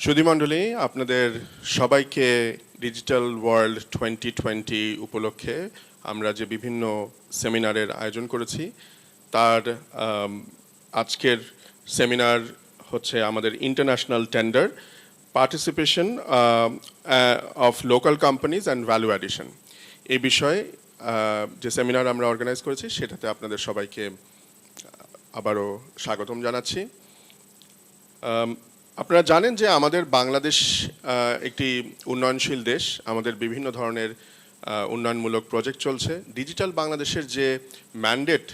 সুধীমণ্ডলী, আপনাদের সবাইকে digital world 2020 উপলক্ষে আমরা যে বিভিন্ন সেমিনারের আয়োজন করেছি তার আজকের সেমিনার হচ্ছে আমাদের international tender participation of local companies and value addition. এই বিষয়ে যে সেমিনার আমরা অর্গানাইজ করেছি সেটাতে আপনাদের সবাইকে আবারও স্বাগতম জানাচ্ছি। আপনারা জানেন যে আমাদের বাংলাদেশ একটি উন্নয়নশীল দেশ। আমাদের বিভিন্ন ধরনের উন্নয়নমূলক প্রজেক্ট চলছে। ডিজিটাল বাংলাদেশের যে ম্যান্ডেট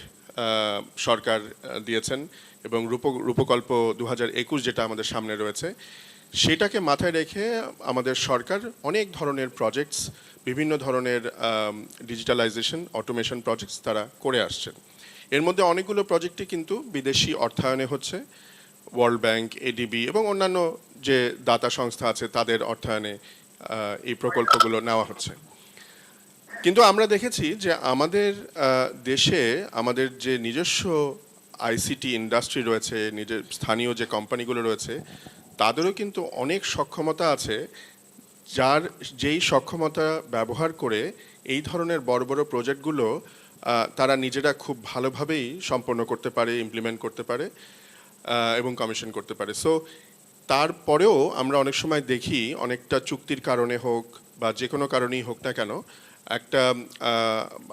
সরকার দিয়েছেন এবং রূপকল্প 2021 যেটা আমাদের সামনে রয়েছে, সেটাকে মাথায় রেখে আমাদের সরকার অনেক ধরনের প্রজেক্টস, বিভিন্ন ধরনের ডিজিটালাইজেশন অটোমেশন প্রজেক্টস তারা করে আসছেন। এর মধ্যে অনেকগুলো প্রজেক্টই কিন্তু বিদেশি অর্থায়নে হচ্ছে। ওয়ার্ল্ড ব্যাংক, এডিবি এবং অন্যান্য যে দাতা সংস্থা আছে তাদের অর্থায়নে এই প্রকল্পগুলো নেওয়া হচ্ছে। কিন্তু আমরা দেখেছি যে আমাদের দেশে আমাদের যে নিজস্ব আইসিটি ইন্ডাস্ট্রি রয়েছে, নিজের স্থানীয় যে কোম্পানিগুলো রয়েছে, তাদেরও কিন্তু অনেক সক্ষমতা আছে, যেই সক্ষমতা ব্যবহার করে এই ধরনের বড় বড় প্রজেক্টগুলো তারা নিজেরা খুব ভালোভাবেই সম্পন্ন করতে পারে, ইমপ্লিমেন্ট করতে পারে এবং কমিশন করতে পারে। সো তারপরেও আমরা অনেক সময় দেখি অনেকটা চুক্তির কারণে হোক বা যে কোনো কারণেই হোক না কেন,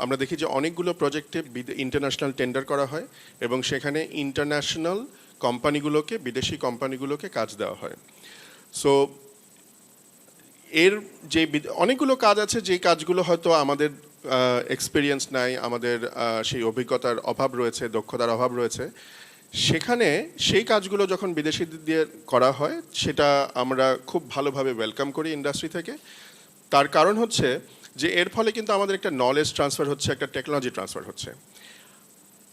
আমরা দেখি যে অনেকগুলো প্রজেক্টে ইন্টারন্যাশনাল টেন্ডার করা হয় এবং সেখানে ইন্টারন্যাশনাল কোম্পানিগুলোকে, বিদেশি কোম্পানিগুলোকে কাজ দেওয়া হয়। সো এর যে অনেকগুলো কাজ আছে যে কাজগুলো হয়তো আমাদের এক্সপিরিয়েন্স নাই, আমাদের সেই অভিজ্ঞতার অভাব রয়েছে, দক্ষতার অভাব রয়েছে। সেখানে সেই কাজগুলো যখন বিদেশিদের দিয়ে করা হয় সেটা আমরা খুব ভালোভাবে ওয়েলকাম করি ইন্ডাস্ট্রি থেকে। তার কারণ হচ্ছে যে এর ফলে কিন্তু আমাদের একটা নলেজ ট্রান্সফার হচ্ছে, একটা টেকনোলজি ট্রান্সফার হচ্ছে।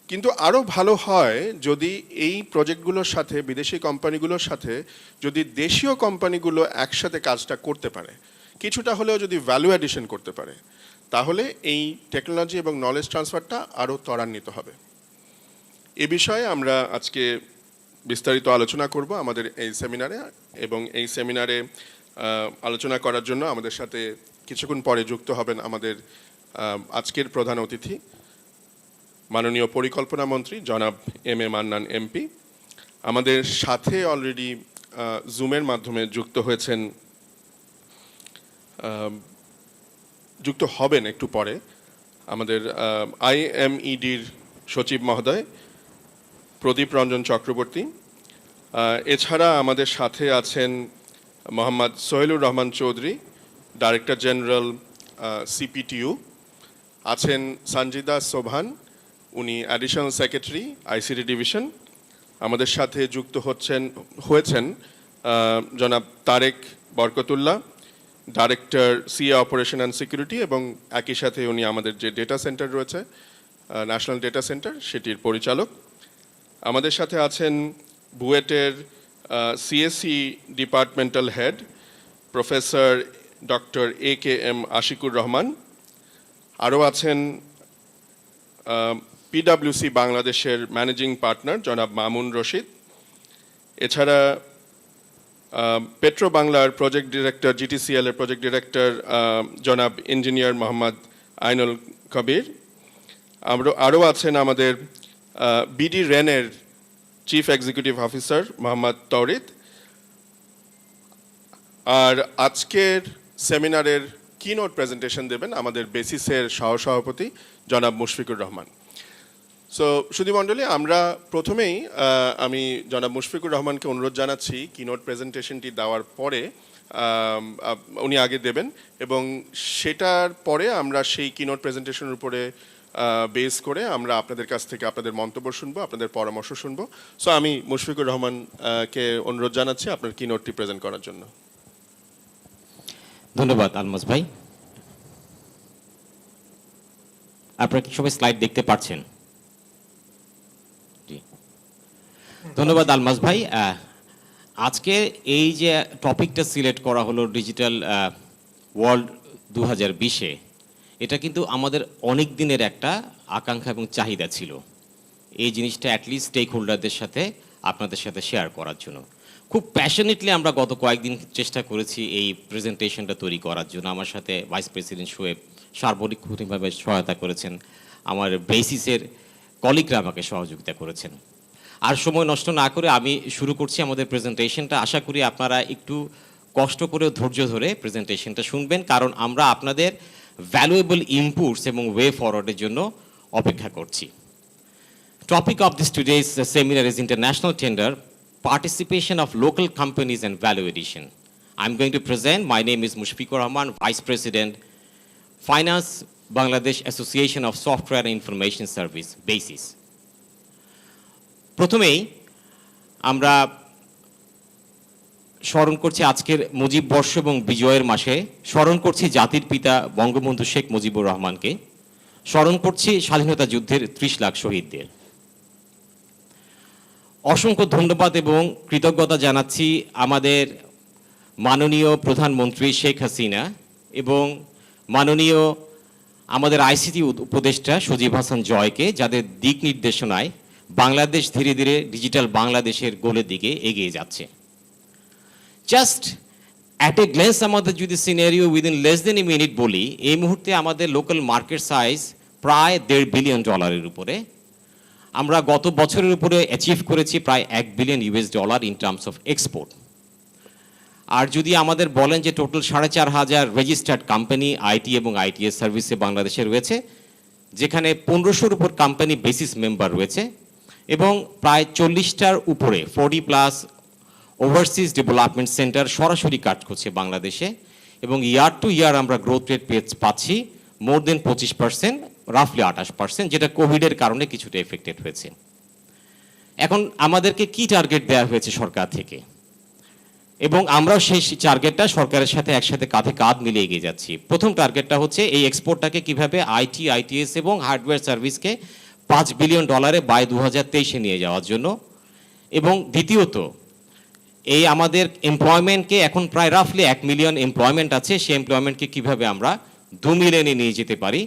কিন্তু আরও ভালো হয় যদি এই প্রজেক্টগুলোর সাথে, বিদেশি কোম্পানিগুলোর সাথে যদি দেশীয় কোম্পানিগুলো একসাথে কাজটা করতে পারে, কিছুটা হলেও যদি ভ্যালু অ্যাডিশন করতে পারে, তাহলে এই টেকনোলজি এবং নলেজ ট্রান্সফারটা আরও ত্বরান্বিত হবে। এ বিষয়ে আমরা আজকে বিস্তারিত আলোচনা করব আমাদের এই সেমিনারে। এবং এই সেমিনারে আলোচনা করার জন্য আমাদের সাথে কিছুক্ষণ পরে যুক্ত হবেন আমাদের আজকের প্রধান অতিথি, মাননীয় পরিকল্পনা মন্ত্রী জনাব এম এ মান্নান এমপি। আমাদের সাথে অলরেডি জুমের মাধ্যমে যুক্ত হবেন একটু পরে আমাদের IMEDর সচিব মহোদয় প্রদীপ রঞ্জন চক্রবর্তী। এছাড়া আমাদের সাথে আছেন Mohammad Sohelur Rahman Chowdhury, director general CPTU। আছেন সঞ্জিদা সোভান, উনি অ্যাডিশনাল সেক্রেটারি ICT ডিভিশন। আমাদের সাথে যুক্ত হয়েছেন জনাব Tareq Barkatullah, director CA operation and security, এবং একই সাথে উনি আমাদের যে ডেটা সেন্টার রয়েছে, ন্যাশনাল ডেটা সেন্টার, সেটির পরিচালক। আমাদের সাথে আছেন বুয়েটের CSE departmental head professor doctor AKM Ashikur Rahman. আরও আছেন PwC বাংলাদেশের ম্যানেজিং পার্টনার জনাব মামুন রশিদ। এছাড়া পেট্রো বাংলার প্রজেক্ট ডিরেক্টর, GTCL এর প্রজেক্ট ডিরেক্টর জনাব ইঞ্জিনিয়ার মোহাম্মদ আইনুল কবির। আরও আছেন আমাদের BD রেনের chief executive officer Mohammad Taurid. আর আজকের সেমিনারের কিনোট প্রেজেন্টেশন দেবেন আমাদের বেসিসের সহসভাপতি জনাব মুশফিকুর রহমান। সো সুধীমণ্ডলী, আমরা প্রথমেই আমি জনাব মুশফিকুর রহমানকে অনুরোধ জানাচ্ছি কিনোট প্রেজেন্টেশনটি দেওয়ার পরে উনি আগে দেবেন এবং সেটার পরে আমরা সেই কিনোট প্রেজেন্টেশনের উপরে বেস করে আমরা আপনাদের কাছ থেকে আপনাদের মন্তব্য শুনবো, আপনাদের পরামর্শ শুনবো। সো আমি মুশফিকুর রহমানকে অনুরোধ জানাচ্ছি আপনার কিনোটটি প্রেজেন্ট করার জন্য। ধন্যবাদ আলমাস ভাই। আপনারা কি সবাই স্লাইড দেখতে পাচ্ছেন? ধন্যবাদ আলমাস ভাই। আজকে এই যে টপিকটা সিলেক্ট করা হলো ডিজিটাল ওয়ার্ল্ড 2020-এ, এটা কিন্তু আমাদের অনেক দিনের একটা আকাঙ্ক্ষা এবং চাহিদা ছিল এই জিনিসটা অ্যাটলিস্ট স্টেক হোল্ডারদের সাথে আপনাদের সাথে শেয়ার করার জন্য। খুব প্যাশনেটলি আমরা গত কয়েকদিন চেষ্টা করেছি এই প্রেজেন্টেশনটা তৈরি করার জন্য। আমার সাথে ভাইস প্রেসিডেন্ট শোয়েব সার্বক্ষণিকভাবে সহায়তা করেছেন, আমার বেসিসের কলিগরা আমাকে সহযোগিতা করেছেন। আর সময় নষ্ট না করে আমি শুরু করছি আমাদের প্রেজেন্টেশনটা। আশা করি আপনারা একটু কষ্ট করে ধৈর্য ধরে প্রেজেন্টেশনটা শুনবেন, কারণ আমরা আপনাদের ভ্যালুয়েবল ইনপুটস এবং ওয়ে ফরওয়ার্ডের জন্য অপেক্ষা করছি। Topic of this today's seminar is international tender, participation of local companies and value addition. I'm going to present. My name is Mushfiqur Rahman, Vice President, Finance Bangladesh Association of Software and Information Service, BASIS. প্রথমেই আমরা স্মরণ করছি আজকের মুজিব বর্ষ এবং বিজয়ের মাসে, স্মরণ করছি জাতির পিতা বঙ্গবন্ধু শেখ মুজিবুর রহমানকে, স্মরণ করছি স্বাধীনতা যুদ্ধের 30 লাখ শহীদদের। অসংখ্য ধন্যবাদ এবং কৃতজ্ঞতা জানাচ্ছি আমাদের মাননীয় প্রধানমন্ত্রী শেখ হাসিনা এবং মাননীয় আমাদের আইসিটি উপদেষ্টা সজীব হাসান জয়কে, যাদের দিক নির্দেশনায় বাংলাদেশ ধীরে ধীরে ডিজিটাল বাংলাদেশের গোলের দিকে এগিয়ে যাচ্ছে। জাস্ট অ্যাট এ গ্লেন্স আমাদের যদি scenario within less than a minute বলি, এই মুহূর্তে আমাদের লোকাল মার্কেট সাইজ প্রায় $1.5 বিলিয়ন উপরে। আমরা গত বছরের উপরে অ্যাচিভ করেছি প্রায় $1 billion in terms of export. আর যদি আমাদের বলেন যে টোটাল 4,500 রেজিস্টার্ড কোম্পানি আইটি এবং আইটিএস সার্ভিসে বাংলাদেশে রয়েছে, যেখানে 1500-র উপর কোম্পানি বেসিস মেম্বার রয়েছে এবং প্রায় 40টার উপরে 40+ ওভারসিজ ডেভেলপমেন্ট সেন্টার সরাসরি কাজ করছে বাংলাদেশে, এবং ইয়ার টু ইয়ার আমরা গ্রোথ রেট পাচ্ছি মোর দেন 25%, রাফলি 28%, যেটা কোভিডের কারণে কিছুটা এফেক্টেড হয়েছে। এখন আমাদেরকে কি টার্গেট দেওয়া হয়েছে সরকার থেকে, এবং আমরাও সেই টার্গেটটা সরকারের সাথে একসাথে কাঁধে কাঁধ মিলিয়ে এগিয়ে যাচ্ছি। প্রথম টার্গেটটা হচ্ছে এই এক্সপোর্টটাকে কিভাবে আইটি, আইটিএস এবং হার্ডওয়্যার সার্ভিসকে $5 বিলিয়ন বাই 2023-এ নিয়ে যাওয়ার জন্য, এবং দ্বিতীয়ত এই আমাদের এমপ্লয়মেন্টকে এখন প্রায় রাফলি 1 মিলিয়ন এমপ্লয়মেন্ট আছে, সেই এমপ্লয়মেন্টকে কিভাবে আমরা 2 মিলিয়নে নিয়ে যেতে পারি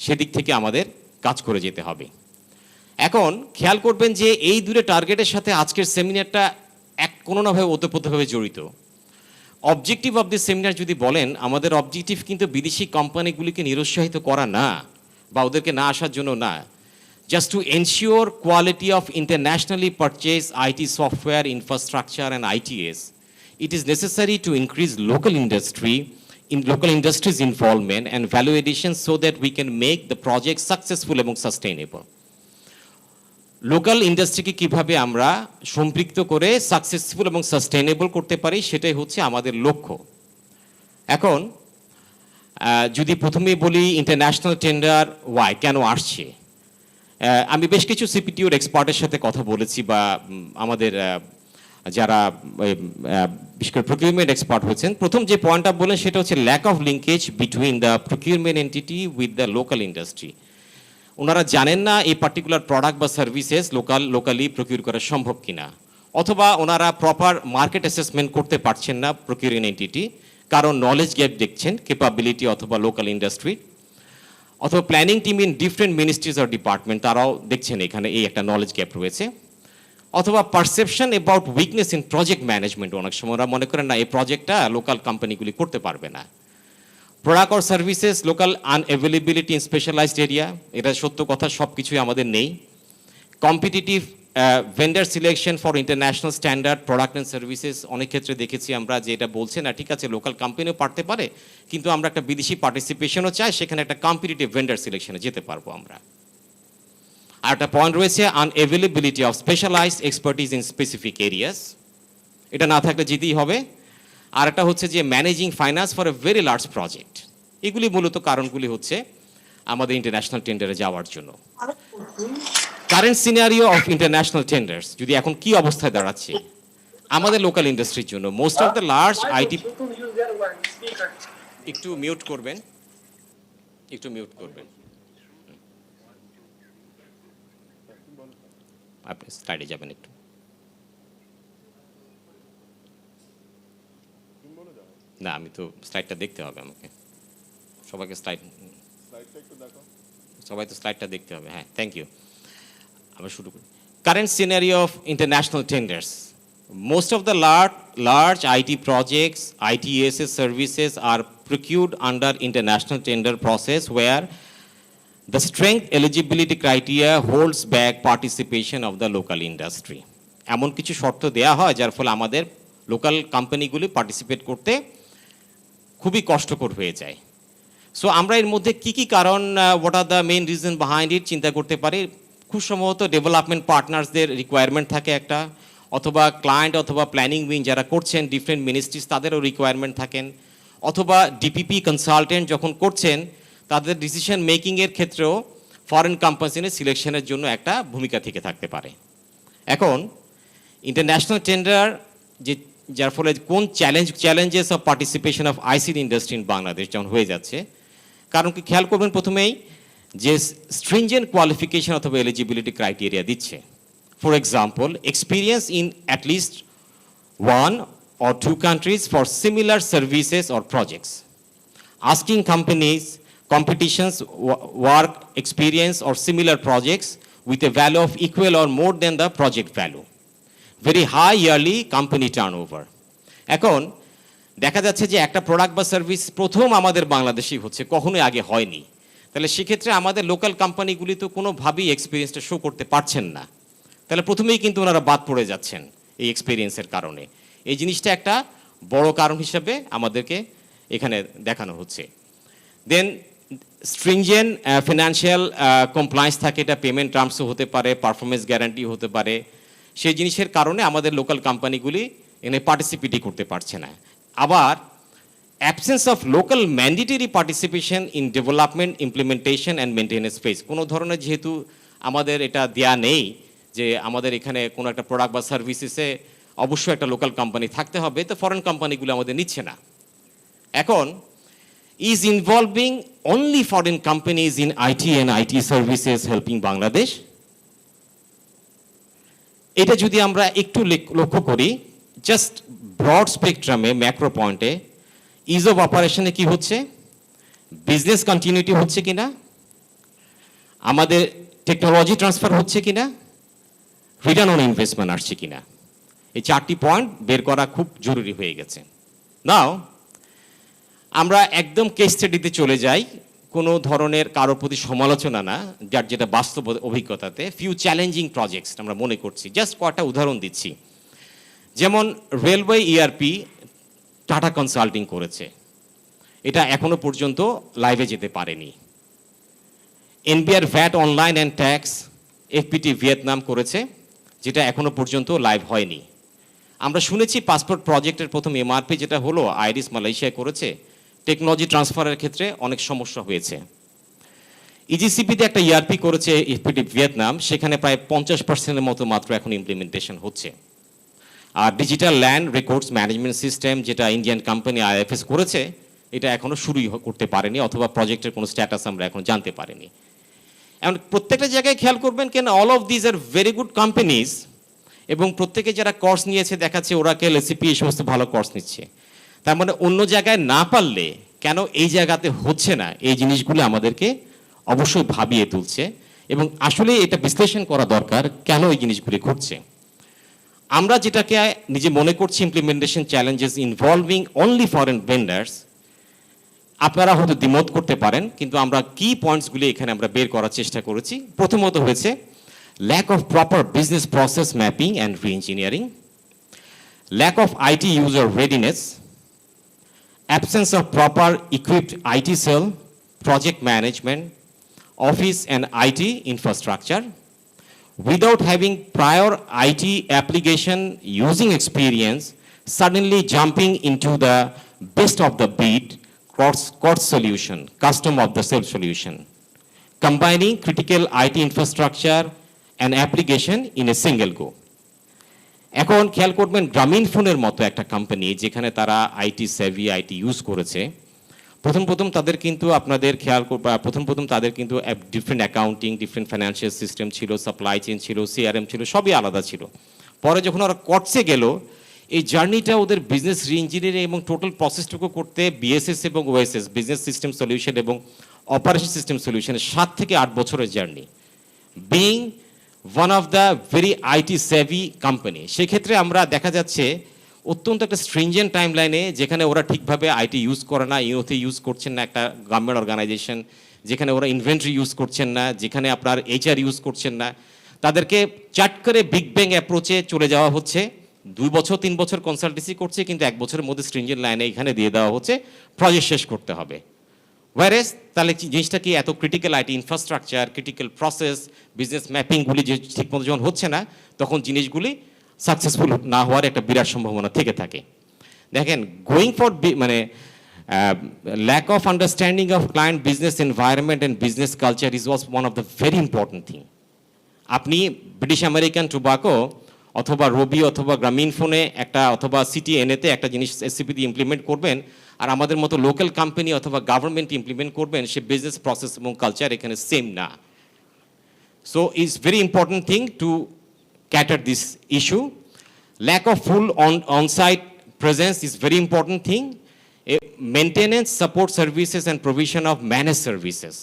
সেদিক থেকে আমাদের কাজ করে যেতে হবে। এখন খেয়াল করবেন যে এই দুটো টার্গেটের সাথে আজকের সেমিনারটা কোনো নাভাবে ওতপ্রোতভাবে জড়িত। অবজেক্টিভ অফ দিস সেমিনার যদি বলেন, আমাদের অবজেক্টিভ কিন্তু বিদেশি কোম্পানিগুলিকে নিরুৎসাহিত করা না বা ওদেরকে না আসার জন্য না, just to ensure quality of internationally purchased IT software, infrastructure and ITS. It is necessary to increase local industries involvement and value addition so that we can make the project successful এবং sustainable. Local ইন্ডাস্ট্রিকে কিভাবে আমরা সম্পৃক্ত করে successful এবং sustainable করতে পারি, সেটাই হচ্ছে আমাদের লক্ষ্য। এখন যদি প্রথমেই বলি ইন্টারন্যাশনাল টেন্ডার ওয়াই কেন আসছে, আমি বেশ কিছু সিপিটিওর এক্সপার্টের সাথে কথা বলেছি, বা আমাদের যারা বিশেষ করে প্রকিউরমেন্ট এক্সপার্ট হয়েছেন। প্রথম যে পয়েন্টটা বলেন সেটা হচ্ছে lack of linkage between the procurement entity with the local industry. ওনারা জানেন না এই পার্টিকুলার প্রোডাক্ট বা সার্ভিসেস লোকালি প্রকিউর করা সম্ভব কিনা, অথবা ওনারা প্রপার মার্কেট অ্যাসেসমেন্ট করতে পারছেন না প্রকিউরিং এন্টিটি, কারণ নলেজ গ্যাপ দেখছেন ক্যাপাবিলিটি অথবা লোকাল ইন্ডাস্ট্রি, অথবা planning team in different ministries or department, তারাও দেখছেন এখানে এই একটা নলেজ গ্যাপ রয়েছে, অথবা perception about weakness in project management. অনেক সময় ওরা মনে করেন না এই প্রজেক্টটা লোকাল কোম্পানিগুলি করতে পারবে না। Product or services local unavailability in specialized area, এটা সত্য কথা, সব কিছুই আমাদের নেই। Competitive vendor selection for international standard product and services, অনেক ক্ষেত্রে দেখেছি আমরা যে এটা বলছে না ঠিক আছে লোকাল কোম্পানিও পারতে পারে, কিন্তু আমরা একটা বিদেশি পার্টিসিপেশনও চাই, সেখানে একটা কম্পিটিটিভ ভেন্ডার সিলেকশনে যেতে পারবো আমরা। আর একটা পয়েন্ট রয়েছে unavailability of specialized expertise in specific areas, এটা না থাকলে যেতেই হবে। আর একটা হচ্ছে যে managing finance for a very large project. এগুলি মূলত কারণগুলি হচ্ছে আমাদের ইন্টারন্যাশনাল টেন্ডারে যাওয়ার জন্য। Current scenario of international tenders যদি এখন কি অবস্থায় দাঁড়াচ্ছে আমাদের লোকাল ইন্ডাস্ট্রির জন্য, most of the large IT, একটু মিউট করবেন, আপনি স্লাইডে যাবেন একটু। না, আমি তো স্লাইডটা দেখতে হবে আমাকে, সবাইকে সবাই তো স্লাইডটা দেখতে হবে। হ্যাঁ, থ্যাংক ইউ। আবার শুরু করি। Current scenario of international tenders, most of the large IT projects, ITSS services are procured under international tender process where the strength eligibility criteria holds back participation of the local industry. এমন কিছু শর্ত দেয়া হয় যার ফলে আমাদের local কোম্পানিগুলি participate করতে খুবই কষ্টকর হয়ে যায়। সো আমরা এর মধ্যে কি কি কারণ, what are the main reason behind it চিন্তা করতে পারি। খুব সম্ভবত ডেভেলপমেন্ট পার্টনার্সদের রিকোয়ারমেন্ট থাকে একটা, অথবা ক্লায়েন্ট অথবা প্ল্যানিং উইং যারা করছেন ডিফারেন্ট মিনিস্ট্রিজ তাদেরও রিকোয়ারমেন্ট থাকেন, অথবা ডিপিপি কনসালটেন্ট যখন করছেন তাদের ডিসিশন মেকিংয়ের ক্ষেত্রেও ফরেন কোম্পানির সিলেকশনের জন্য একটা ভূমিকা থেকে থাকতে পারে। এখন ইন্টারন্যাশনাল টেন্ডার যে যার ফলে কোন challenges of participation of ICT industry in Bangladesh যেমন হয়ে যাচ্ছে, কারণ কি খেয়াল করবেন প্রথমেই যে স্ট্রিনজেন্ট কোয়ালিফিকেশন অথবা এলিজিবিলিটি ক্রাইটেরিয়া দিচ্ছে। For example, experience in at least 1 or 2 countries for similar services or projects. Asking companies, competitions, work experience or similar projects with a value of equal or more than the project value. Very high yearly company turnover. এখন দেখা যাচ্ছে যে একটা product বা service প্রথম আমাদের বাংলাদেশেই হচ্ছে, কখনোই আগে হয়নি। তাহলে সেক্ষেত্রে আমাদের লোকাল কোম্পানিগুলি তো কোনোভাবেই এক্সপিরিয়েন্সটা শো করতে পারছেন না। তাহলে প্রথমেই কিন্তু ওনারা বাদ পড়ে যাচ্ছেন এই এক্সপিরিয়েন্সের কারণে। এই জিনিসটা একটা বড় কারণ হিসাবে আমাদেরকে এখানে দেখানো হচ্ছে। দেন স্ট্রিনজেন্ট ফিনান্সিয়াল কমপ্লায়েন্স থাকে, এটা পেমেন্ট টার্মসও হতে পারে, পারফরমেন্স গ্যারান্টি হতে পারে। সেই জিনিসের কারণে আমাদের লোকাল কোম্পানিগুলি এখানে পার্টিসিপেটই করতে পারছে না। আবার absence of local mandatory participation in development, implementation and maintenance phase. কোনো ধরনের যেহেতু আমাদের এটা দেয়া নেই যে আমাদের এখানে কোনো একটা প্রোডাক্ট বা সার্ভিসেসে অবশ্যই একটা লোকাল কোম্পানি থাকতে হবে, তো ফরেন কোম্পানিগুলো আমাদের নিচ্ছে না। এখন is involving only foreign companies in IT and IT services helping Bangladesh. এটা যদি আমরা একটু লক্ষ্য করি, জাস্ট ব্রড স্পেকট্রামে, ম্যাক্রো পয়েন্টে ইজ অফ অপারেশনে কি হচ্ছে, বিজনেস কন্টিনিউটি হচ্ছে কিনা, আমাদের টেকনোলজি ট্রান্সফার হচ্ছে কিনা, রিটার্ন অন ইনভেস্টমেন্ট আসছে কিনা, এই 4টি পয়েন্ট বের করা খুব জরুরি হয়ে গেছে। নাও আমরা একদম কেস স্টাডিতে চলে যাই, কোনো ধরনের কারোর প্রতি সমালোচনা না, যার যেটা বাস্তব অভিজ্ঞতাতে ফিউ চ্যালেঞ্জিং প্রজেক্টস আমরা মনে করছি। জাস্ট কয়েকটা উদাহরণ দিচ্ছি। যেমন রেলওয়ে ইআরপি টাটা কনসাল্টিং করেছে, এটা এখনো পর্যন্ত লাইভে যেতে পারেনি। NBR VAT online and tax FPT Vietnam করেছে, যেটা এখনো পর্যন্ত লাইভ হয়নি। আমরা শুনেছি পাসপোর্ট প্রজেক্টের প্রথম এমআরপি যেটা হলো আইরিস মালয়েশিয়ায় করেছে, টেকনোলজি ট্রান্সফারের ক্ষেত্রে অনেক সমস্যা হয়েছে। ইজিসিপিতে একটা ইআরপি করেছে এফপিটি ভিয়েতনাম, সেখানে প্রায় 50% মতো মাত্র এখন ইমপ্লিমেন্টেশন হচ্ছে। আর digital land records management system যেটা ইন্ডিয়ান কোম্পানি আইএফএস করেছে, এটা এখনো শুরুই করতে পারেনি, অথবা প্রজেক্টের কোনো স্ট্যাটাস আমরা এখন জানতে পারিনি। এখন প্রত্যেকটা জায়গায় খেয়াল করবেন কেন all of these are very good companies, এবং প্রত্যেকে যারা কোর্স নিয়েছে দেখাচ্ছে ওরাকেল, এসিপি এই সমস্ত ভালো কোর্স নিচ্ছে। তার মানে অন্য জায়গায় না পারলে কেন এই জায়গাতে হচ্ছে না, এই জিনিসগুলো আমাদেরকে অবশ্যই ভাবিয়ে তুলছে, এবং আসলে এটা বিশ্লেষণ করা দরকার কেন এই জিনিসগুলি ঘটছে। আমরা যেটাকে নিজে মনে করছি implementation challenges involving only foreign vendors, আপনারা হয়তো দ্বিমত করতে পারেন, কিন্তু আমরা কি পয়েন্টসগুলি এখানে আমরা বের করার চেষ্টা করেছি। প্রথমত হয়েছে lack of proper business process mapping and reengineering, lack of IT user readiness, absence of proper equipped IT cell, project management, office and IT infrastructure, without having prior IT application using experience, suddenly jumping into the best of the breed cost solution, custom of the self solution, combining critical IT infrastructure and application in a single go. এখন খেয়াল করবেন গ্রামীণ ফোনের মতো একটা company যেখানে তারা IT Sevi IT use করেছে, প্রথম তাদের কিন্তু আপনাদের খেয়াল প্রথম তাদের কিন্তু different accounting, different financial system ছিল, সাপ্লাই চেইন ছিল, সিআরএম ছিল, সবই আলাদা ছিল। পরে যখন ওরা কটসে গেল, এই জার্নিটা ওদের বিজনেস রি-ইঞ্জিনিয়ারিং এবং টোটাল প্রসেসটুকু করতে বিএসএস এবং ওএসএস, বিজনেস সিস্টেম সলিউশন এবং অপারেশন সিস্টেম সলিউশনের 7 থেকে 8 বছরের journey. Being one of the very IT Sevi company. সেক্ষেত্রে আমরা দেখা যাচ্ছে অত্যন্ত একটা স্ট্রিনজেন্ট টাইম লাইনে, যেখানে ওরা ঠিকভাবে আইটি ইউজ করে না, ইউথে ইউজ করছেন না, একটা গভর্নমেন্ট অর্গানাইজেশন যেখানে ওরা ইনভেন্টরি ইউজ করছেন না, যেখানে আপনার এইচআর ইউজ করছেন না, তাদেরকে চাট করে বিগ ব্যাং অ্যাপ্রোচে চলে যাওয়া হচ্ছে। 2 বছর 3 বছর কনসালটেন্সি করছে, কিন্তু 1 বছরের মধ্যে স্ট্রিনজেন্ট লাইনে এখানে দিয়ে দেওয়া হচ্ছে প্রজেক্ট শেষ করতে হবে। ওয়ারেস তাহলে জিনিসটা কি এত critical IT infrastructure, critical process, business ম্যাপিংগুলি যে ঠিকমতো যখন হচ্ছে না, তখন জিনিসগুলি সাকসেসফুল না হওয়ার একটা বিরাট সম্ভাবনা থেকে থাকে। দেখেন, গোয়িং ফর মানে lack of understanding of client business environment and business culture is was one of the very important thing. আপনি ব্রিটিশ আমেরিকান টোবাকো অথবা রবি অথবা গ্রামীণ ফোনে একটা, অথবা সিটি এনএতে একটা জিনিস এসসিপি দিয়ে ইমপ্লিমেন্ট করবেন, আর আমাদের মতো লোকাল কোম্পানি অথবা গভর্নমেন্ট ইমপ্লিমেন্ট করবেন, সে বিজনেস প্রসেস এবং কালচার এখানে সেম না। So it's very important thing to cater this issue. Lack of full on-site presence is very important thing. Maintenance, support services and provision of managed services.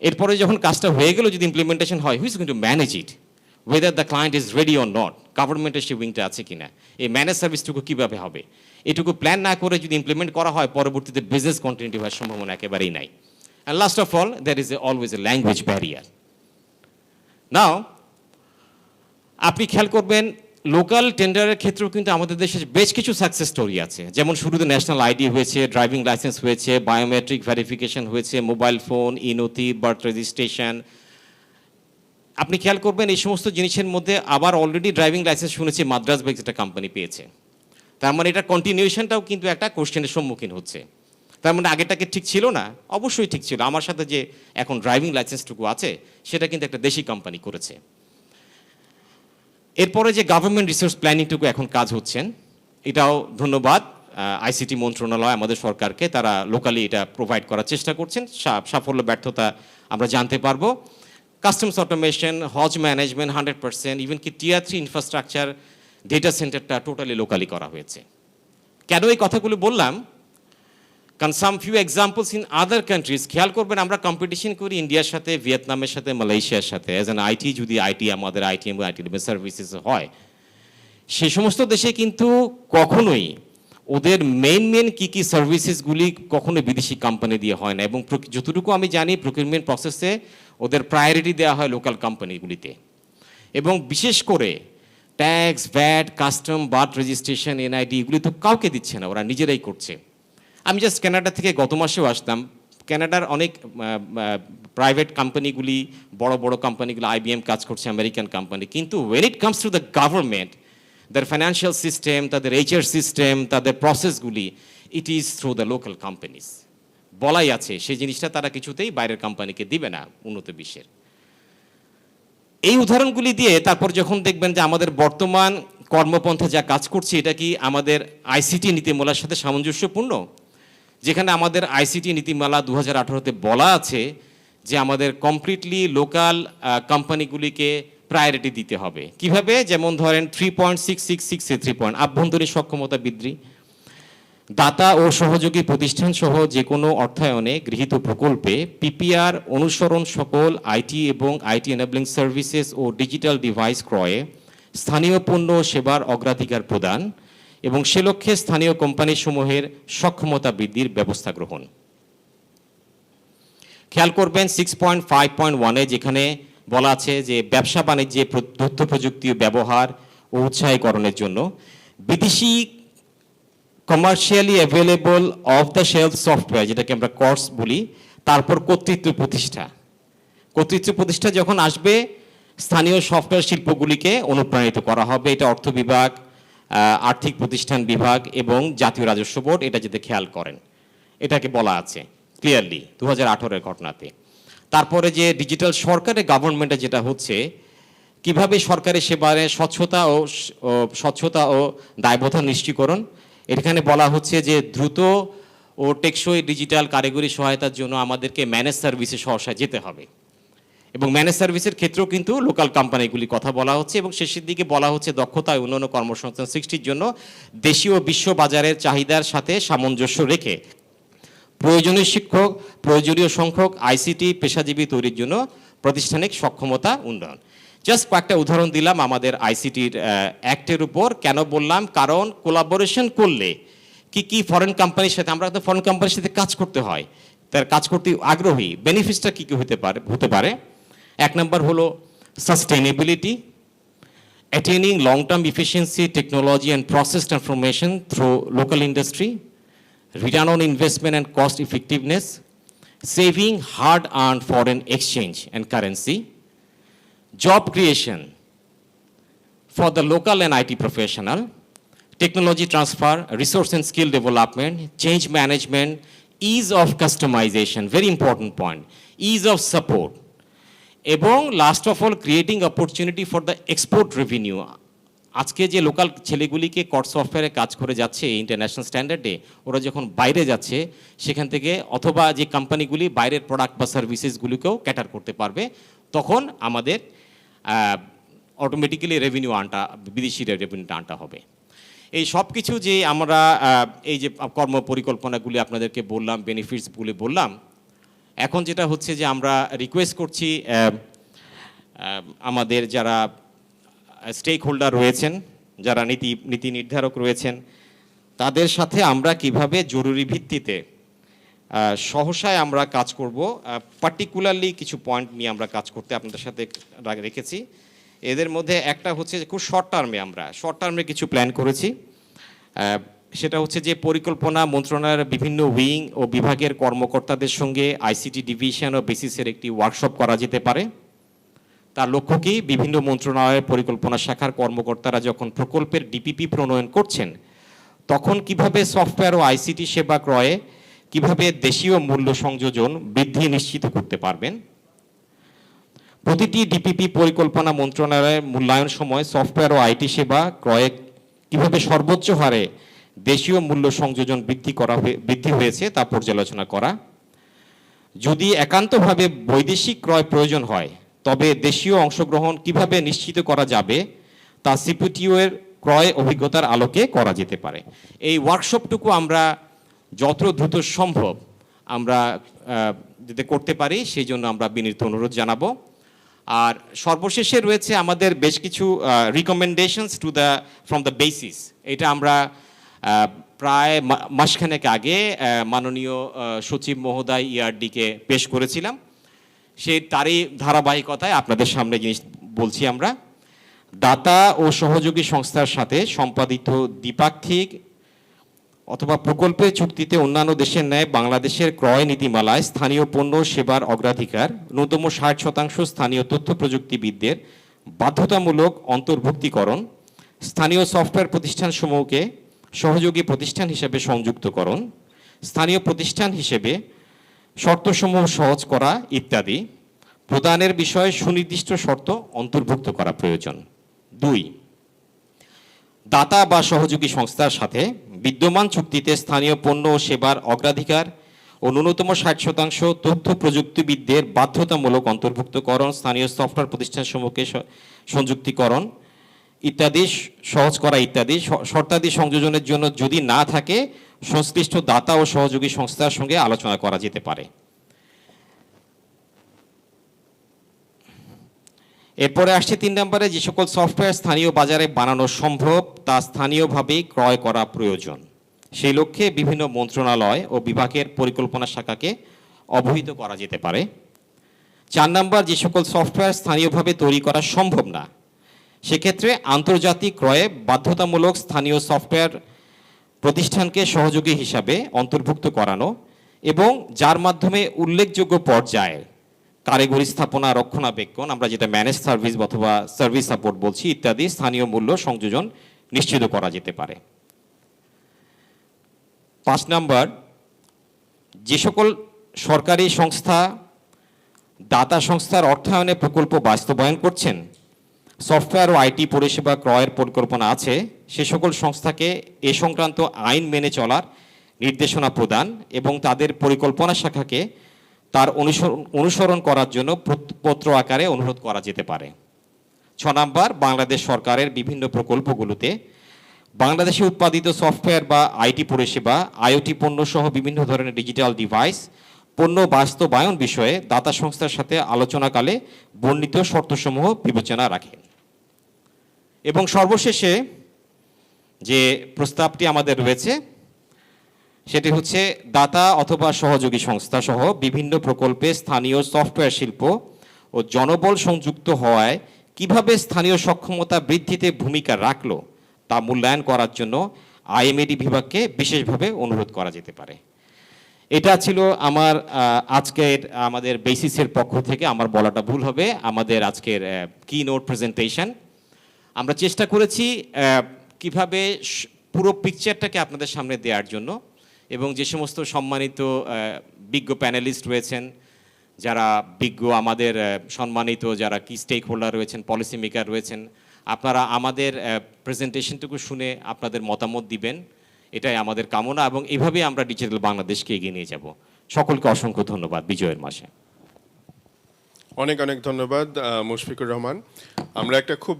এরপরে যখন কাজটা হয়ে গেল, যদি ইমপ্লিমেন্টেশন হয়, who is going to manage it? Whether the client is ready or not, গভর্নমেন্টের সেই উইংটা আছে কিনা, এই ম্যানেজ সার্ভিসটুকু কীভাবে হবে, এটুকু প্ল্যান না করে যদি ইমপ্লিমেন্ট করা হয়, পরবর্তীতে বিজনেস কন্টিনিউটি হওয়ার সম্ভাবনা একেবারেই নাই। And last of all, there is always a language barrier. Now, আপনি খেয়াল করবেন লোকাল টেন্ডারের ক্ষেত্রেও কিন্তু আমাদের দেশে বেশ কিছু সাকসেস স্টোরি আছে। যেমন শুরুতে ন্যাশনাল আইডি হয়েছে, ড্রাইভিং লাইসেন্স হয়েছে, বায়োমেট্রিক ভেরিফিকেশন হয়েছে, মোবাইল ফোন, ই নথি, বার্থ রেজিস্ট্রেশন। আপনি খেয়াল করবেন এই সমস্ত জিনিসের মধ্যে আবার অলরেডি ড্রাইভিং লাইসেন্স শুনেছি মাদ্রাজ বাইকস একটা কোম্পানি পেয়েছে। তার মানে এটা কন্টিনিউশনটাও কিন্তু একটা কোশ্চেনের সম্মুখীন হচ্ছে। তার মানে আগেটাকে ঠিক ছিল না? অবশ্যই ঠিক ছিল। আমার সাথে যে এখন ড্রাইভিং লাইসেন্সটুকু আছে, সেটা কিন্তু একটা দেশি কোম্পানি করেছে। এরপরে যে গভর্নমেন্ট রিসোর্স প্ল্যানিংটুকু এখন কাজ হচ্ছেন, এটাও ধন্যবাদ আইসিটি মন্ত্রণালয়, আমাদের সরকারকে। তারা লোকালি এটা প্রোভাইড করার চেষ্টা করছেন। সাফল্য ব্যর্থতা আমরা জানতে পারবো। কাস্টমস অটোমেশন, হজ ম্যানেজমেন্ট 100%, ইভেন কি টিয়ার 3 ইনফ্রাস্ট্রাকচার, ডেটা সেন্টারটা টোটালি লোকালি করা হয়েছে। কেন এই কথাগুলো বললাম? কারণ সাম few examples in other countries, খেয়াল করবেন আমরা কম্পিটিশন করি ইন্ডিয়ার সাথে, ভিয়েতনামের সাথে, মালয়েশিয়ার সাথে। অ্যাজ অ্যান আইটি, যদি আইটি আমাদের আইটি এবং আইটি সার্ভিসেস হয়, সে সমস্ত দেশে কিন্তু কখনোই ওদের মেন কী সার্ভিসেসগুলি কখনোই বিদেশি কোম্পানি দিয়ে হয় না। এবং যতটুকু আমি জানি, প্রকিউরমেন্ট প্রসেসে ওদের প্রায়োরিটি দেওয়া হয় লোকাল কোম্পানিগুলিতে। এবং বিশেষ করে tax, VAT, custom, birth registration, NID, এগুলি তো কাউকে দিচ্ছে না, ওরা নিজেরাই করছে। আমি জাস্ট কানাডা থেকে গত মাসেও আসতাম। কানাডার অনেক প্রাইভেট কোম্পানিগুলি, বড় বড় কোম্পানিগুলো, আইবিএম কাজ করছে, আমেরিকান কোম্পানি, কিন্তু when it comes to the government, তাদের ফাইন্যান্সিয়াল সিস্টেম, তাদের এইচআর সিস্টেম, তাদের প্রসেসগুলি, it is through the local companies. বলাই আছে সেই জিনিসটা তারা কিছুতেই বাইরের কোম্পানিকে দিবে না উন্নত বিশ্বের। এই উদাহরণগুলি দিয়ে তারপর যখন দেখবেন যে আমাদের বর্তমান কর্মপন্থা যা কাজ করছে, এটা কি আমাদের আইসিটি নীতিমালার সাথে সামঞ্জস্যপূর্ণ? যেখানে আমাদের আইসিটি নীতিমালা 2018-তে বলা আছে যে আমাদের কমপ্লিটলি লোকাল কোম্পানিগুলিকে প্রায়োরিটি দিতে হবে। কিভাবে? যেমন ধরেন 3.666 3 পয়েন্ট, আভ্যন্তরীণ সক্ষমতা বৃদ্ধি, দাতা ও সহযোগী প্রতিষ্ঠান সহ যে কোনো অর্থায়নে গৃহীত প্রকল্পে পিপিআর অনুসরণ, সকল আইটি এবং আইটি এনাবলিং সার্ভিসেস ও ডিজিটাল ডিভাইস ক্রয়ে স্থানীয় পণ্য ও সেবার অগ্রাধিকার প্রদান এবং সে লক্ষ্যে স্থানীয় কোম্পানিসমূহের সক্ষমতা বৃদ্ধির ব্যবস্থা গ্রহণ। খেয়াল করবেন 6.5.1-এ যেখানে বলা আছে যে ব্যবসা বাণিজ্যে তথ্য প্রযুক্তি ব্যবহার ও উৎসাহীকরণের জন্য বিদেশি commercially available of the shelf software, যেটাকে আমরা কর্স বলি, তারপর কর্তৃত্ব প্রতিষ্ঠা যখন আসবে, স্থানীয় সফটওয়্যার শিল্পগুলিকে অনুপ্রাণিত করা হবে। এটা অর্থ বিভাগ, আর্থিক প্রতিষ্ঠান বিভাগ এবং জাতীয় রাজস্ব বোর্ড এটা যদি খেয়াল করেন, এটাকে বলা আছে ক্লিয়ারলি 2018-এর ঘটনাতে। তারপরে যে ডিজিটাল সরকারের গভর্নমেন্টে যেটা হচ্ছে, কিভাবে সরকারের সেবারে স্বচ্ছতা ও দায়বদ্ধতা নিশ্চিতকরণ, এখানে বলা হচ্ছে যে দ্রুত ও টেকসই ডিজিটাল কারিগরি সহায়তার জন্য আমাদেরকে ম্যানেজ সার্ভিসে সহসা যেতে হবে। এবং ম্যানেজ সার্ভিসের ক্ষেত্রেও কিন্তু লোকাল কোম্পানিগুলির কথা বলা হচ্ছে। এবং শেষের দিকে বলা হচ্ছে দক্ষতা ও উন্নয়ন কর্মসংস্থান সৃষ্টির জন্য দেশীয় বিশ্ব বাজারের চাহিদার সাথে সামঞ্জস্য রেখে প্রয়োজনীয় সংখ্যক আইসিটি পেশাজীবী তৈরির জন্য প্রাতিষ্ঠানিক সক্ষমতা উন্নয়ন। জাস্ট কয়েকটা উদাহরণ দিলাম আমাদের আইসিটির অ্যাক্টের উপর। কেন বললাম? কারণ কোলাবোরেশন করলে কি কি ফরেন কোম্পানির সাথে, আমরা তো ফরেন কোম্পানির সাথে কাজ করতে হয়, তার কাজ করতে আগ্রহী, বেনিফিটসটা কী কী হতে পারে। এক নম্বর হলো sustainability, attaining long-term efficiency, technology and process transformation through local industry, return on investment and cost effectiveness, saving hard-earned foreign exchange and currency, job creation for the local and IT professional, technology transfer, resource and skill development, change management, ease of customization, very important point, ease of support, এবং last of all creating opportunity for the export revenue. আজকে যে local ছেলেগুলিকে কট সফটওয়্যারে কাজ করে যাচ্ছে international স্ট্যান্ডার্ডে, ওরা যখন বাইরে যাচ্ছে সেখান থেকে অথবা যে কোম্পানিগুলি বাইরের প্রোডাক্ট বা সার্ভিসেসগুলিকেও ক্যাটার করতে পারবে, তখন আমাদের অটোমেটিক্যালি রেভিনিউ আনটা, বিদেশি রেভিনিউটা আনটা হবে। এই সব কিছু যে আমরা এই যে কর্ম পরিকল্পনাগুলি আপনাদেরকে বললাম, বেনিফিটসগুলি বললাম, এখন যেটা হচ্ছে যে আমরা রিকোয়েস্ট করছি আমাদের যারা স্টেক হোল্ডার রয়েছেন, যারা নীতি নির্ধারক রয়েছেন, তাদের সাথে আমরা কিভাবে জরুরি ভিত্তিতে সহসায় আমরা কাজ করব, পার্টিকুলারলি কিছু পয়েন্ট নিয়ে আমরা কাজ করতে আপনাদের সাথে রেখেছি। এদের মধ্যে একটা হচ্ছে যে খুব শর্ট টার্মে কিছু প্ল্যান করেছি। সেটা হচ্ছে যে পরিকল্পনা মন্ত্রণালয়ের বিভিন্ন উইং ও বিভাগের কর্মকর্তাদের সঙ্গে আইসিটি ডিভিশন ও বেসিসের একটি ওয়ার্কশপ করা যেতে পারে। তার লক্ষ্য কি? বিভিন্ন মন্ত্রণালয়ের পরিকল্পনা শাখার কর্মকর্তারা যখন প্রকল্পের ডিপিপি প্রণয়ন করছেন, তখন কিভাবে সফটওয়্যার ও আইসিটি সেবা ক্রয়ে কিভাবে দেশীয় মূল্য সংযোজন বৃদ্ধি নিশ্চিত করতে পারবেন। প্রতিটি ডিপিপি পরিকল্পনা মন্ত্রণালয়ের মূল্যায়ন সময় সফটওয়্যার ও আইটি সেবা ক্রয়ে কিভাবে সর্বোচ্চ হারে দেশীয় মূল্য সংযোজন বৃদ্ধি হয়েছে তা পর্যালোচনা করা। যদি একান্তভাবে বৈদেশিক ক্রয় প্রয়োজন হয়, তবে দেশীয় অংশগ্রহণ কিভাবে নিশ্চিত করা যাবে তা সিপিটিও এর ক্রয় অভিজ্ঞতার আলোকে করা যেতে পারে। এই ওয়ার্কশপটুকু আমরা যত দ্রুত সম্ভব আমরা যাতে করতে পারি সেই জন্য আমরা বিনীত অনুরোধ জানাবো। আর সর্বশেষে রয়েছে আমাদের বেশ কিছু রিকমেন্ডেশনস ফ্রম দ্য বেসিস। এটা আমরা প্রায় মাসখানেক আগে মাননীয় সচিব মহোদয় ইআরডিকে পেশ করেছিলাম। তারই ধারাবাহিকতায় আপনাদের সামনে জিনিস বলছি আমরা। দাতা ও সহযোগী সংস্থার সাথে সম্পাদিত দ্বিপাক্ষিক অথবা প্রকল্পের চুক্তিতে অন্যান্য দেশের ন্যায় বাংলাদেশের ক্রয় নীতিমালায় স্থানীয় পণ্য সেবার অগ্রাধিকার, ন্যূনতম 60% স্থানীয় তথ্য প্রযুক্তিবিদদের বাধ্যতামূলক অন্তর্ভুক্তিকরণ, স্থানীয় সফটওয়্যার প্রতিষ্ঠানসমূহকে সহযোগী প্রতিষ্ঠান হিসেবে সংযুক্তকরণ, স্থানীয় প্রতিষ্ঠান হিসেবে শর্তসমূহ সহজ করা ইত্যাদি প্রদানের বিষয়ে সুনির্দিষ্ট শর্ত অন্তর্ভুক্ত করা প্রয়োজন। 2, দাতা বা সহযোগী সংস্থার সাথে বিদ্যমান চুক্তিতে স্থানীয় পণ্য ও সেবার অগ্রাধিকার ও ন্যূনতম 60% তথ্য প্রযুক্তিবিদদের বাধ্যতামূলক অন্তর্ভুক্তকরণ, স্থানীয় সফটওয়্যার প্রতিষ্ঠানসমূহকে সংযুক্তিকরণ ইত্যাদি সহজ করা ইত্যাদি শর্তাদি সংযোজনের জন্য যদি না থাকে, সংশ্লিষ্ট দাতা ও সহযোগী সংস্থার সঙ্গে আলোচনা করা যেতে পারে। এরপরে আসছে 3 নম্বরে, যে সকল সফটওয়্যার স্থানীয় বাজারে বানানো সম্ভব তা স্থানীয়ভাবেই ক্রয় করা প্রয়োজন। সেই লক্ষ্যে বিভিন্ন মন্ত্রণালয় ও বিভাগের পরিকল্পনা শাখাকে অবহিত করা যেতে পারে। 4 নম্বর, যে সকল সফটওয়্যার স্থানীয়ভাবে তৈরি করা সম্ভব না, সেক্ষেত্রে আন্তর্জাতিক ক্রয়ে বাধ্যতামূলক স্থানীয় সফটওয়্যার প্রতিষ্ঠানকে সহযোগী হিসাবে অন্তর্ভুক্ত করানো এবং যার মাধ্যমে উল্লেখযোগ্য পর্যায়ে কারিগরি স্থাপনা, রক্ষণাবেক্ষণ, আমরা যেটা ম্যানেজ সার্ভিস অথবা সার্ভিস সাপোর্ট বলছি ইত্যাদি স্থানীয় মূল্য সংযোজন নিশ্চিত করা যেতে পারে। 5 নম্বর, যে সকল সরকারি সংস্থা দাতা সংস্থার অর্থায়নে প্রকল্প বাস্তবায়ন করছেন, সফটওয়্যার ও আইটি পরিষেবা ক্রয়ের পরিকল্পনা আছে, সে সকল সংস্থাকে এ সংক্রান্ত আইন মেনে চলার নির্দেশনা প্রদান এবং তাদের পরিকল্পনা শাখাকে তার অনুসরণ করার জন্য পত্র আকারে অনুরোধ করা যেতে পারে। 6 নম্বর, বাংলাদেশ সরকারের বিভিন্ন প্রকল্পগুলোতে বাংলাদেশে উৎপাদিত সফটওয়্যার বা আইটি পরিষেবা, আইওটি পণ্য সহ বিভিন্ন ধরনের ডিজিটাল ডিভাইস পণ্য বাস্তবায়ন বিষয়ে দাতা সংস্থার সাথে আলোচনাকালে বর্ণিত শর্তসমূহ বিবেচনা রাখে। এবং সর্বশেষে যে প্রস্তাবটি আমাদের রয়েছে সেটি হচ্ছে দাতা অথবা সহযোগী সংস্থা সহ বিভিন্ন প্রকল্পে স্থানীয় সফটওয়্যার শিল্প ও জনবল সংযুক্ত হওয়ায় কিভাবে স্থানীয় সক্ষমতা বৃদ্ধিতে ভূমিকা রাখলো তা মূল্যায়ন করার জন্য আইএমএডি বিভাগকে বিশেষভাবে অনুরোধ করা যেতে পারে। এটা ছিল আমার আজকের আমাদের বেসিসের পক্ষ থেকে, আমার বলাটা ভুল হবে, আমাদের আজকের কি নোট প্রেজেন্টেশন। আমরা চেষ্টা করেছি কিভাবে পুরো পিকচারটাকে আপনাদের সামনে দেওয়ার জন্য, এবং যে সমস্ত সম্মানিত বিজ্ঞ প্যানেলিস্ট রয়েছেন, যারা বিজ্ঞ আমাদের সম্মানিত যারা কি স্টেক হোল্ডার রয়েছেন, পলিসি মেকার রয়েছেন, আপনারা আমাদের প্রেজেন্টেশনটুকু শুনে আপনাদের মতামত দিবেন, এটাই আমাদের কামনা, এবং এভাবেই আমরা ডিজিটাল বাংলাদেশকে এগিয়ে নিয়ে যাব। সকলকে অসংখ্য ধন্যবাদ বিজয়ের মাসে। অনেক অনেক ধন্যবাদ মুশফিকুর রহমান। আমরা একটা খুব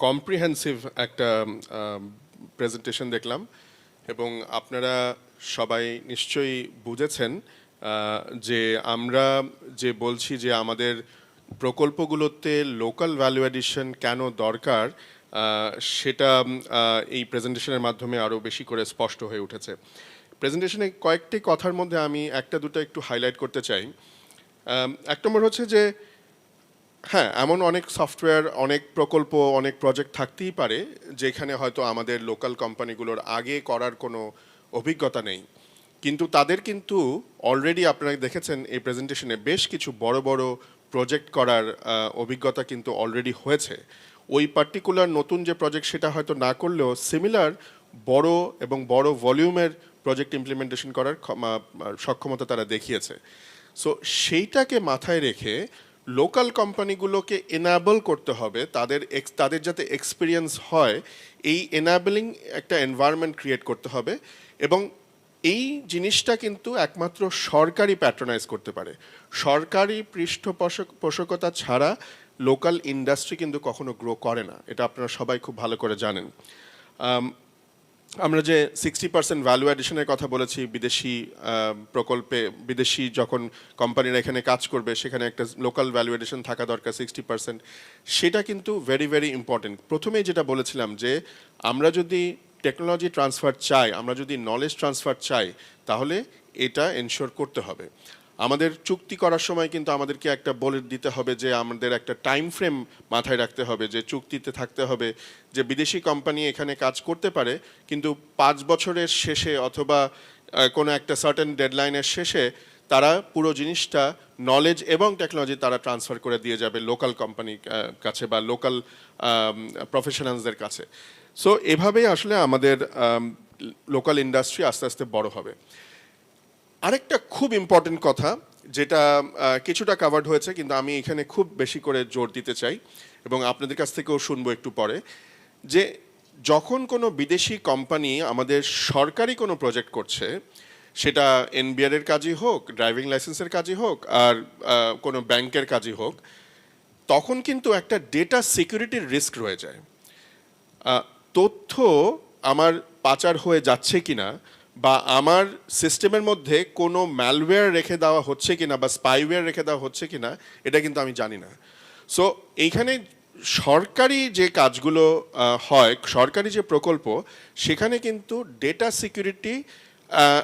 কম্প্রিহেন্সিভ একটা প্রেজেন্টেশন দেখলাম, এবং আপনারা সবাই নিশ্চয়ই বুঝেছেন যে আমরা যে বলছি যে আমাদের প্রকল্পগুলোতে লোকাল ভ্যালু অ্যাডিশন কেন দরকার, সেটা এই প্রেজেন্টেশনের মাধ্যমে আরও বেশি করে স্পষ্ট হয়ে উঠেছে। প্রেজেন্টেশনে কয়েকটি কথার মধ্যে আমি একটা দুটো একটু হাইলাইট করতে চাই। এক নম্বর হচ্ছে যে হ্যাঁ, এমন অনেক সফটওয়্যার, অনেক প্রকল্প, অনেক প্রজেক্ট থাকতেই পারে যেখানে হয়তো আমাদের লোকাল কোম্পানিগুলোর আগে করার কোনো অভিজ্ঞতা নেই, কিন্তু তাদের কিন্তু অলরেডি আপনারা দেখেছেন এই প্রেজেন্টেশনে বেশ কিছু বড় বড় প্রজেক্ট করার অভিজ্ঞতা কিন্তু অলরেডি হয়েছে। ওই পার্টিকুলার নতুন যে প্রজেক্ট সেটা হয়তো না করলেও সিমিলার বড় এবং বড় ভলিউমের প্রজেক্ট ইমপ্লিমেন্টেশন করার সক্ষমতা তারা দেখিয়েছে। সো সেইটাকে মাথায় রেখে লোকাল কোম্পানিগুলোকে এনাবল করতে হবে, তাদের যাতে এক্সপিরিয়েন্স হয়, এই এনাবেলিং একটা এনভায়রনমেন্ট ক্রিয়েট করতে হবে। এবং এই জিনিসটা কিন্তু একমাত্র সরকারি প্যাট্রোনাইজ করতে পারে। সরকারি পৃষ্ঠপোষকতা ছাড়া লোকাল ইন্ডাস্ট্রি কিন্তু কখনো গ্রো করে না, এটা আপনারা সবাই খুব ভালো করে জানেন। আমরা যে 60% ভ্যালু অ্যাডিশনের কথা বলেছি বিদেশি প্রকল্পে, বিদেশি যখন কোম্পানিরা এখানে কাজ করবে সেখানে একটা লোকাল ভ্যালু অ্যাডিশন থাকা দরকার 60%, সেটা কিন্তু ভেরি ভেরি ইম্পর্টেন্ট। প্রথমেই যেটা বলেছিলাম যে আমরা যদি টেকনোলজি ট্রান্সফার চাই, আমরা যদি নলেজ ট্রান্সফার চাই, তাহলে এটা এনশিওর করতে হবে। আমাদের চুক্তি করার সময় কিন্তু আমাদেরকে একটা বলে দিতে হবে যে আমাদের একটা টাইম ফ্রেম মাথায় রাখতে হবে, যে চুক্তিতে থাকতে হবে যে বিদেশি কোম্পানি এখানে কাজ করতে পারে, কিন্তু 5 বছরের শেষে অথবা কোনো একটা সার্টেন ডেডলাইনের শেষে তারা পুরো জিনিসটা নলেজ এবং টেকনোলজি তারা ট্রান্সফার করে দিয়ে যাবে লোকাল কোম্পানির কাছে বা লোকাল প্রফেশনালসদের কাছে। সো এভাবেই আসলে আমাদের লোকাল ইন্ডাস্ট্রি আস্তে আস্তে বড় হবে। আরেকটা খুব ইম্পর্টেন্ট কথা যেটা কিছুটা কাভার্ড হয়েছে, কিন্তু আমি এখানে খুব বেশি করে জোর দিতে চাই এবং আপনাদের কাছ থেকেও শুনবো একটু পরে, যে যখন কোনো বিদেশি কোম্পানি আমাদের সরকারি কোনো প্রজেক্ট করছে, সেটা এনবিআর এর কাজই হোক, ড্রাইভিং লাইসেন্সের কাজই হোক, আর কোনো ব্যাংকের কাজই হোক, তখন কিন্তু একটা ডেটা সিকিউরিটির রিস্ক রয়ে যায়। তথ্য আমার পাচার হয়ে যাচ্ছে কিনা, বা আমার সিস্টেমের মধ্যে কোনো ম্যালওয়্যার রেখে দেওয়া হচ্ছে কিনা বা স্পাইওয়্যার রেখে দেওয়া হচ্ছে কিনা, এটা কিন্তু আমি জানি না। সো এইখানে সরকারি যে কাজগুলো হয়, সরকারি যে প্রকল্প, সেখানে কিন্তু ডেটা সিকিউরিটি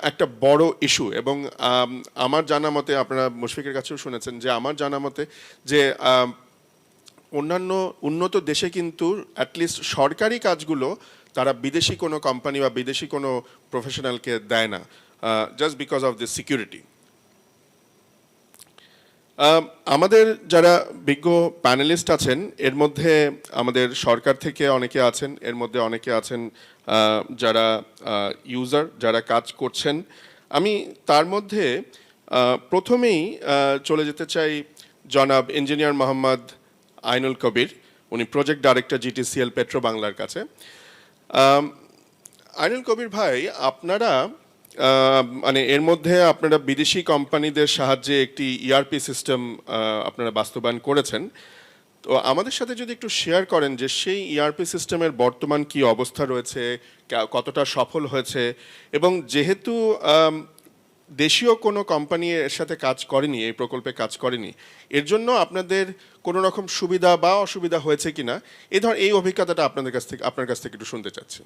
একটা বড় ইস্যু। এবং আমার জানা মতে, আপনারা মুশফিকের কাছেও শুনেছেন যে আমার জানা মতে যে অন্যান্য উন্নত দেশে কিন্তু অ্যাটলিস্ট সরকারি কাজগুলো তারা বিদেশি কোনো কোম্পানি বা বিদেশি কোনো প্রফেশনালকে দেয় না, just because of this security. আমাদের যারা বিজ্ঞ প্যানেলিস্ট আছেন, এর মধ্যে আমাদের সরকার থেকে অনেকে আছেন, এর মধ্যে অনেকে আছেন যারা ইউজার, যারা কাজ করছেন। আমি তার মধ্যে প্রথমেই চলে যেতে চাই জনাব ইঞ্জিনিয়ার মোহাম্মদ আইনুল কবির, উনি প্রজেক্ট ডাইরেক্টর জিটিসিএল পেট্রো বাংলার কাছে। আইনুল কবির ভাই, আপনারা মানে এর মধ্যে আপনারা বিদেশি কোম্পানিদের সাহায্যে একটি ইআরপি সিস্টেম আপনারা বাস্তবায়ন করেছেন, তো আমাদের সাথে যদি একটু শেয়ার করেন যে সেই ইআরপি সিস্টেমের বর্তমান কি অবস্থা রয়েছে, কতটা সফল হয়েছে, এবং যেহেতু দেশীয় কোনো কোম্পানি এর সাথে কাজ করেনি, এই প্রকল্পে কাজ করেনি, এর জন্য আপনাদের কোনো রকম সুবিধা বা অসুবিধা হয়েছে কিনা, এই অভিজ্ঞতাটা আপনার কাছ থেকে একটু শুনতে চাচ্ছি।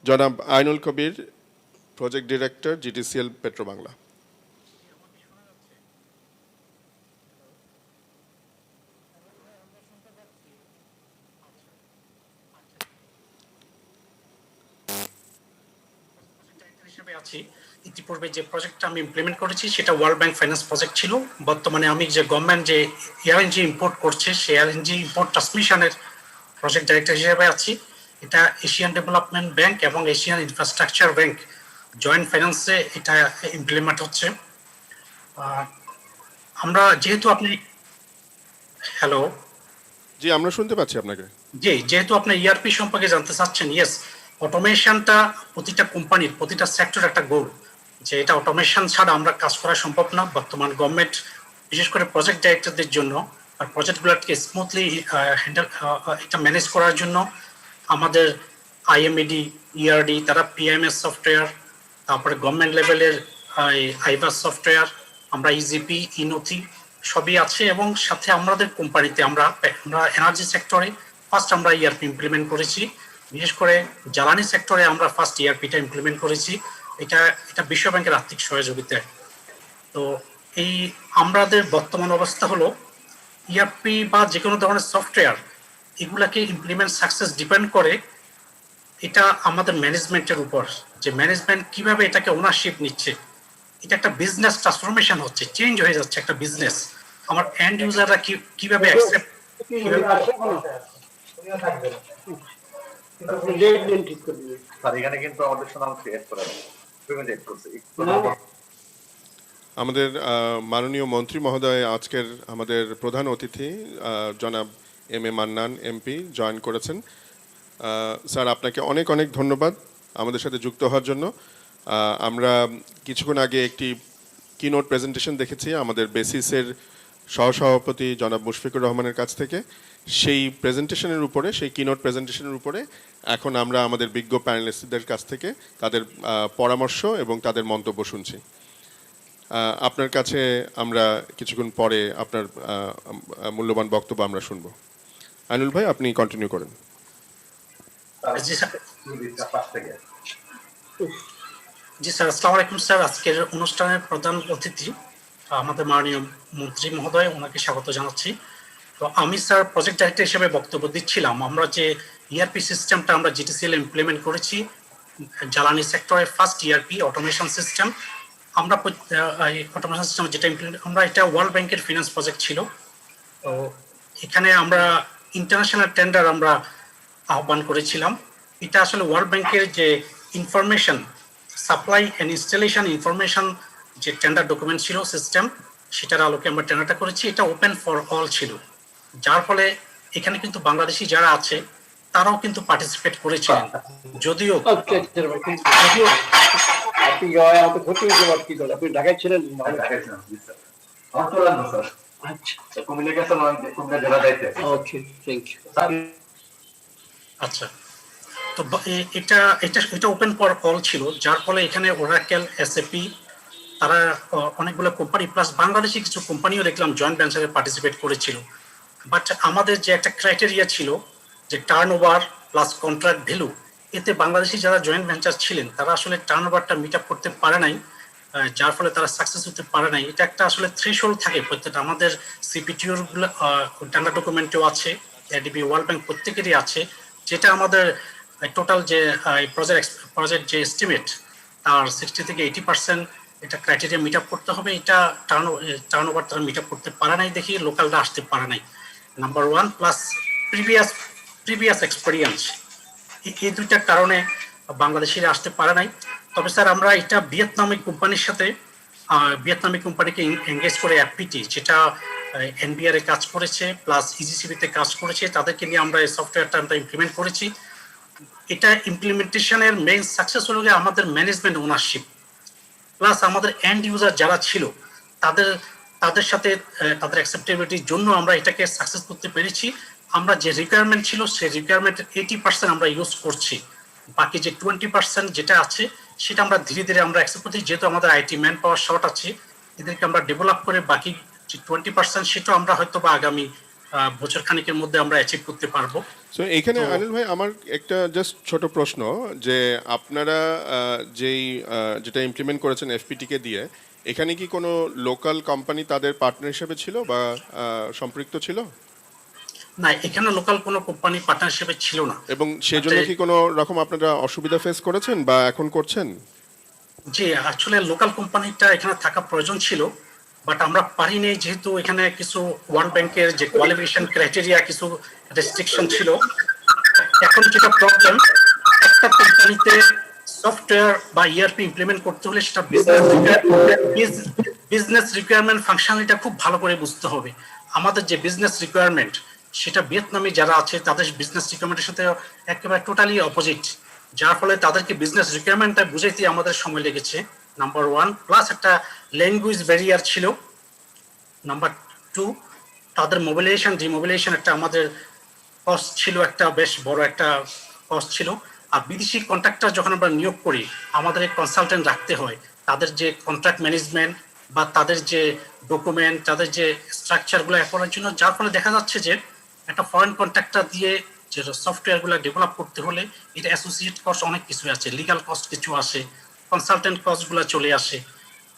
জনাব আইনুল কবির, প্রজেক্ট ডিরেক্টর, জিটিসিএল পেট্রো বাংলা। হিসেবে আছি। ইতিপূর্বে যে প্রজেক্টটা আমি ইমপ্লিমেন্ট করেছি সেটা ওয়ার্ল্ড ব্যাংক ফাইন্যান্স প্রজেক্ট ছিল। বর্তমানে আমি যে গভর্নমেন্ট যে এলএনজি ইম্পোর্ট করছে সেই এলএনজি ইম্পোর্ট ট্রান্সমিশনের প্রজেক্ট ডাইরেক্টর হিসেবে আছি। এটা এশিয়ান ডেভেলপমেন্ট ব্যাংক এবং এশিয়ান ইনফ্রাস্ট্রাকচার ব্যাংক জয়েন্ট ফাইন্যান্সে এটা ইমপ্লিমেন্ট হচ্ছে। আমরা যেহেতু আপনি হ্যালো জি, আমরা শুনতে পাচ্ছি আপনাকে। জি, যেহেতু আপনি ইআরপি সম্পর্কে জানতে চাচ্ছেন, ইয়েস, অটোমেশনটা প্রতিটা কোম্পানির প্রতিটা সেক্টর একটা গোল, যে এটা অটোমেশন ছাড়া আমরা কাজ করা সম্ভব না। বর্তমান গভর্নমেন্ট বিশেষ করে প্রজেক্ট ডাইরেক্টরদের জন্য আর প্রজেক্টগুলোকে স্মুথলি হ্যান্ডেল এটা ম্যানেজ করার জন্য আমাদের আইএমইডি, ইআরডি, তারা পিএমএস সফটওয়্যার, তারপরে গভর্নমেন্ট লেভেলের আইভাস সফটওয়্যার, আমরা ইজিপি, ইনথি সবই আছে। এবং সাথে আমাদের কোম্পানিতে আমরা এনার্জি সেক্টরে ফার্স্ট আমরা ইআরপি ইমপ্লিমেন্ট করেছি। বিশেষ করে জ্বালানি সেক্টরে আমরা ফার্স্ট ইআরপিটা ইমপ্লিমেন্ট করেছি, এটা এটা বিশ্ব ব্যাংকের আর্থিক সহযোগিতায়। তো এই আমাদের বর্তমান অবস্থা হলো ইআরপি বা যে কোনো ধরনের সফটওয়্যার এগুলাকে ইমপ্লিমেন্ট সাকসেস ডিপেন্ড করে এটা আমাদের ম্যানেজমেন্টের উপর, যে ম্যানেজমেন্ট কিভাবে এটাকে ওনারশিপ নিচ্ছে। এটা একটা বিজনেস ট্রান্সফরমেশন হচ্ছে, চেঞ্জ হয়ে যাচ্ছে একটা বিজনেস। আমার এন্ড ইউজাররা কিভাবে অ্যাকসেপ্ট এখানে কিন্তু আমাদের সুনাম ক্রিয়েট করে আমাদের মাননীয় মন্ত্রী মহোদয় আজকের আমাদের প্রধান অতিথি জনাব M A Mannan MP join করেছেন। স্যার, আপনাকে অনেক অনেক ধন্যবাদ আমাদের সাথে যুক্ত হওয়ার জন্য। আমরা কিছুক্ষণ আগে একটি কিনোট প্রেজেন্টেশন দেখেছি আমাদের বেসিসের সহসভাপতি জনাব মুশফিকুর রহমানের কাছ থেকে। সেই প্রেজেন্টেশনের উপরে, সেই কিনোট প্রেজেন্টেশনের উপরে এখন আমরা আমাদের বিজ্ঞ প্যানেলিস্টদের কাছ থেকে তাদের পরামর্শ এবং তাদের মন্তব্য শুনছি। আপনার কাছে আমরা কিছুক্ষণ পরে আপনার মূল্যবান বক্তব্য আমরা শুনবো। আইনুল ভাই, আপনি কন্টিনিউ করেন। জি স্যার, আসসালামু আলাইকুম স্যার। আজকের অনুষ্ঠানের প্রধান অতিথি আমাদের মাননীয় মন্ত্রী মহোদয়, ওনাকে স্বাগত জানাচ্ছি। তো আমি স্যার প্রজেক্ট ডাইরেক্টর হিসেবে বক্তব্য দিচ্ছিলাম। আমরা যে ইআরপি সিস্টেমটা আমরা জিটিসিএল ইমপ্লিমেন্ট করেছি, জ্বালানি সেক্টরের ফার্স্ট ইআরপি অটোমেশন সিস্টেম, আমরা অটোমেশন সিস্টেম যেটা ইমপ্লিমেন্ট, আমরা এটা ওয়ার্ল্ড ব্যাংকের ফিনান্স প্রজেক্ট ছিল। তো এখানে আমরা ইন্টারন্যাশনাল টেন্ডার আমরা আহ্বান করেছিলাম। এটা আসলে ওয়ার্ল্ড ব্যাংকের যে information supply and installation information যে টেন্ডার ডকুমেন্ট ছিল সিস্টেম, সেটার আলোকে আমরা টেন্ডারটা করেছি। এটা ওপেন ফর অল ছিল, যার ফলে এখানে কিন্তু বাংলাদেশি যারা আছে তারাও কিন্তু পার্টিসিপেট করেছিলেন। যদিও আপনি ঢাকায় ছিলেন? আচ্ছা, তো এটা এটা এটা ওপেন ফর অল ছিল, যার ফলে এখানে ওরাকেল, এসএপি, তারা অনেকগুলো কোম্পানি প্লাস বাংলাদেশি কিছু কোম্পানিও দেখলাম জয়েন্ট ভেঞ্চারে পার্টিসিপেট করেছিল। বাট আমাদের যে একটা ক্রাইটেরিয়া ছিল যে turn over plus contract value, এতে বাংলাদেশি যারা জয়েন্ট ভেঞ্চার ছিলেন তারা আসলে টার্ন ওভারটা মিট আপ করতে পারে নাই, যার ফলে তারা সাকসেস হতে পারে নাই। এটা একটা আসলে থ্রেশহোল্ড থাকে প্রত্যেকটা, আমাদের সিপিটিওর গুলো টেন্ডার ডকুমেন্টেও আছে, এডিবি, ওয়ার্ল্ড ব্যাংক প্রত্যেকেরই আছে, যেটা আমাদের টোটাল যে প্রজেক্ট যে এস্টিমেট তার 60 থেকে 80% এটা ক্রাইটেরিয়া মিট আপ করতে হবে। এটা টার্ন ওভার তারা মিট আপ করতে পারে নাই দেখি লোকালরা আসতে পারে নাই, number one. Plus previous experience, এই দুইটার কারণে বাংলাদেশিরা আসতে পারে নাই। তবে স্যার আমরা এটা ভিয়েতনামি কোম্পানির সাথে ভিয়েতনামি কোম্পানিকে এনগেজ করে অ্যাপিটি, যেটা এনবিআর এ কাজ করেছে প্লাস ইজিসিবিতে কাজ করেছে, তাদেরকে নিয়ে আমরা এই সফটওয়্যারটা আমরা ইমপ্লিমেন্ট করেছি। এটা ইমপ্লিমেন্টেশনের মেইন সাকসেস হলো আমাদের ম্যানেজমেন্ট ওনারশিপ প্লাস আমাদের এন্ড ইউজার যারা ছিল তাদের সাথে তাদের অ্যাকসেপ্টেবিলিটির জন্য আমরা এটাকে সাকসেস করতে পেরেছি। আমরা যে রিকোয়ারমেন্ট ছিল সেই রিকোয়ারমেন্টের 80% আমরা ইউজ করছি, বাকি যে 20% যেটা আছে সেটা আমরা ধীরে ধীরে আমরা অ্যাকসেপ্ট করছি, যেহেতু আমাদের আইটি ম্যান পাওয়ার শর্ট আছে, এদেরকে আমরা ডেভেলপ করে বাকি যে 20% সেটাও আমরা হয়তো বা আগামী বছর খানিকের মধ্যে আমরা অ্যাচিভ করতে পারবো। সো এইখানে তো- আনিল ভাই আমার একটা জাস্ট ছোট প্রশ্ন, যে আপনারা যেটা ইমপ্লিমেন্ট করেছেন এফপিটিকে দিয়ে, এখানে কি কোনো লোকাল কোম্পানি তাদের পার্টনার হিসেবে ছিল বা সম্পৃক্ত ছিল, না, এখানে লোকাল কোনো কোম্পানি পার্টনারশিপে ছিল না। এবং সেই জন্য কি কোনো রকম আপনারা অসুবিধা ফেস করেছেন বা এখন করছেন? যে আসলে লোকাল কোম্পানিটা এখানে থাকা প্রয়োজন ছিল, বাট আমরা পারিনি, যেহেতু এখানে কিছু ওয়ার্ল্ড ব্যাংকের যে কোয়ালিফিকেশন ক্রাইটেরিয়া কিছু রেস্ট্রিকশন ছিল। এখন যেটা প্রবলেম, একটা কোম্পানিতে সফটওয়্যার বা ইআরপি ইমপ্লিমেন্ট করতে হলে সেটা বিজনেস রিকোয়ারমেন্ট ফাংশনালিটা খুব ভালো করে বুঝতে হবে। আমাদের যে বিজনেস রিকোয়ারমেন্ট সেটা ভিয়েতনামে যারা আছে তাদের বিজনেস রিকোয়ারমেন্টের সাথে একেবারে টোটালি অপোজিট, যার ফলে তাদেরকে বিজনেস রিকোয়ারমেন্টটা বুঝাইতে আমাদের সময় লেগেছে, নাম্বার ওয়ান। প্লাস একটা ল্যাঙ্গুয়েজ ব্যারিয়ার ছিল, নাম্বার টু তাদের মোবিলাইজেশন ডিমোবিলাইজেশন একটা আমাদের কস্ট ছিল, একটা বেশ বড় একটা কস্ট ছিল। আর বিদেশি কন্ট্রাক্টর যখন আমরা নিয়োগ করি, আমাদের কনসালটেন্ট রাখতে হয়, তাদের যে কন্ট্রাক্ট ম্যানেজমেন্ট বা তাদের যে ডকুমেন্ট, তাদের যে স্ট্রাকচারগুলো করার জন্য, যার ফলে দেখা যাচ্ছে যে একটা ফরেন কন্ট্রাক্টর দিয়ে যে সফটওয়্যারগুলো ডেভেলপ করতে হলে এটা অ্যাসোসিয়েট কস্ট অনেক কিছু আছে, লিগাল কস্ট কিছু আসে, কনসালটেন্ট কস্টগুলো চলে আসে।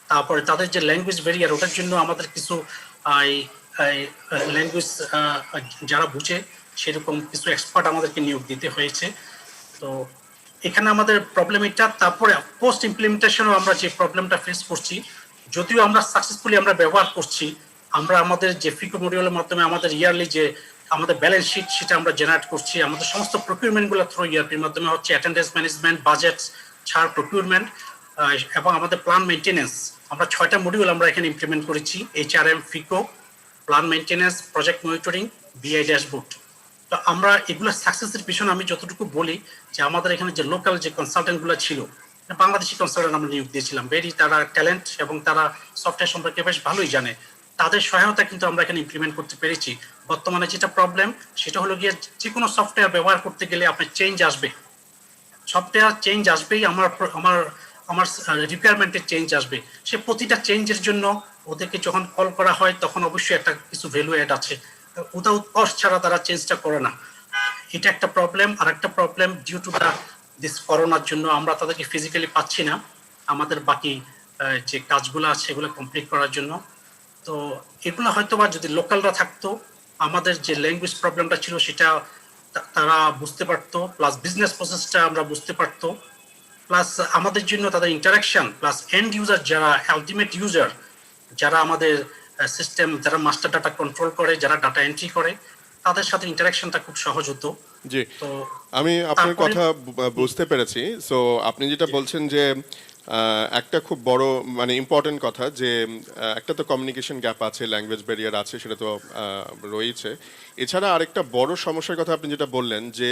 তারপরে তাদের যে ল্যাঙ্গুয়েজ ব্যারিয়ার, ওটার জন্য আমাদের কিছু ল্যাঙ্গুয়েজ যারা বুঝে সেরকম কিছু এক্সপার্ট আমাদেরকে নিয়োগ দিতে হয়েছে। তো এখানে আমাদের প্রবলেম এটা। তারপরে পোস্ট ইমপ্লিমেন্টেশনও আমরা যে প্রবলেমটা ফেস করছি, যদিও আমরা সাকসেসফুলি আমরা ব্যবহার করছি, আমরা আমাদের যে ফিকো মডিউলের মাধ্যমে আমাদের ইয়ারলি যে আমাদের ব্যালেন্স শিট সেটা আমরা জেনারেট করছি, আমাদের সমস্ত প্রকিউরমেন্টগুলো থ্রু ইয়ারপির মাধ্যমে হচ্ছে, অ্যাটেন্ডেন্স ম্যানেজমেন্ট, বাজেট ছাড় প্রকিউরমেন্ট, এবং আমাদের প্ল্যান মেইনটেনেন্স। আমরা 6টা মডিউল আমরা এখানে ইমপ্লিমেন্ট করেছি, HRM, ফিকো, plan maintenance, project monitoring, বিআই ড্যাশবোর্ড। তো আমরা এগুলো সাকসেসের পিছনে আমি যতটুকু বলি যে আমাদের এখানে যে লোকাল যে কনসালটেন্টগুলো ছিল, বাংলাদেশি কনসালটেন্ট আমরা নিয়োগ দিয়েছিলাম, ভেরি তারা ট্যালেন্ট এবং তারা সফটওয়্যার সম্পর্কে বেশ ভালোই জানে, তাদের সহায়তা কিন্তু আমরা এখানে ইমপ্লিমেন্ট করতে পেরেছি। বর্তমানে যেটা প্রবলেম সেটা হলো গিয়ে, যে কোনো সফটওয়্যার ব্যবহার করতে গেলে আপনার চেঞ্জ আসবে, সফটওয়্যার চেঞ্জ আসবেই, আমার আমার আমার রিকোয়ারমেন্টের চেঞ্জ আসবে। সে প্রতিটা চেঞ্জের জন্য ওদেরকে যখন কল করা হয় তখন অবশ্যই একটা কিছু ভ্যালু অ্যাড আছে, উইদাউট কস্ট ছাড়া তারা চেঞ্জটা করে না। এটা একটা প্রবলেম। আর একটা প্রবলেম, ডিউ টু দিস করোনার জন্য আমরা তাদেরকে ফিজিক্যালি পাচ্ছি না আমাদের বাকি যে কাজগুলো আছে এগুলো কমপ্লিট করার জন্য। তো এগুলো হয়তো বা যদি লোকালরা থাকতো, আমাদের যে ল্যাঙ্গুয়েজ প্রবলেমটা ছিল সেটা তারা বুঝতে পারতো, প্লাস বিজনেস প্রসেসটা আমরা বুঝতে পারতো, প্লাস আমাদের জন্য তাদের ইন্টারাকশন, প্লাস এন্ড ইউজার যারা আলটিমেট ইউজার, যারা আমাদের সিস্টেম, যারা মাস্টার ডাটা কন্ট্রোল করে, যারা ডাটা এন্ট্রি করে, তাদের সাথে ইন্টারাকশনটা খুব সহজ হতো। জি, তো আমি আপনার তারপরে- কথা বুঝতে পেরেছি। সো আপনি যেটা বলছেন যে একটা খুব বড় মানে ইম্পর্টেন্ট কথা, যে একটা তো কমিউনিকেশন গ্যাপ আছে, ল্যাঙ্গুয়েজ ব্যারিয়ার আছে, সেটা তো রয়েছে। এছাড়া আরেকটা বড় সমস্যার কথা আপনি যেটা বললেন, যে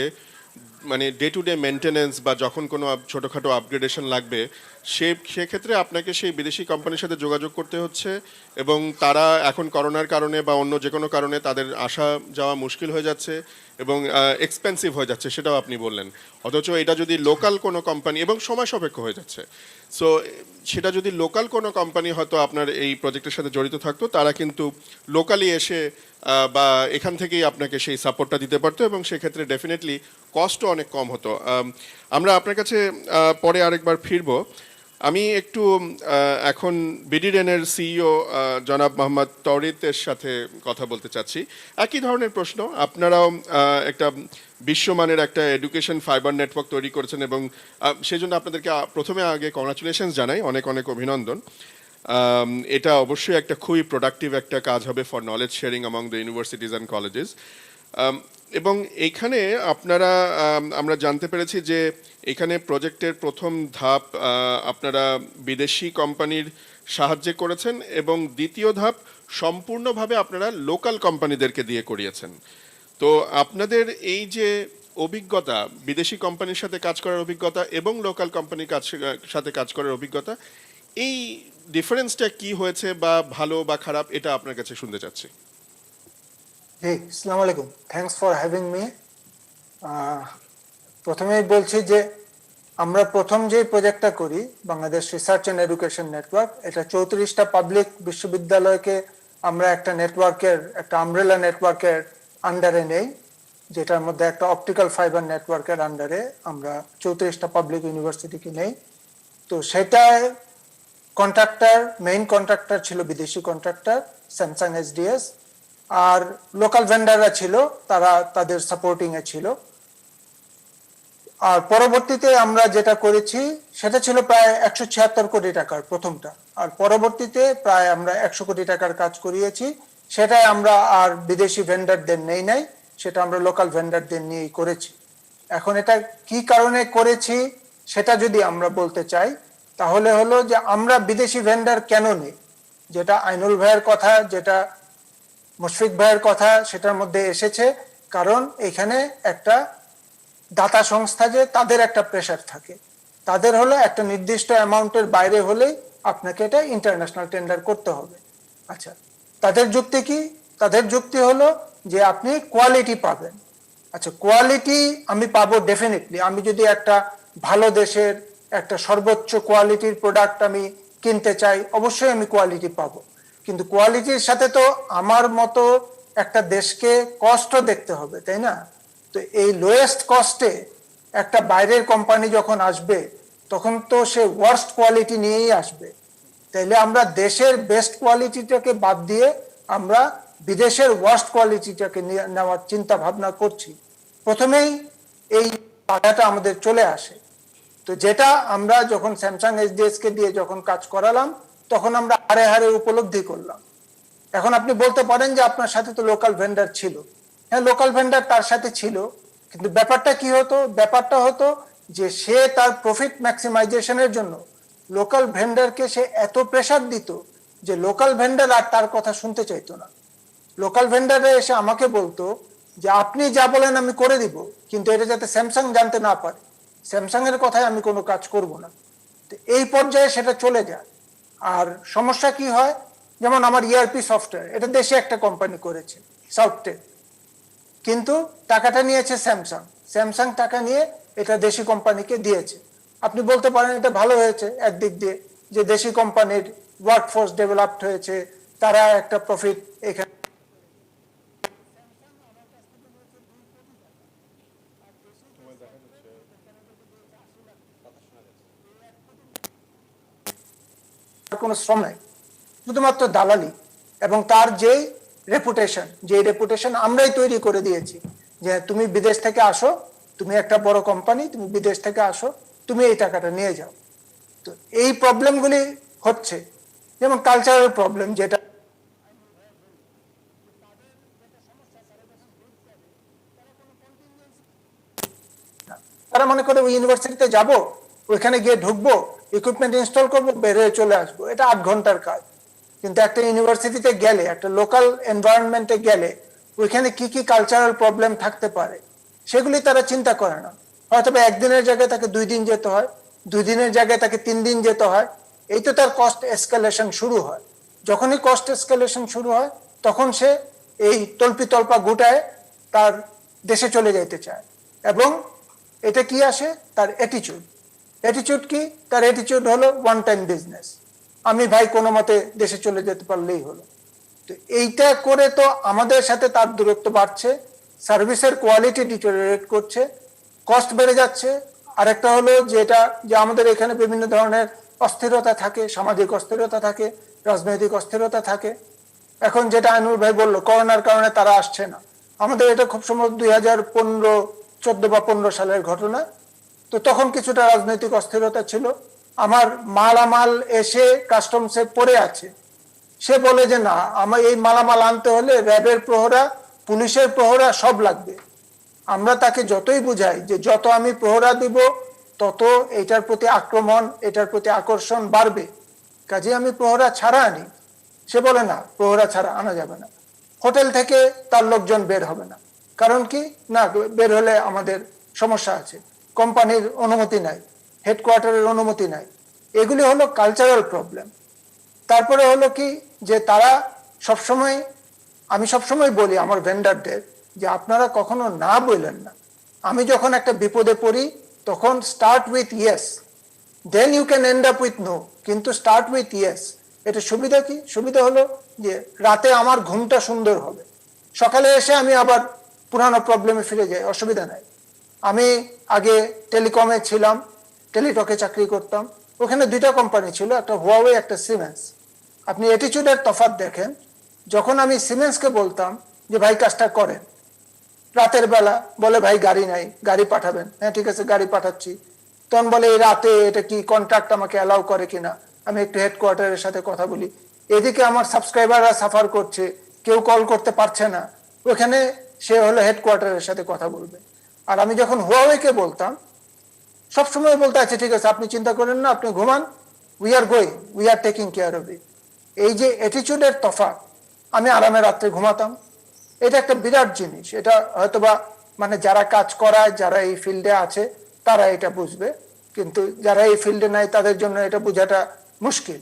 মানে ডে টু ডে মেনটেনেন্স বা যখন কোনো ছোটোখাটো আপগ্রেডেশন লাগবে, সেক্ষেত্রে আপনাকে সেই বিদেশি কোম্পানির সাথে যোগাযোগ করতে হচ্ছে, এবং তারা এখন করোনার কারণে বা অন্য যে কোনো কারণে তাদের আসা যাওয়া মুশকিল হয়ে যাচ্ছে এবং এক্সপেন্সিভ হয়ে যাচ্ছে, সেটাও আপনি বললেন। অথচ এটা যদি লোকাল কোনো কোম্পানি, এবং সময় সাপেক্ষ হয়ে যাচ্ছে, সো সেটা যদি লোকাল কোনো কোম্পানি হয়তো আপনার এই প্রজেক্টের সাথে জড়িত থাকতো, তারা কিন্তু লোকালি এসে বা এখান থেকেই আপনাকে সেই সাপোর্টটা দিতে পারতো, এবং সেক্ষেত্রে ডেফিনেটলি কস্টও অনেক কম হতো। আমরা আপনার কাছে পরে আরেকবার ফিরবো। আমি একটু এখন বিডিরেনের সিইও জনাব মোহাম্মদ তৌরিতের সাথে কথা বলতে চাচ্ছি। একই ধরনের প্রশ্ন, আপনারাও একটা বিশ্বমানের একটা এডুকেশন ফাইবার নেটওয়ার্ক তৈরি করেছেন, এবং সেই জন্য আপনাদেরকে প্রথমে আগে কংগ্রাচুলেশনস জানাই, অনেক অনেক অভিনন্দন। এটা অবশ্যই একটা খুবই প্রোডাক্টিভ একটা কাজ হবে for knowledge sharing among the universities and colleges. এবং এইখানে আপনারা আমরা জানতে পেরেছি যে এখানে প্রজেক্টের প্রথম ধাপ আপনারা বিদেশি কোম্পানির সাহায্যে করেছেন, এবং দ্বিতীয় ধাপ সম্পূর্ণভাবে আপনারা লোকাল কোম্পানিদেরকে দিয়ে করিয়েছেন। তো আপনাদের এই যে অভিজ্ঞতা, বিদেশি কোম্পানির সাথে কাজ করার অভিজ্ঞতা এবং লোকাল কোম্পানির সাথে কাজ করার অভিজ্ঞতা, এই ডিফারেন্সটা কি হয়েছে, বা ভালো বা খারাপ, এটা আপনার কাছে শুনতে চাচ্ছি। Hey, Assalamu alaikum. Thanks for having me. প্রথমেই বলছি যে আমরা প্রথম যে প্রজেক্টটা করি Bangladesh research and education network, এটা 34টা পাবলিক বিশ্ববিদ্যালয়কে আমরা একটা নেটওয়ার্কের, একটা আমব্রেলা নেটওয়ার্কের আন্ডারে নেই, যেটার মধ্যে একটা অপটিক্যাল ফাইবার নেটওয়ার্কের আন্ডারে আমরা 34টা পাবলিক ইউনিভার্সিটিকে নেই। তো সেটায় কন্ট্রাক্টর, মেইন কন্ট্রাক্টর ছিল বিদেশি কন্ট্রাক্টর স্যামসাং এসডিএস, আর লোকাল ভেন্ডাররা ছিল, তারা তাদের সাপোর্টিং এ ছিল। আর পরবর্তীতে আমরা যেটা করেছি সেটা ছিল প্রায় 176 কোটি টাকার প্রথমটা, আর পরবর্তীতে প্রায় আমরা 100 কোটি টাকার কাজ করিয়েছি। সেটাই আমরা আর বিদেশি ভেন্ডারদের নেই নাই, সেটা আমরা লোকাল ভেন্ডারদের নিয়েই করেছি। এখন এটা কি কারণে করেছি সেটা যদি আমরা বলতে চাই, তাহলে হলো যে আমরা বিদেশি ভেন্ডার কেন নেই, যেটা আইনুল ভাইয়ের কথা, যেটা মুশফিক ভাইয়ের কথা, সেটার মধ্যে এসেছে। কারণ এখানে একটা দাতা সংস্থা, যে তাদের একটা প্রেশার থাকে, তাদের হলো একটা নির্দিষ্ট অ্যামাউন্টের বাইরে হলেই আপনাকে এটা ইন্টারন্যাশনাল টেন্ডার করতে হবে। আচ্ছা, তাদের যুক্তি কি? তাদের যুক্তি হলো যে আপনি কোয়ালিটি পাবেন। আচ্ছা, কোয়ালিটি আমি পাবো ডেফিনেটলি, আমি যদি একটা ভালো দেশের একটা সর্বোচ্চ কোয়ালিটির প্রোডাক্ট আমি কিনতে চাই, অবশ্যই আমি কোয়ালিটি পাবো, কিন্তু কোয়ালিটির সাথে তো আমার মতো একটা দেশকে কস্টও দেখতে হবে, তাই না? তো এই লোয়েস্ট কস্টে একটা বাইরের কোম্পানি যখন আসবে, তখন তো সে ওয়ার্স্ট কোয়ালিটি নিয়েই আসবে। তাইলে আমরা দেশের বেস্ট কোয়ালিটিটাকে বাদ দিয়ে আমরা বিদেশের ওয়ার্স্ট কোয়ালিটিটাকে নেওয়ার চিন্তা ভাবনা করছি। প্রথমেই এই বাধাটা আমাদের চলে আসে। তো যেটা আমরা যখন স্যামসাং এসডিএস কে দিয়ে যখন কাজ করালাম, তখন আমরা হারে হারে উপলব্ধি করলাম। এখন আপনি বলতে পারেন যে আপনার সাথে তো লোকাল ভেন্ডার ছিল। হ্যাঁ, লোকাল ভেন্ডার তার সাথে ছিল, কিন্তু ব্যাপারটা কি হতো? ব্যাপারটা হতো যে সে তার প্রফিট ম্যাক্সিমাইজেশনের জন্য লোকাল ভেন্ডারকে সে এত প্রেসার দিত যে লোকাল ভেন্ডার আর তার কথা শুনতে চাইতো না। লোকাল ভেন্ডাররা এসে আমাকে বলতো যে আপনি যা বলেন আমি করে দিব, কিন্তু এটা যাতে স্যামসাং জানতে না পারে, স্যামসাং এর কথায় আমি কোনো কাজ করব না। তো এই পর্যায়ে সেটা চলে যায়। আর সমস্যা কি হয়, যেমন আমার ইআরপি সফটওয়্যার, এটা দেশে একটা কোম্পানি করেছে, সাউথটেক, কিন্তু টাকাটা নিয়েছে স্যামসাং। স্যামসাং টাকা নিয়ে এটা দেশি কোম্পানিকে দিয়েছে। আপনি বলতে পারেন এটা ভালো হয়েছে একদিক দিয়ে, যে দেশি কোম্পানির ওয়ার্কফোর্স ডেভেলপড হয়েছে, তারা একটা প্রফিট এখানে। কোনো শ্রম নাই, শুধুমাত্র দালালি, এবং তার যেই রেপুটেশন, যে রেপুটেশন আমরাই তৈরি করে দিয়েছি, যে তুমি বিদেশ থেকে আসো, তুমি একটা বড় কোম্পানি, তুমি বিদেশ থেকে আসো, তুমি এই টাকাটা নিয়ে যাও। তো এই প্রবলেমগুলি হচ্ছে, যেমন কালচারাল প্রবলেম, যেটা তারা মনে করে ওই ইউনিভার্সিটিতে যাব, ওইখানে গিয়ে ঢুকবো, ইকুইপমেন্ট ইনস্টল করবো, বের হয়ে চলে আসবো, এটা 8 ঘন্টার কাজ। কিন্তু একটা ইউনিভার্সিটিতে গেলে, একটা লোকাল এনভায়রনমেন্টে গেলে, ওইখানে কি কি কালচারাল প্রবলেম থাকতে পারে সেগুলি তারা চিন্তা করে না। হয়তো একদিনের জায়গায় তাকে 2 দিন যেতে হয়, 2 দিনের জায়গায় তাকে 3 দিন যেতে হয়। এই তো তার কস্ট এসকালেশন শুরু হয়। যখনই কস্ট এসকালেশন শুরু হয়, তখন সে এই তল্পা গুটায় তার দেশে চলে যেতে চায়। এবং এটা কি আসে? তার অ্যাটিটিউড। অ্যাটিটিউড কি? তার অ্যাটিটিউড হলো ওয়ান টাইম বিজনেস, আমি ভাই কোনো মতে দেশে চলে যেতে পারলেই হলো। তো এইটা করে তো আমাদের সাথে তার দূরত্ব বাড়ছে, সার্ভিসের কোয়ালিটি ডিটোরিয়েট করছে, কস্ট বেড়ে যাচ্ছে। আরেকটা হলো যেটা, যে আমাদের এখানে বিভিন্ন ধরনের অস্থিরতা থাকে, সামাজিক অস্থিরতা থাকে, রাজনৈতিক অস্থিরতা থাকে। এখন যেটা আইনুল ভাই বললো, করোনার কারণে তারা আসছে না, আমাদের এটা খুব সম্ভব 2015, 14 বা 15 সালের ঘটনা। তো তখন কিছুটা রাজনৈতিক অস্থিরতা ছিল। আমার মালামাল এসে কাস্টমসে পড়ে আছে, সে বলে যে না, আমার এই মালামাল আনতে হলে র্যাবের প্রহরা, পুলিশের প্রহরা সব লাগবে। আমরা তাকে যতই বুঝাই যে যত আমি প্রহরা দিব তত এটার প্রতি আক্রমণ, এটার প্রতি আকর্ষণ বাড়বে, কাজে আমি প্রহরা ছাড়া আনি। সে বলে না, প্রহরা ছাড়া আনা যাবে না, হোটেল থেকে তার লোকজন বের হবে না। কারণ কি? না, বের হলে আমাদের সমস্যা আছে, কোম্পানির অনুমতি নাই, হেডকোয়ার্টারের অনুমতি নাই। এগুলি হলো কালচারাল প্রবলেম। তারপরে হলো কি, যে তারা সবসময় আমি সবসময় বলি আমার ভেন্ডারদের যে আপনারা কখনো না বললেন না। আমি যখন একটা বিপদে পড়ি তখন start with yes, then you can end up with no, কিন্তু স্টার্ট উইথ ইয়েস। এটা সুবিধা কি? সুবিধা হলো যে রাতে আমার ঘুমটা সুন্দর হবে, সকালে এসে আমি আবার পুরানো প্রবলেমে ফিরে যাই, অসুবিধা নাই। আমি আগে টেলিকমে ছিলাম, টেলিটকে চাকরি করতাম, ওখানে দুইটা কোম্পানি ছিল, একটা হুয়াওয়ে একটা সিমেন্স। আপনি অ্যাটিটিউডের তফাৎ দেখেন, যখন আমি সিমেন্সকে বলতাম যে ভাই কাজটা করেন, রাতের বেলা বলে ভাই গাড়ি নাই, গাড়ি পাঠাবেন, হ্যাঁ ঠিক আছে গাড়ি পাঠাচ্ছি। তখন বলে এই রাতে এটা কি কন্ট্রাক্ট আমাকে অ্যালাউ করে কিনা, আমি একটু হেডকোয়ার্টারের সাথে কথা বলি। এদিকে আমার সাবস্ক্রাইবাররা সাফার করছে, কেউ কল করতে পারছে না, ওখানে সে হলো হেডকোয়ার্টারের সাথে কথা বলবে। আর আমি যখন হুয়াওয়েকে বলতাম, সবসময় বলতে আছে ঠিক আছে আপনি চিন্তা করেন না, আপনি ঘুমান, we are going, we are taking care of it. এই যে অ্যাটিটিউডের তফাৎ, আমি আরামে রাত্রে ঘুমাতাম। এটা একটা বিরাট জিনিস, এটা হয়তোবা মানে যারা কাজ করায়, যারা এই ফিল্ডে আছে তারা এটা বুঝবে, কিন্তু যারা এই ফিল্ডে নাই তাদের জন্য এটা বোঝাটা মুশকিল।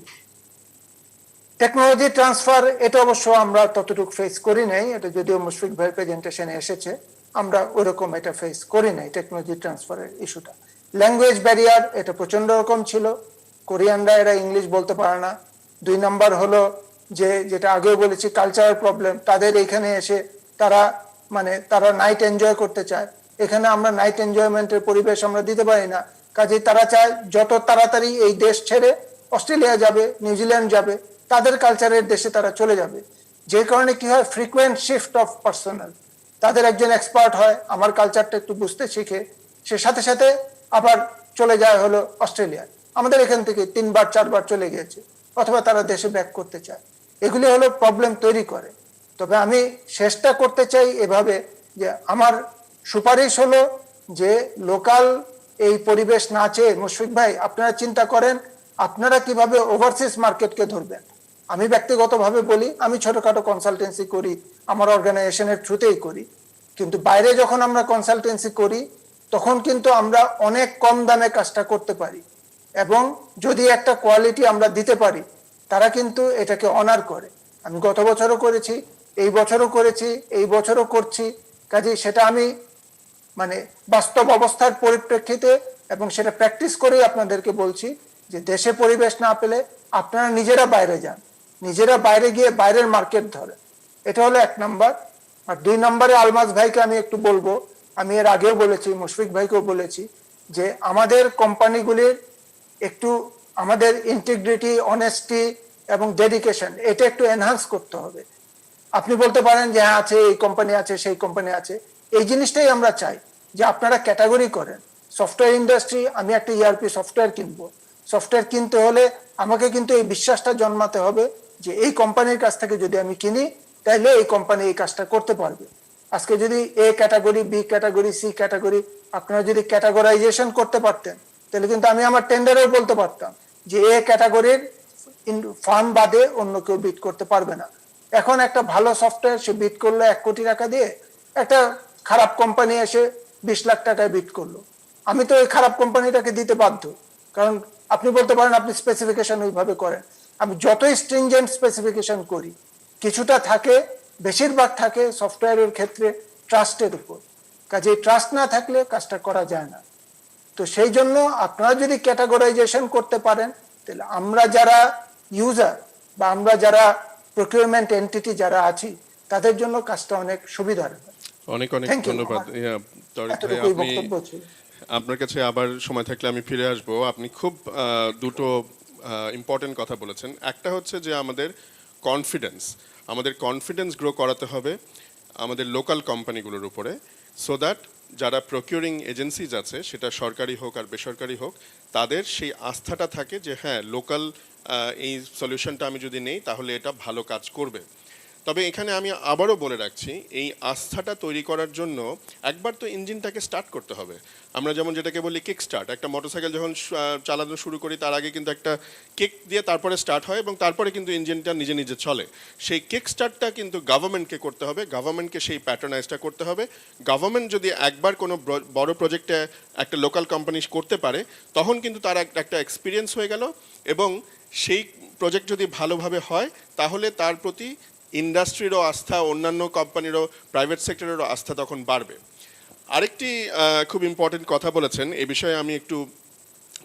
টেকনোলজি ট্রান্সফার, এটা অবশ্য আমরা ততটুকু ফেস করি নাই, এটা যদিও মুশফিক ভাইয়ের প্রেজেন্টেশনে এসেছে, আমরা ওরকম এটা ফেস করি নাই টেকনোলজি ট্রান্সফারের ইস্যুটা। ল্যাঙ্গুয়েজ ব্যারিয়ার, এটা প্রচন্ড রকম ছিল, কোরিয়ানরা এরা ইংলিশ বলতে পারে না। 2 নাম্বার হলো যে যেটা আগেও বলেছি কালচারাল প্রবলেম, তাদের এখানে এসে তারা নাইট এনজয় করতে চায়, এখানে আমরা নাইট এনজয়মেন্টের পরিবেশ আমরা দিতে পারি না। কাজেই তারা চায় যত তাড়াতাড়ি এই দেশ ছেড়ে অস্ট্রেলিয়া যাবে, নিউজিল্যান্ড যাবে, তাদের কালচারের দেশে তারা চলে যাবে। যে কারণে কি হয়, ফ্রিকুয়েন্ট শিফট অফ পার্সোনাল। তাদের একজন এক্সপার্ট হয়, আমার কালচারটা একটু বুঝতে শিখে, সে সাথে সাথে আবার চলে যায় হলো অস্ট্রেলিয়া। আমাদের এখান থেকে 3বার 4বার চলে গিয়েছে, অথবা তারা দেশে ব্যাক করতে চায়। এগুলি হলো প্রবলেম তৈরি করে। তবে আমি চেষ্টা করতে চাই এভাবে যে আমার সুপারিশ হলো যে লোকাল এই পরিবেশ না চেয়ে, মুশফিক ভাই আপনারা চিন্তা করেন আপনারা কিভাবে ওভারসিজ মার্কেটকে ধরবেন। আমি ব্যক্তিগতভাবে বলি, আমি ছোটখাটো কনসালটেন্সি করি, আমার অর্গানাইজেশনের থ্রুতেই করি, কিন্তু বাইরে যখন আমরা কনসালটেন্সি করি তখন কিন্তু আমরা অনেক কম দামে কাজটা করতে পারি, এবং যদি একটা কোয়ালিটি আমরা দিতে পারি তারা কিন্তু এটাকে অনার করে। আমি গত বছরও করেছি, এই বছরও করেছি, এই বছরও করছি। কাজে সেটা আমি বাস্তব অবস্থার পরিপ্রেক্ষিতে এবং সেটা প্র্যাকটিস করেই আপনাদেরকে বলছি যে দেশে পরিবেশ না পেলে আপনারা নিজেরা বাইরে যান, নিজেরা বাইরে গিয়ে বাইরের মার্কেট ধরেন। এটা হলো 1 নাম্বার। আর 2 নম্বরে আলমাজ ভাইকে আমি একটু বলবো, আমি এর আগেও বলেছি, মুশফিক ভাইকেও বলেছি, যে আমাদের কোম্পানিগুলির একটু আমাদের ইন্টিগ্রিটি, অনেস্টি এবং ডেডিকেশন এটা একটু এনহান্স করতে হবে। আপনি বলতে পারেন যে হ্যাঁ আছে, এই কোম্পানি আছে, সেই কোম্পানি আছে, এই জিনিসটাই আমরা চাই যে আপনারা ক্যাটাগরি করেন। সফটওয়্যার ইন্ডাস্ট্রি, আমি একটা ইআরপি সফটওয়্যার কিনবো, সফটওয়্যার কিনতে হলে আমাকে কিন্তু এই বিশ্বাসটা জন্মাতে হবে যে এই কোম্পানির কাছ থেকে যদি আমি কিনি তাহলে এই কোম্পানি এই কাজটা করতে পারবে। আজকে যদি A category, B category, C category আপনারা যদি ক্যাটাগরাইজেশন করতে পারতেন তাহলে কিন্তু আমি আমার টেন্ডারেও বলতে পারতাম যে এ ক্যাটাগরির ফার্ম বাদে অন্য কেউ বিট করতে পারবে না। এখন একটা ভালো সফটওয়্যার সে বিট করলো 1 কোটি টাকা দিয়ে, একটা খারাপ কোম্পানি এসে 20 লাখ টাকায় বিট করলো, আমি তো ওই খারাপ কোম্পানিটাকে দিতে বাধ্য। কারণ আপনি বলতে পারেন আপনি স্পেসিফিকেশন ওইভাবে করেন, আমি যতই স্ট্রিনজেন্ট স্পেসিফিকেশন করি কিছুটা থাকে, বেশিরভাগ থাকে সফটওয়্যারের ক্ষেত্রে ট্রাস্টের উপর। কাজে ট্রাস্ট না থাকলে কাজটা করা যায় না। তো সেই জন্য আপনারা যদি ক্যাটাগরাইজেশন করতে পারেন তাহলে আমরা যারা ইউজার বা আমরা যারা প্রকিউরমেন্ট এন্টিটি যারা আছি তাদের জন্য কাজটা অনেক সুবিধার হয়। অনেক অনেক Thank you. ধন্যবাদ। তরিক ভাই, এতটুকুই আপনি বক্তব্য ছিল। আপনার কাছে আবার সময় থাকলে আমি ফিরে আসব। আপনি খুব দুটো ইম্পর্টেন্ট কথা বলেছেন। একটা হচ্ছে যে আমাদের কনফিডেন্স গ্রো করাতে হবে আমাদের লোকাল কোম্পানিগুলোর উপরে, সো দ্যাট যারা প্রকিউরিং এজেন্সিজ আছে, সেটা সরকারি হোক আর বেসরকারি হোক, তাদের সেই আস্থাটা থাকে যে হ্যাঁ লোকাল এই সলিউশনটা আমি যদি নেই তাহলে এটা ভালো কাজ করবে। তবে এখানে আমি আবারও বলে রাখছি, এই আস্থাটা তৈরি করার জন্য একবার তো ইঞ্জিনটাকে স্টার্ট করতে হবে। আমরা যেমন যেটাকে বলি কিক স্টার্ট, একটা মোটরসাইকেল যখন চালানো শুরু করি তার আগে কিন্তু একটা কিক দিয়ে তারপরে স্টার্ট হয় এবং তারপরে কিন্তু ইঞ্জিনটা নিজে নিজে চলে। সেই কিক স্টার্টটা কিন্তু গভর্নমেন্টকে করতে হবে, গভর্নমেন্টকে সেই প্যাটার্নাইজটা করতে হবে। গভর্নমেন্ট যদি একবার কোনো বড় প্রজেক্টে একটা লোকাল কোম্পানি করতে পারে তখন কিন্তু তার একটা এক্সপিরিয়েন্স হয়ে গেল, এবং সেই প্রজেক্ট যদি ভালোভাবে হয় তাহলে তার প্রতি ইন্ডাস্ট্রিরও আস্থা, অন্যান্য কোম্পানিরও, প্রাইভেট সেক্টরেরও আস্থা তখন বাড়বে। আরেকটি খুব ইম্পর্টেন্ট কথা বলেছেন, এ বিষয়ে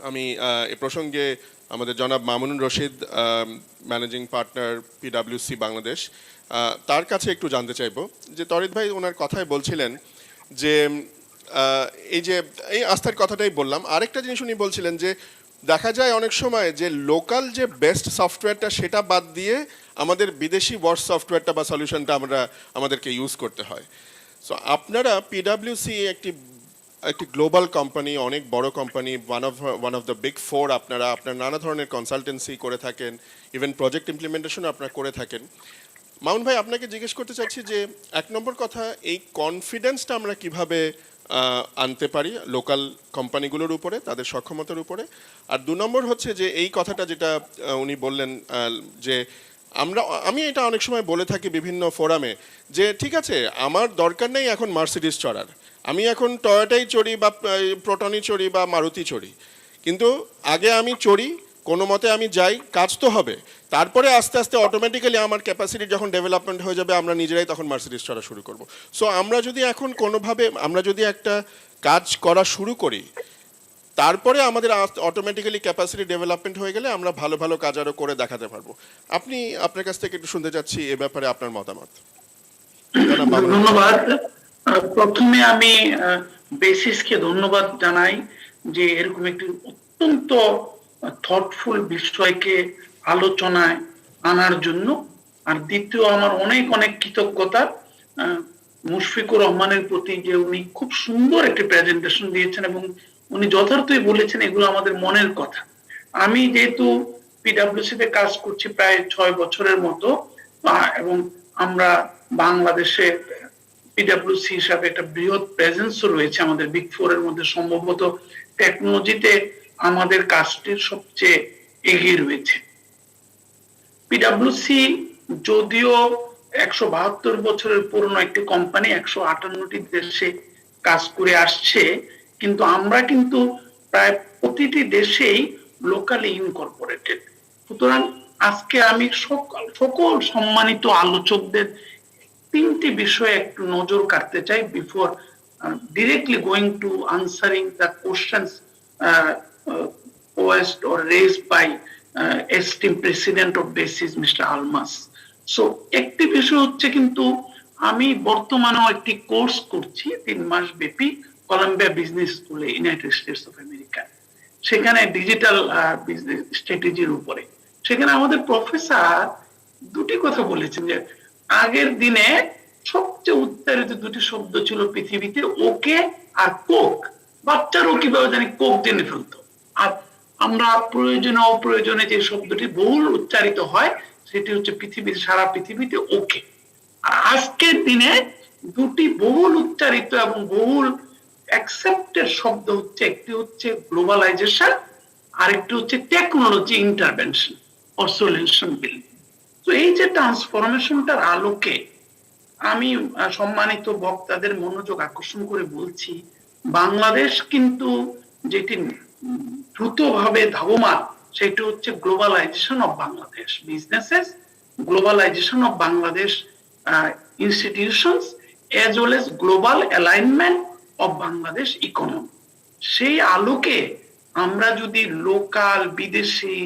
আমি এ প্রসঙ্গে আমাদের জনাব মামুনুর রশিদ, ম্যানেজিং পার্টনার পিডাব্লিউসি বাংলাদেশ, তার কাছে একটু জানতে চাইবো যে তরিত ভাই ওনার কথায় বলছিলেন যে এই আস্থার কথাটাই বললাম, আরেকটা জিনিস উনি বলছিলেন যে দেখা যায় অনেক সময় যে লোকাল যে বেস্ট সফটওয়্যারটা সেটা বাদ দিয়ে আমাদের বিদেশি ওয়ার্স সফটওয়্যারটা বা সলিউশনটা আমাদেরকে ইউজ করতে হয়। সো আপনারা পিডাব্লিউসি একটি গ্লোবাল কোম্পানি, অনেক বড় company, one of the big four, আপনার নানা ধরনের কনসালটেন্সি করে থাকেন, ইভেন প্রজেক্ট ইমপ্লিমেন্টেশনও আপনারা করে থাকেন। মামুন ভাই, আপনাকে জিজ্ঞেস করতে চাচ্ছি যে এক নম্বর কথা, এই কনফিডেন্সটা আমরা কিভাবে আনতে পারি লোকাল কোম্পানিগুলোর উপরে, তাদের সক্ষমতার উপরে। আর 2 নম্বর হচ্ছে যে এই কথাটা যেটা উনি বললেন যে আমি এটা অনেক সময় বলে থাকি বিভিন্ন ফোরামে যে ঠিক আছে, আমার দরকার নেই এখন মার্সিডিজ চড়ার, আমি এখন টয়োটাই চড়ি বা প্রোটনই চড়ি বা মারুতি চড়ি, কিন্তু আগে আমি চড়ি, কোনো মতে আমি যাই, কাজ তো হবে, তারপরে আস্তে আস্তে অটোমেটিক্যালি আমার ক্যাপাসিটি যখন ডেভেলপমেন্ট হয়ে যাবে আমরা নিজেরাই তখন মার্সিডিজ চড়া শুরু করব। সো আমরা যদি এখন কোনোভাবে আমরা যদি একটা কাজ করা শুরু করি, তারপরে আমাদের অটোমেটিক্যালি ক্যাপাসিটি ডেভেলপমেন্ট হয়ে গেলে আমরা ভালো ভালো কাজ আরও করে দেখাতে পারবো। আপনার কাছ থেকে একটু শুনতে চাচ্ছি এ ব্যাপারে আপনার মতামত। ধন্যবাদ। প্রথমে আমি বেসিসকে ধন্যবাদ জানাই যে এরকম একটি অত্যন্ত থটফুল বিষয়কে আলোচনায় আনার জন্য। আর দ্বিতীয়, আমার অনেক অনেক কৃতজ্ঞতা মুশফিকুর রহমানের প্রতি, যে উনি খুব সুন্দর একটি প্রেজেন্টেশন দিয়েছেন এবং উনি যথার্থই বলেছেন এগুলো আমাদের মনের কথা। আমি যেহেতু পিডাব্লিউসি তে কাজ করছি প্রায় 6 বছরের মতো, এবং আমরা বাংলাদেশে পিডাব্লিউসি হিসাবে একটা বৃহৎ প্রেজেন্সও রয়েছে, আমাদের বিগ ফোর এর মধ্যে সম্ভবত টেকনোলজিতে আমাদের কাজটির সবচেয়ে এগিয়ে রয়েছে। পিডাব্লিউসি যদিও 172 বছরের পুরনো একটি কোম্পানি, 158টি দেশে কাজ করে আসছে, কিন্তু আমরা কিন্তু প্রায় প্রতিটি দেশেই লোকালি ইনকর্পোরেটেড। সুতরাং আজকে আমি সকল সম্মানিত আলোচকদের 3টি বিষয়ে একটু নজর কাটতে চাই before directly going to answering the questions posed or raised by esteemed president of BASIS, Mr. Almas. So একটি বিষয় হচ্ছে, কিন্তু আমি বর্তমানেও একটি কোর্স করছি 3 মাস ব্যাপী কলাম্বিয়া বিজনেস স্কুলে, ইউনাইটেড স্টেটস অফ আমেরিকা, সেখানে ডিজিটাল বিজনেস স্ট্র্যাটেজির উপরে। সেখানে আমাদের প্রফেসর 2টি কথা বলেছেন যে আগের দিনে সবচেয়ে উচ্চারিত 2টি শব্দ ছিল পৃথিবীতে, ওকে আর কোক। বাচ্চারও কিভাবে জানি কোক জেনে ফেলতো। আর আমরা প্রয়োজনে অপ্রয়োজনে যে শব্দটি বহুল উচ্চারিত হয় সেটি হচ্ছে পৃথিবীর, সারা পৃথিবীতে ওকে। আর আজকের দিনে 2টি বহুল উচ্চারিত এবং বহুল অ্যাকসেপ্টেড শব্দ হচ্ছে, একটি হচ্ছে গ্লোবালাইজেশন, আরেকটি হচ্ছে technology intervention or solution building. তো এই যে ট্রান্সফরমেশনটার আলোকে আমি সম্মানিত বক্তাদের মনোযোগ আকর্ষণ করে বলছি, বাংলাদেশ কিন্তু যেটি দ্রুতভাবে ধাবমান সেটি হচ্ছে globalization of Bangladesh businesses, globalization of Bangladesh institutions, as well as global alignment of Bangladesh economy. সেই আলোকে আমরা যদি লোকাল বিদেশি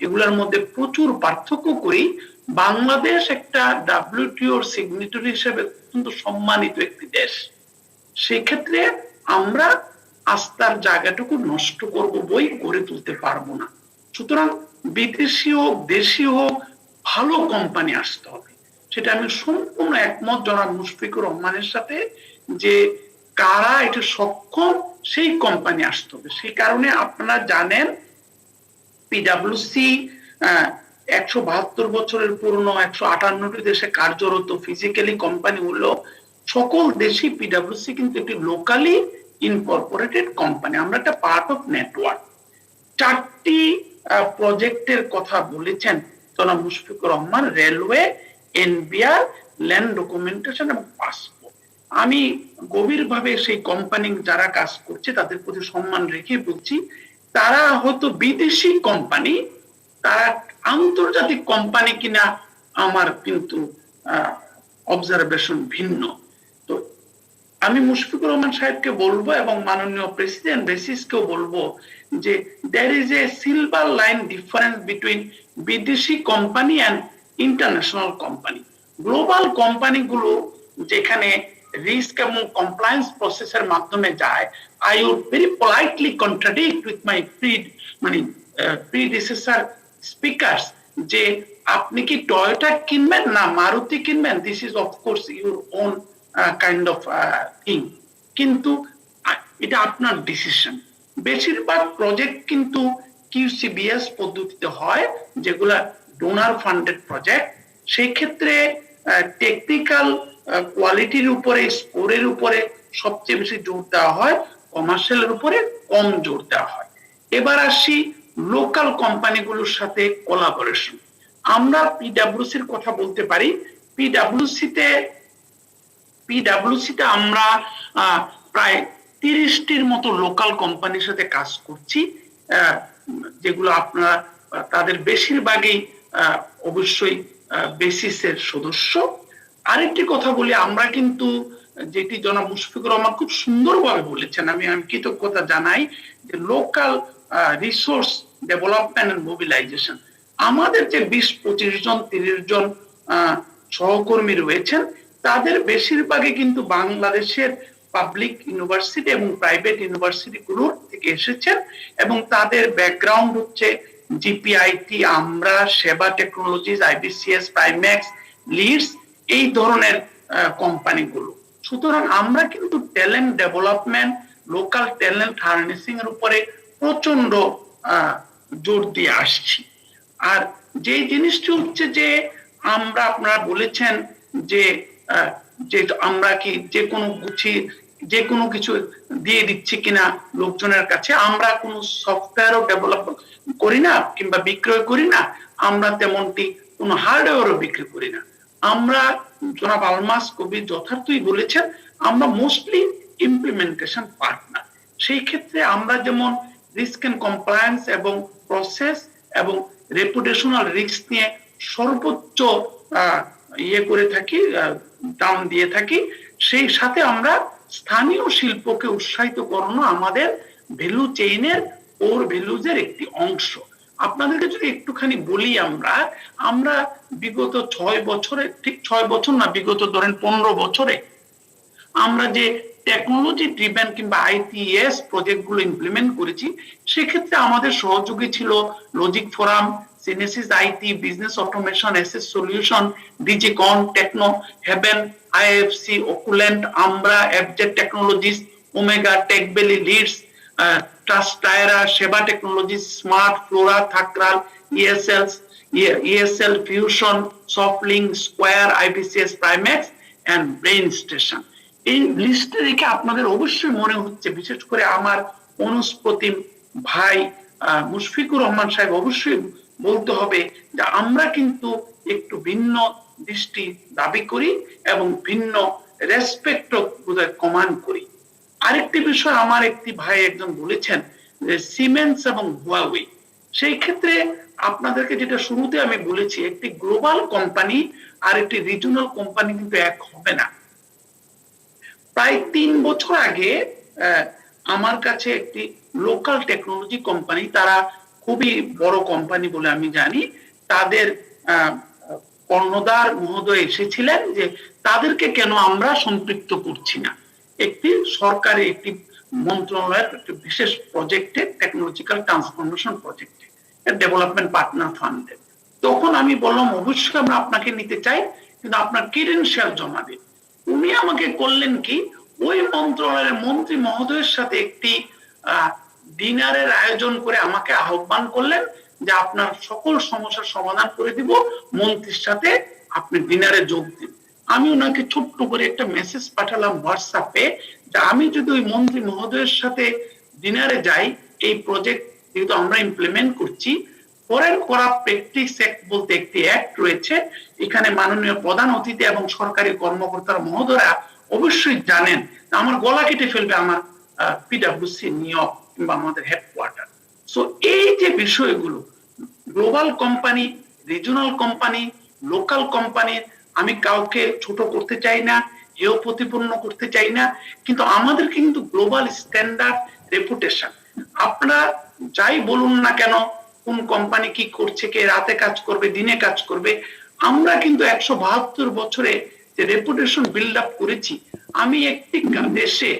এগুলোর মধ্যে প্রচুর পার্থক্য করি, বাংলাদেশ একটা WTOর সিগনেটরি হিসেবে অত্যন্ত সম্মানিত একটি দেশ। সেই ক্ষেত্রে আমরা আস্থার জায়গাটুকু নষ্ট করব বই গড়ে তুলতে পারবো না। সুতরাং বিদেশি হোক দেশি হোক ভালো কোম্পানি আসতে হবে, সেটা আমি সম্পূর্ণ একমত জনাব মুশফিকুর রহমানের সাথে, যে কারা এটা সক্ষম সেই কোম্পানি আসতে হবে। সেই কারণে আপনারা জানেন পিডাব্লিউসি 172 বছরের পুরনো 158টি দেশে কার্যরত ফিজিক্যালি কোম্পানি হলো, সকল দেশি পিডাব্লিউসি কিন্তু একটি লোকালি ইনকর্পোরেটেড কোম্পানি। আমরা একটা পার্ট অফ নেটওয়ার্ক। 4টি প্রজেক্টের কথা বলেছেন জনাব Mushfiqur Rahman, railway, NBR, land documentation এবং পাসপোর্ট। আমি গভীরভাবে সেই কোম্পানি যারা কাজ করছে তাদের প্রতি সম্মান রেখে বলছি, তারা হয়তো বিদেশি কোম্পানি, তারা আন্তর্জাতিক কোম্পানি কিনা আমার কিন্তু অবজারভেশন ভিন্ন। তো আমি মুশফিকুর রহমান সাহেবকে বলবো এবং মাননীয় প্রেসিডেন্ট বেসিসকেও বলবো যে there is a silver line difference between বিদেশি company and international company. Global কোম্পানিগুলো যেখানে রিস্ক এবং কমপ্লায়েন্স প্রসেসের মাধ্যমে যায়, I would very politely contradict with my predecessor speakers যে আপনি কি টয়োটা কিনবেন না মারুতি কিনবেন, this is of course your own kind of thing, কিন্তু এটা আপনার ডিসিশন। বেশিরভাগ প্রজেক্ট কিন্তু কিউসিবিএস পদ্ধতিতে হয়, যেগুলা ডোনার ফান্ডেড প্রজেক্ট। সেই ক্ষেত্রে টেকনিক্যাল কোয়ালিটির উপরে, স্কোরের উপরে সবচেয়ে বেশি জোর দেওয়া হয়, কমার্শিয়ালের উপরে কম জোর দেওয়া হয়। এবার আসি লোকাল কোম্পানিগুলোর সাথে কোলাবোরেশন। আমরা পিডব্লিউসির কথা বলতে পারি। পিডব্লিউসিতে আমরা প্রায় 30টির মতো লোকাল কোম্পানির সাথে কাজ করছি, যেগুলো আপনারা তাদের বেশিরভাগই অবশ্যই বেসিসের সদস্য। আরেকটি কথা বলি, আমরা কিন্তু যেটি জনাব মুশফিকুর রহমান খুব সুন্দরভাবে বলেছেন, আমি কৃতজ্ঞতা জানাই, যে local resource development and mobilization. আমাদের যে 20-25 জন 30 জন সহকর্মী রয়েছেন, তাদের বেশিরভাগই কিন্তু বাংলাদেশের পাবলিক ইউনিভার্সিটি এবং প্রাইভেট ইউনিভার্সিটি গুলোর থেকে এসেছেন এবং তাদের ব্যাকগ্রাউন্ড হচ্ছে জিপিআইটি, আমরা, সেবা টেকনোলজিস, আইবিসিএস, প্রাইম্যাক্স, লিডস, এই ধরনের কোম্পানিগুলো। সুতরাং আমরা কিন্তু talent development, local talent harnessing এর উপরে প্রচন্ড জোর দিয়ে আসছি। আর যে জিনিসটি হচ্ছে যে আমরা, আপনারা বলেছেন যে আমরা কি যে কোনো কিছু দিয়ে দিচ্ছি কিনা লোকজনের কাছে, আমরা কোনো সফটওয়্যারও ডেভেলপ করি না কিংবা বিক্রয় করি না, আমরা তেমনটি কোনো হার্ডওয়্যারও বিক্রি করি না। আমরা, জনাব আলমাস কবির যথার্থই বলেছেন, আমরা মোস্টলি ইমপ্লিমেন্টেশন পার্টনার। সেই ক্ষেত্রে আমরা যেমন রিস্ক এন্ড কমপ্লায়েন্স এবং প্রসেস এবং রেপুটেশনাল রিস্ক নিয়ে সর্বোচ্চ করে থাকি, দাম দিয়ে থাকি, সেই সাথে আমরা স্থানীয় শিল্পকে উৎসাহিত করানো আমাদের ভ্যালু চেইনের ওর ভ্যালুজের একটি অংশ। আপনাদেরকে যদি একটুখানি বলি, আমরা বিগত 6 বছরে, ঠিক 6 বছর না, বিগত ধরেন 15 বছরে আমরা যে টেকনোলজি ড্রিভেন কিংবা আইটিএস প্রজেক্ট গুলো ইমপ্লিমেন্ট করেছি, সেক্ষেত্রে আমাদের সহযোগী ছিল Logic Forum, Synesis IT, business automation, SS solution, Digicon, Techno Haven, IFC, অকুলেন্ট, আমরা, এফজেড টেকনোলজিস, ওমেগা, টেকবেলি, লিডস, ট্রাস্টায়রা, Seba Technologies, Smart, Flora, Thakral, ESL Fusion, Softlink, Square, IBCS, Primax and Brain Station. এই লিস্টে দেখে আপনাদের অবশ্যই মনে হচ্ছে, বিশেষ করে আমার অনুস্প্রতিম ভাই মুশফিকুর রহমান সাহেব অবশ্যই বলতে হবে যে আমরা কিন্তু একটু ভিন্ন দৃষ্টি দাবি করি এবং ভিন্ন রেসপেক্ট কমান্ড করি। আরেকটি বিষয় আমার একটি ভাই একজন বলেছেন যে সিমেন্স এবং হুয়াওয়ে, সেই ক্ষেত্রে আপনাদেরকে যেটা শুরুতে আমি বলেছি, একটি গ্লোবাল কোম্পানি আর একটি রিজিওনাল কোম্পানি কিন্তু এক হবে না। প্রায় 3 বছর আগে আমার কাছে একটি লোকাল টেকনোলজি কোম্পানি, তারা খুবই বড় কোম্পানি বলে আমি জানি, তাদের কর্ণধার মহোদয় এসেছিলেন যে তাদেরকে কেন আমরা সম্পৃক্ত করছি না একটি সরকারি, একটি মন্ত্রণালয়ের একটি বিশেষ প্রজেক্টে, টেকনোলজিক্যাল ট্রান্সফরমেশন প্রজেক্টে, ডেভেলপমেন্ট পার্টনার ফান্ডে। তখন আমি বললাম অবশ্যই আমরা আপনাকে নিতে চাই, কিন্তু আপনার ক্রেডেনশিয়াল জমা দিন। উনি আমাকে করলেন কি, ওই মন্ত্রণালয়ের মন্ত্রী মহোদয়ের সাথে একটি ডিনারের আয়োজন করে আমাকে আহ্বান করলেন যে আপনার সকল সমস্যার সমাধান করে দিব, মন্ত্রীর সাথে আপনি ডিনারে যোগ দিন। আমি ওনাকে ছোট্ট করে একটা মেসেজ পাঠালাম হোয়াটসঅ্যাপে যে আমি যদি ওই মন্ত্রী মহোদয়ের সাথে ডিনারে যাই, এই প্রজেক্ট যেহেতু আমরা ইমপ্লিমেন্ট করছি, ফরেন করাপ্ট প্র্যাকটিস অ্যাক্ট বলতে একটি অ্যাক্ট রয়েছে, এখানে মাননীয় প্রধান অতিথি এবং সরকারি কর্মকর্তারা মহোদয়রা অবশ্যই জানেন, আমার গলা কেটে ফেলবে আমার পিডব্লিউসি নিয়োগ কিংবা আমাদের হেডকোয়ার্টার। সো এই যে বিষয়গুলো, global company, regional company, local কোম্পানির আমি কাউকে ছোট করতে চাই না, হেয় প্রতিপন্ন করতে চাই না, কিন্তু আমাদের কিন্তু গ্লোবাল স্ট্যান্ডার্ড রেপুটেশন। আপনারা যাই বলুন না কেন, কোন কোম্পানি কি করছে, কে রাতে কাজ করবে দিনে কাজ করবে, আমরা কিন্তু 172 বছরে যে রেপুটেশন বিল্ড আপ করেছি, আমি একটি দেশে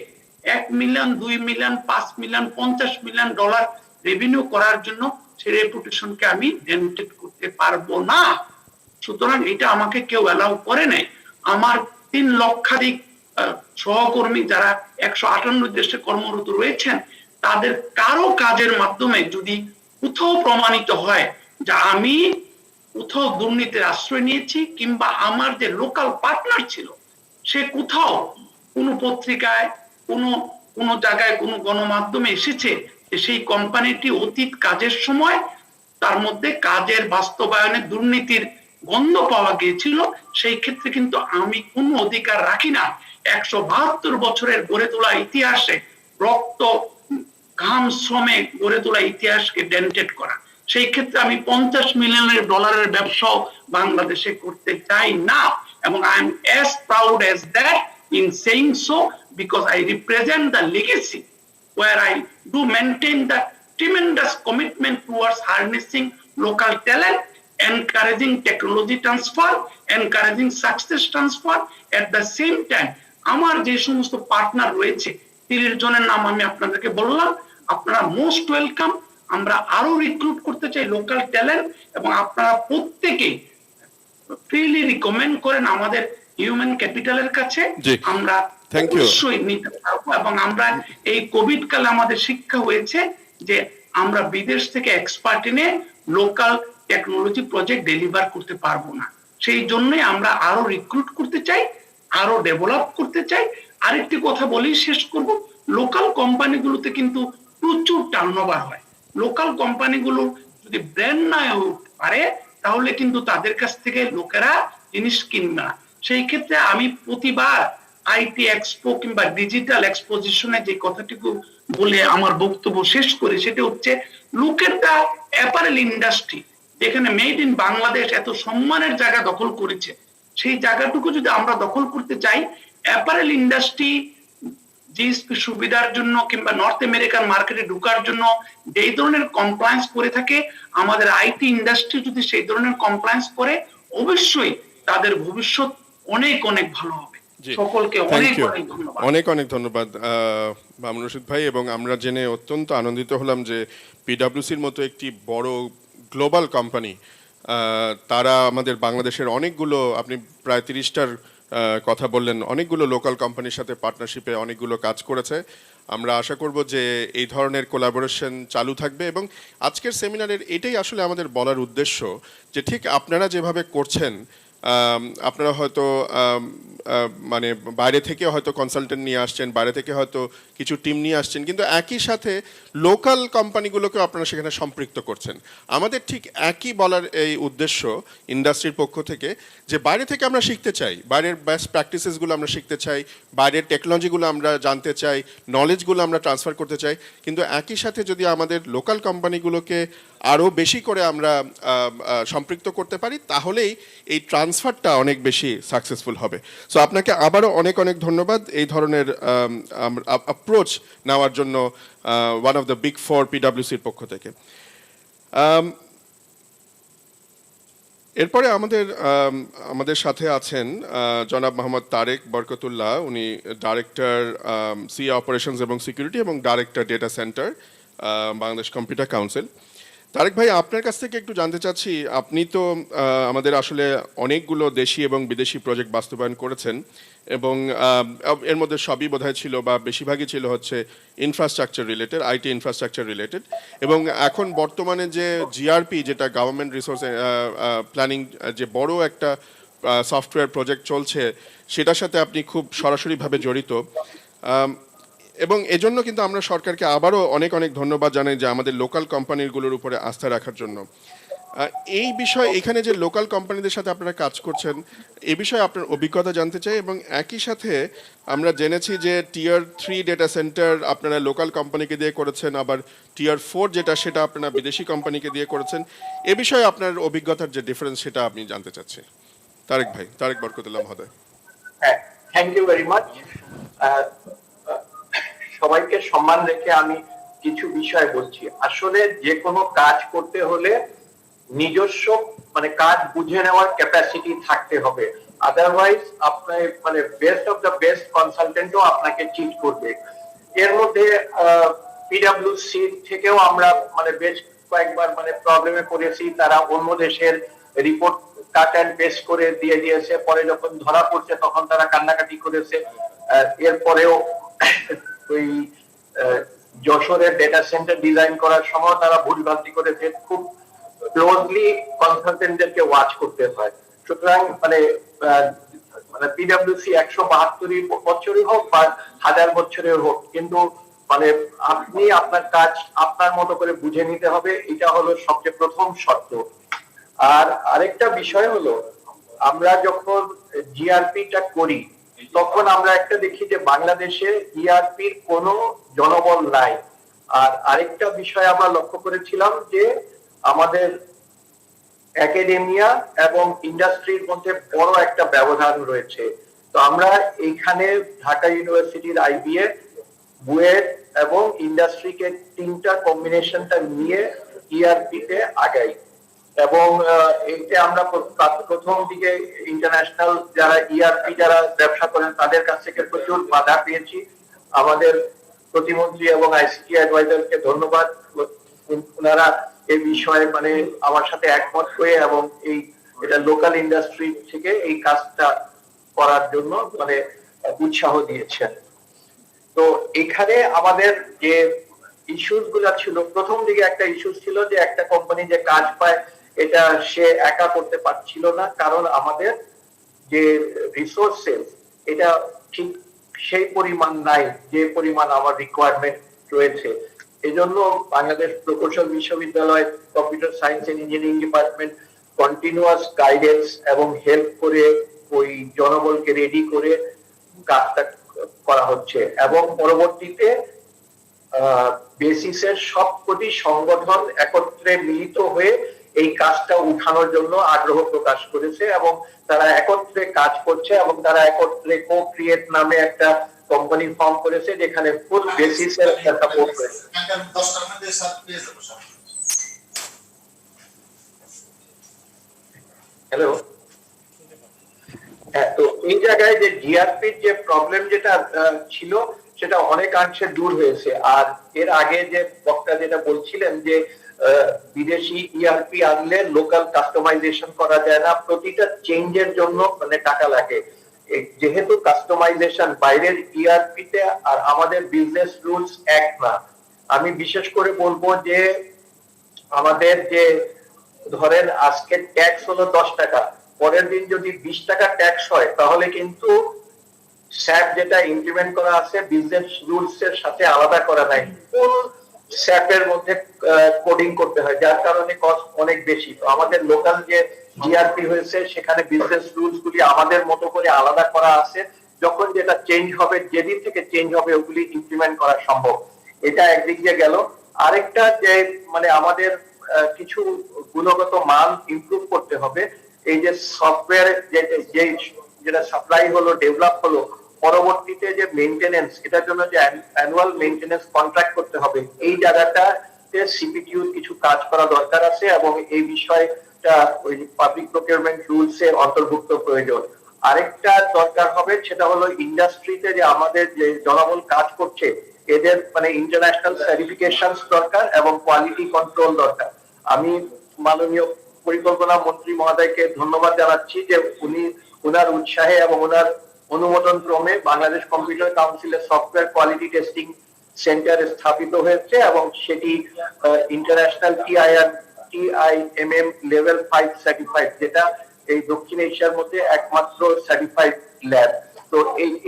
1 million, 2 million, 5 million, 50 million dollar revenue করার জন্য সেই রেপুটেশনকে আমি ডেন্টেড করতে পারবো না। সুতরাং এটা আমাকে কেউ অ্যালাউ করে নাই। আমার 3 লক্ষাধিক সহকর্মী যারা 158 দেশে কর্মরত রয়েছেন, তাদের কারো কাজের মাধ্যমে যদি কোথাও প্রমাণিত হয় যে আমি কোথাও দুর্নীতির আশ্রয় নিয়েছি, কিংবা আমার যে লোকাল পার্টনার ছিল সে কোথাও কোনো পত্রিকায়, কোনো জায়গায়, কোনো গণমাধ্যমে এসেছে যে সেই কোম্পানিটি অতীত কাজের সময় তার মধ্যে কাজের বাস্তবায়নে দুর্নীতির গন্ধ পাওয়া গিয়েছিল, সেই ক্ষেত্রে কিন্তু আমি কোনো অধিকার রাখি না 172 বছরের গড়ে তোলা ইতিহাসে, রক্ত ঘাম শ্রমে গড়ে তোলা ইতিহাসকে ডেন্টেড করা। সেই ক্ষেত্রে আমি 50 মিলিয়নের ডলারের ব্যবসাও বাংলাদেশে করতে চাই না, এবং I am as proud as that in saying so, because I represent the legacy where I do maintain the tremendous commitment towards harnessing local talent, encouraging technology transfer, encouraging success transfer. At the same time, আমার যে সমস্ত partner রয়েছে 30 জনের নাম আমি আপনাদেরকে বললাম, আপনারা মোস্ট ওয়েলকাম। আমরা আরো রিক্রুট করতে চাই লোকাল ট্যালেন্ট, এবং আপনারা প্রত্যেকে ফ্রিলি রিকমেন্ড করেন আমাদের হিউম্যান ক্যাপিটালের কাছে। আমরা অবশ্যই নিতে পারবো, এবং আমরা এই কোভিড কালে আমাদের শিক্ষা হয়েছে যে আমরা বিদেশ থেকে এক্সপার্ট এনে লোকাল টেকনোলজি প্রজেক্ট ডেলিভার করতে পারবো না। সেই জন্যই আমরা আরো রিক্রুট করতে চাই, আরো ডেভেলপ করতে চাই। আরেকটি কথা বলেই শেষ করব, লোকাল কোম্পানিগুলোতে কিন্তু প্রচুর টার্নওভার হয়। লোকাল কোম্পানিগুলো যদি ব্র্যান্ড না হতে পারে, তাহলে কিন্তু তাদের কাছ থেকে লোকেরা জিনিস কিনবে না। সেই ক্ষেত্রে আমি প্রতিবার আইটি এক্সপো কিংবা ডিজিটাল এক্সপোজিশনে যে কথাটুকু বলে আমার বক্তব্য শেষ করি, সেটা হচ্ছে look at the apparel industry, যেখানে মেড ইন বাংলাদেশ এত সম্মানের জায়গা দখল করেছে। সেই জায়গাটুকু যদি আমরা দখল করতে চাই, অ্যাপারেল ইন্ডাস্ট্রি জিএসপি সুবিধার জন্য কিংবা নর্থ আমেরিকান মার্কেটে ঢোকার জন্য যেই ধরনের কমপ্লায়েন্স করে থাকে, আমাদের আইটি ইন্ডাস্ট্রি যদি সেই ধরনের কমপ্লায়েন্স করে, অবশ্যই তাদের ভবিষ্যৎ অনেক অনেক ভালো হবে। সকলকে অনেক অনেক ধন্যবাদ। অনেক অনেক ধন্যবাদ মামুন রশিদ ভাই, এবং আমরা জেনে অত্যন্ত আনন্দিত হলাম যে পিডব্লিউসির মতো একটি বড় গ্লোবাল কোম্পানি, তারা আমাদের বাংলাদেশের অনেকগুলো, আপনি প্রায় 30টার কথা বললেন, অনেকগুলো লোকাল কোম্পানির সাথে পার্টনারশিপে অনেকগুলো কাজ করেছে। আমরা আশা করব যে এই ধরনের কোলাবোরেশন চালু থাকবে, এবং আজকের সেমিনারের এটাই আসলে আমাদের বলার উদ্দেশ্য যে ঠিক আপনারা যেভাবে করছেন, আপনারা হয়তো মানে বাইরে থেকে হয়তো কনসালটেন্ট নিয়ে আসছেন, বাইরে থেকে হয়তো কিছু টিম নিয়ে আসছেন, কিন্তু একই সাথে লোকাল কোম্পানিগুলোকেও আপনারা সেখানে সম্পৃক্ত করছেন। আমাদের ঠিক একই বলার এই উদ্দেশ্য ইন্ডাস্ট্রির পক্ষ থেকে, যে বাইরে থেকে আমরা শিখতে চাই, বাইরের বেস্ট প্র্যাকটিসেসগুলো আমরা শিখতে চাই, বাইরের টেকনোলজিগুলো আমরা জানতে চাই, নলেজগুলো আমরা ট্রান্সফার করতে চাই, কিন্তু একই সাথে যদি আমাদের লোকাল কোম্পানিগুলোকে আরও বেশি করে আমরা সম্পৃক্ত করতে পারি, তাহলেই এই ট্রান্সফারটা অনেক বেশি সাকসেসফুল হবে। সো আপনাকে আবারও অনেক অনেক ধন্যবাদ এই ধরনের অ্যাপ্রোচ নেওয়ার জন্য one of the big four পিডব্লিউসির পক্ষ থেকে। এরপরে আমাদের সাথে আছেন জনাব মোহাম্মদ তারেক বরকতুল্লাহ, উনি ডাইরেক্টর সি অপারেশনস এবং সিকিউরিটি এবং director data center Bangladesh computer council. Tareq ভাই, আপনার কাছ থেকে একটু জানতে চাচ্ছি, আপনি তো আমাদের আসলে অনেকগুলো দেশি এবং বিদেশি প্রজেক্ট বাস্তবায়ন করেছেন, এবং এর মধ্যে সবই বোধহয় ছিল বা বেশিরভাগই ছিল হচ্ছে infrastructure related, IT infrastructure related, এবং এখন বর্তমানে যে জিআরপি, যেটা গভর্নমেন্ট রিসোর্স প্ল্যানিং, যে বড় একটা সফটওয়্যার প্রজেক্ট চলছে, সেটার সাথে আপনি খুব সরাসরিভাবে জড়িত, এবং এজন্য কিন্তু আমরা সরকারকে আবারও অনেক অনেক ধন্যবাদ জানাই যে আমাদের লোকাল কোম্পানিগুলোর উপরে আস্থা রাখার জন্য। এই বিষয়, এখানে যে লোকাল কোম্পানিদের সাথে আপনারা কাজ করছেন, এ বিষয়ে আপনার অভিজ্ঞতা জানতে চাই, এবং একই সাথে আমরা জেনেছি যে টিয়ার 3 ডেটা সেন্টার আপনারা লোকাল কোম্পানিকে দিয়ে করেছেন, আবার টিয়ার 4 যেটা, সেটা আপনারা বিদেশি কোম্পানিকে দিয়ে করেছেন। এ বিষয়ে আপনার অভিজ্ঞতার যে ডিফারেন্স, সেটা আপনি জানতে চাচ্ছি। তারেক বরকতুল্লাহ মহোদয়। হ্যাঁ, থ্যাংক ইউ ভেরি মাচ। সবাইকে সম্মান রেখে আমি কিছু বিষয় বলছি। আসলে যে কোনো কাজ করতে হলে নিজস্ব মানে কাজ বুঝে নেওয়ার ক্যাপাসিটি থাকতে হবে, আদারওয়াইজ আপনার মানে বেস্ট অফ দ্য বেস্ট কনসালটেন্টও আপনাকে চিট করবে। এর মধ্যে পিডব্লিউসি থেকেও আমরা মানে বেশ কয়েকবার মানে প্রবলেমে পড়েছি, তারা অন্য দেশের রিপোর্ট কাট অ্যান্ড পেস্ট করে দিয়ে দিয়েছে, পরে যখন ধরা পড়ছে তখন তারা কান্নাকাটি করেছে। এরপরেও ওই যশোরের ডেটা সেন্টার ডিজাইন করার সময় তারা ভুলভ্রান্তি করেছে, খুব ক্লোজলি কনসালটেন্টদেরকে ওয়াচ করতে হয়। সুতরাং মানে মানে পিডব্লিউসি 172 বছরই হোক বা 1000 বছরের হোক, কিন্তু মানে আপনি আপনার কাজ আপনার মতো করে বুঝে নিতে হবে, এটা হলো সবচেয়ে প্রথম শর্ত। আর আরেকটা বিষয় হলো, আমরা যখন জিআরপিটা করি তখন আমরা একটা দেখি যে বাংলাদেশে ইআরপির কোনো জনবল নাই। আর আরেকটা বিষয় আমরা লক্ষ্য করেছিলাম যে আমাদের একাডেমিয়া এবং ইন্ডাস্ট্রির মধ্যে বড় একটা ব্যবধান রয়েছে। তো আমরা এইখানে ঢাকা ইউনিভার্সিটির আইবিএ, বুয়েট এবং ইন্ডাস্ট্রিকে তিনটা কম্বিনেশনটা নিয়ে ইআরপি তে আগাই। এবং এইটা আমরা প্রথম দিকে ইন্টারন্যাশনাল যারা ইআরপি যারা ব্যবসা করেন তাদের কাছ থেকে প্রচুর বাধা পেয়েছি। আমাদের প্রতিমন্ত্রী এবং আইসিটি অ্যাডভাইজারকে ধন্যবাদ, ওনারা এই বিষয়ে মানে আমার সাথে একমত হয়ে এবং এই এটা লোকাল ইন্ডাস্ট্রি থেকে এই কাজটা করার জন্য মানে উৎসাহ দিয়েছেন। তো এখানে আমাদের যে ইস্যুস গুলা ছিল, প্রথম দিকে একটা ইস্যু ছিল যে একটা কোম্পানি যে কাজ পায় এটা সে একা করতে পারছিল না, কারণ আমাদের যে রিসোর্সেস এটা ঠিক সেই পরিমাণ নাই যে পরিমাণ আমার রিকোয়ারমেন্ট রয়েছে। এজন্য বাংলাদেশ প্রকৌশল বিশ্ববিদ্যালয় computer science and engineering department continuous guidance এবং হেল্প করে ওই জনবলকে রেডি করে কাজটা করা হচ্ছে। এবং পরবর্তীতে বেসিসের সবকটি সংগঠন একত্রে মিলিত হয়ে এই কাজটা উঠানোর জন্য আগ্রহ প্রকাশ করেছে এবং তারা একত্রে কাজ করছে এবং তারা একত্রে কো ক্রিয়েট নামে একটা কোম্পানি ফর্ম করেছে যেখানে ফুল বেসিসের একটা সাপোর্ট রয়েছে। হ্যালো, হ্যাঁ, তো এই জায়গায় যে জিআরপির যে প্রবলেম যেটা ছিল সেটা অনেকাংশে দূর হয়েছে। আর এর আগে যে বক্তা যেটা বলছিলেন যে বিদেশি ইআরপি আনলে লোকাল কাস্টমাইজেশন করা যায় না, প্রতিটা চেঞ্জের জন্য মানে টাকা লাগে। যেহেতু কাস্টমাইজেশন বাইরের ইআরপি তে আর আমাদের বিজনেস রুলস এক না, আমি বিশেষ করে বলবো যে আমাদের যে ধরেন আজকে ট্যাক্স হলো 10 টাকা, পরের দিন যদি 20 টাকা ট্যাক্স হয় তাহলে কিন্তু স্যাপ যেটা ইমপ্লিমেন্ট করা আছে বিজনেস রুলস এর সাথে আলাদা করা নাই, কোন স্যাপের মধ্যে কোডিং করতে হয়, যার কারণে কস্ট অনেক বেশি। তো আমাদের লোকাল যে জিআরপি হয়েছে সেখানে বিজনেস রুলস গুলি আমাদের মতো করে আলাদা করা আছে, যখন যেটা চেঞ্জ হবে যেদিন থেকে চেঞ্জ হবে ওগুলি ইমপ্লিমেন্ট করা সম্ভব। এটা একদিক দিয়ে গেল। আরেকটা যে মানে আমাদের কিছু গুণগত মান ইমপ্রুভ করতে হবে। এই যে সফটওয়্যার যেটা সাপ্লাই হলো ডেভেলপ হলো, পরবর্তীতে যে মেইনটেনেন্স এটার জন্য যে অ্যানুয়াল মেইনটেনেন্স কন্ট্রাক্ট করতে হবে, এই জায়গাটাতে সিপিটিউর কিছু কাজ করা দরকার আছে এবং এই বিষয়টা ওই পাবলিক প্রকিউরমেন্ট রুলস এর অন্তর্ভুক্ত প্রয়োজন। আরেকটা দরকার হবে সেটা হলো ইন্ডাস্ট্রিতে যে আমাদের যে জনবল কাজ করছে এদের মানে ইন্টারন্যাশনাল সার্টিফিকেশন দরকার এবং কোয়ালিটি কন্ট্রোল দরকার। আমি মাননীয় পরিকল্পনা মন্ত্রী মহোদয়কে ধন্যবাদ জানাচ্ছি যে উনি ওনার উৎসাহে এবং ওনার অনুমোদন ক্রমে বাংলাদেশ কম্পিউটার কাউন্সিলের সফটওয়্যার কোয়ালিটি টেস্টিং সেন্টার স্থাপিত হয়েছে এবং সেটি ইন্টারন্যাশনাল টিআইএমএম লেভেল 5 সার্টিফাইড, যেটা এই দক্ষিণ এশিয়ার মধ্যে একমাত্র সার্টিফাইড ল্যাব। তো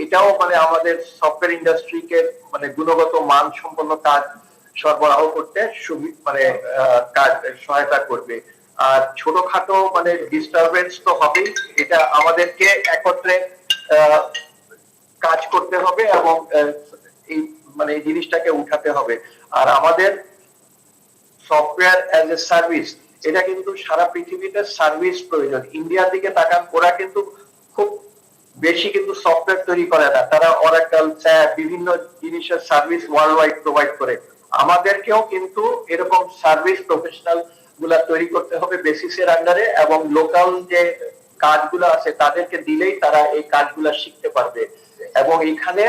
এটাও মানে আমাদের সফটওয়্যার ইন্ডাস্ট্রিকে মানে গুণগত মান সম্পন্ন কাজ সরবরাহ করতে মানে কাজ সহায়তা করবে। আর ছোটখাটো মানে ডিস্টারবেন্স তো হবেই, এটা আমাদেরকে একত্রে কাজ করতে হবে এবং এই মানে এই জিনিসটাকে উঠাতে হবে। আর আমাদের সফটওয়্যার অ্যাজ এ সার্ভিস এটা কিন্তু সারা পৃথিবীতে সার্ভিস প্রয়োজন। ইন্ডিয়ার দিকে তাকান, ওরা কিন্তু খুব বেশি কিন্তু সফটওয়্যার তৈরি করে না, তারা অরাকল, স্যাপ বিভিন্ন জিনিসের সার্ভিস ওয়ার্ল্ড ওয়াইড প্রোভাইড করে। আমাদেরকেও কিন্তু এরকম সার্ভিস প্রফেশনাল গুলা তৈরি করতে হবে বেসিসের আন্ডারে, এবং লোকাল যে কাজগুলো আছে তাদেরকে দিলেই তারা এই কাজগুলা শিখতে পারবে। এবং এখানে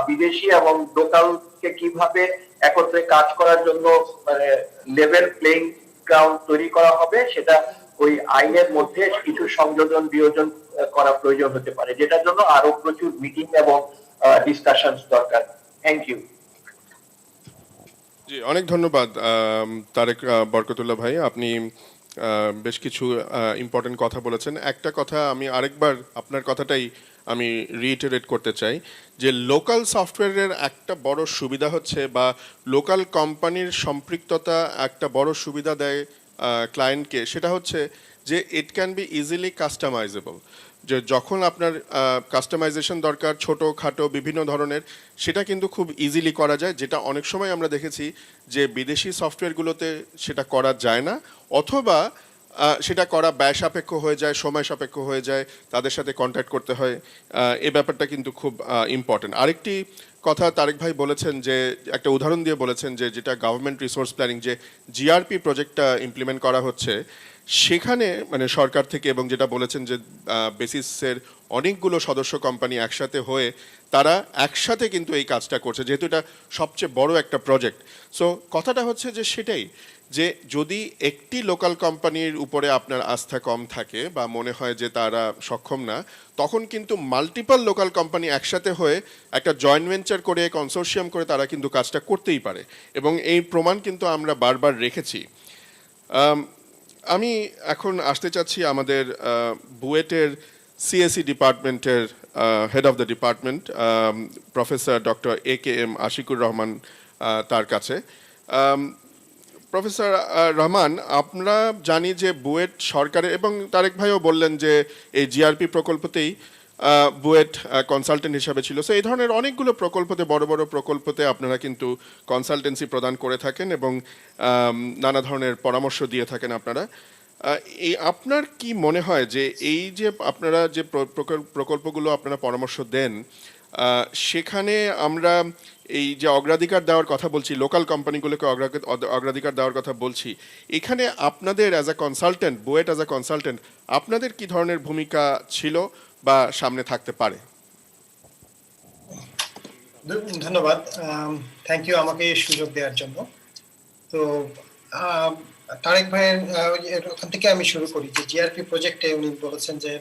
বিদেশি এবং লোকালকে কিভাবে একত্রে কাজ করার জন্য মানে লেভেল প্লেইং গ্রাউন্ড তৈরি করা হবে, সেটা ওই আইনের মধ্যে কিছু সংযোজন বিয়োজন করা প্রয়োজন হতে পারে, যেটার জন্য আরো প্রচুর মিটিং এবং ডিসকাশন দরকার। Thank you. জি, অনেক ধন্যবাদ তারেক বরকতুল্লাহ ভাই, আপনি বেশ কিছু ইম্পর্টেন্ট কথা বলেছেন। একটা কথা আমি আরেকবার আপনার কথাটাই আমি রিইটারেট করতে চাই যে লোকাল সফটওয়্যারের একটা বড় সুবিধা হচ্ছে, বা লোকাল কোম্পানির সম্পৃক্ততা একটা বড় সুবিধা দেয় ক্লায়েন্টকে, সেটা হচ্ছে যে it can be easily customisable. যে যখন আপনার কাস্টমাইজেশন দরকার ছোটো খাটো বিভিন্ন ধরনের, সেটা কিন্তু খুব ইজিলি করা যায়, যেটা অনেক সময় আমরা দেখেছি যে বিদেশি সফটওয়্যারগুলোতে সেটা করা যায় না, অথবা সেটা করা ব্যয় সাপেক্ষ হয়ে যায়, সময় সাপেক্ষ হয়ে যায়, তাদের সাথে কন্ট্যাক্ট করতে হয়। এই ব্যাপারটা কিন্তু খুব ইম্পর্টেন্ট। আরেকটি কথা তারেক ভাই বলেছেন, যে একটা উদাহরণ দিয়ে বলেছেন যে যেটা গভর্নমেন্ট রিসোর্স প্ল্যানিং, যে জিআরপি প্রজেক্টটা ইমপ্লিমেন্ট করা হচ্ছে সেখানে মানে সরকার থেকে, এবং যেটা বলেছেন যে বেসিসের অনেকগুলো সদস্য কোম্পানি একসাথে হয়ে তারা একসাথে কিন্তু এই কাজটা করছে, যেহেতু এটা সবচেয়ে বড় একটা প্রজেক্ট। সো কথাটা হচ্ছে যে সেটাই, যে যদি একটি লোকাল কোম্পানির উপরে আপনার আস্থা কম থাকে বা মনে হয় যে তারা সক্ষম না, তখন কিন্তু মাল্টিপল লোকাল কোম্পানি একসাথে হয়ে একটা জয়েন্ট ভেঞ্চার করে কনসোর্শিয়াম করে তারা কিন্তু কাজটা করতেই পারে, এবং এই প্রমাণ কিন্তু আমরা বারবার রেখেছি। আমি এখন আসতে চাচ্ছি আমাদের বুয়েটের সিএসি ডিপার্টমেন্টের head of the department professor doctor AKM Ashikur Rahman তার কাছে। প্রফেসর রহমান, আমরা জানি যে বুয়েট সরকারের, এবং তারেক ভাইও বললেন যে এই জিআরপি প্রকল্পতেই বুয়েট কনসালটেন্ট হিসাবে ছিল। সো এই ধরনের অনেকগুলো প্রকল্পতে, বড় বড় প্রকল্পতে আপনারা কিন্তু কনসালটেন্সি প্রদান করে থাকেন এবং নানা ধরনের পরামর্শ দিয়ে থাকেন আপনারা। এই আপনার কি মনে হয় যে এই যে আপনারা যে প্রকল্পগুলো আপনারা পরামর্শ দেন, সেখানে আমরা এই যে অগ্রাধিকার দেওয়ার কথা বলছি, লোকাল কোম্পানিগুলোকে অগ্রাধিকার দেওয়ার কথা বলছি, এখানে আপনাদের as a consultant, BUET as a consultant, আপনাদের কি ধরনের ভূমিকা ছিল বা সামনে থাকতে পারে? ধন্যবাদ, থ্যাংক ইউ আমাকে এই সুযোগ দেওয়ার জন্য। তো তারেক ভাইয়ের ওখান থেকে আমি শুরু করি যে জিআরপি প্রজেক্টে উনি বলেছেন যে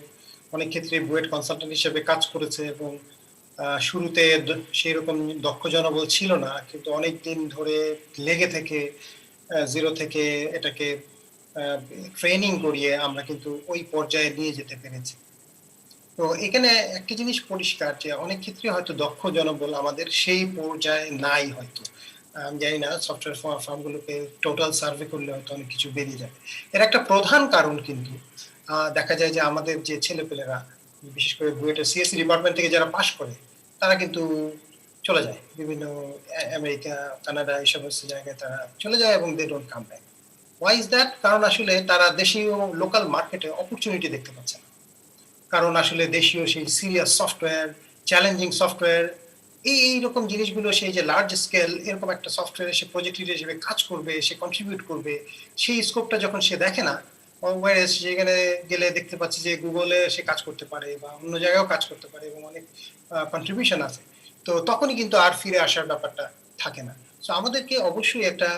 অনেক ক্ষেত্রে বুয়েট কনসালটেন্ট হিসেবে কাজ করেছে, এবং শুরুতে সেই রকম দক্ষ জনবল ছিল না, কিন্তু অনেক দিন ধরে লেগে থেকে জিরো থেকে এটাকে ট্রেনিং করিয়ে আমরা কিন্তু ওই পর্যায়ে নিয়ে যেতে পেরেছি। তো এখানে একটা জিনিস পরিষ্কার যে অনেক ক্ষেত্রে হয়তো দক্ষ জনবল আমাদের সেই পর্যায়ে নাই, হয়তো আমি জানি না, সফটওয়্যার ফার্মগুলোকে টোটাল সার্ভে করলে হয়তো অনেক কিছু বেরিয়ে যাবে। এর একটা প্রধান কারণ কিন্তু দেখা যায় যে আমাদের যে ছেলেপেলেরা, বিশেষ করে বুয়েটের সিএসসি ডিপার্টমেন্ট থেকে যারা পাশ করে, তারা কিন্তু চলে যায় বিভিন্ন আমেরিকা, কানাডা এইসব জায়গায় তারা চলে যায়, এবং they don't come back. Why is that? কারণ আসলে তারা দেশীয় লোকাল মার্কেটে অপরচুনিটি দেখতে পাচ্ছে না, কারণ আসলে দেশীয় সেই সিরিয়াস সফটওয়্যার, চ্যালেঞ্জিং সফটওয়্যার, এইরকম জিনিসগুলো, সেই যে লার্জ স্কেল এরকম একটা সফটওয়্যারে সে প্রজেক্ট লিডার হিসেবে কাজ করবে, সে কন্ট্রিবিউট করবে, সেই স্কোপটা যখন সে দেখে না, সেখানে গেলে দেখতে পাচ্ছি যে গুগলে সে কাজ করতে পারে বা অন্য জায়গায়ও কাজ করতে পারে এবং অনেক কন্ট্রিবিউশন আছে, তো তখনই কিন্তু আর ফিরে আসার ব্যাপারটা থাকে না। তো আমাদেরকে অবশ্যই একটা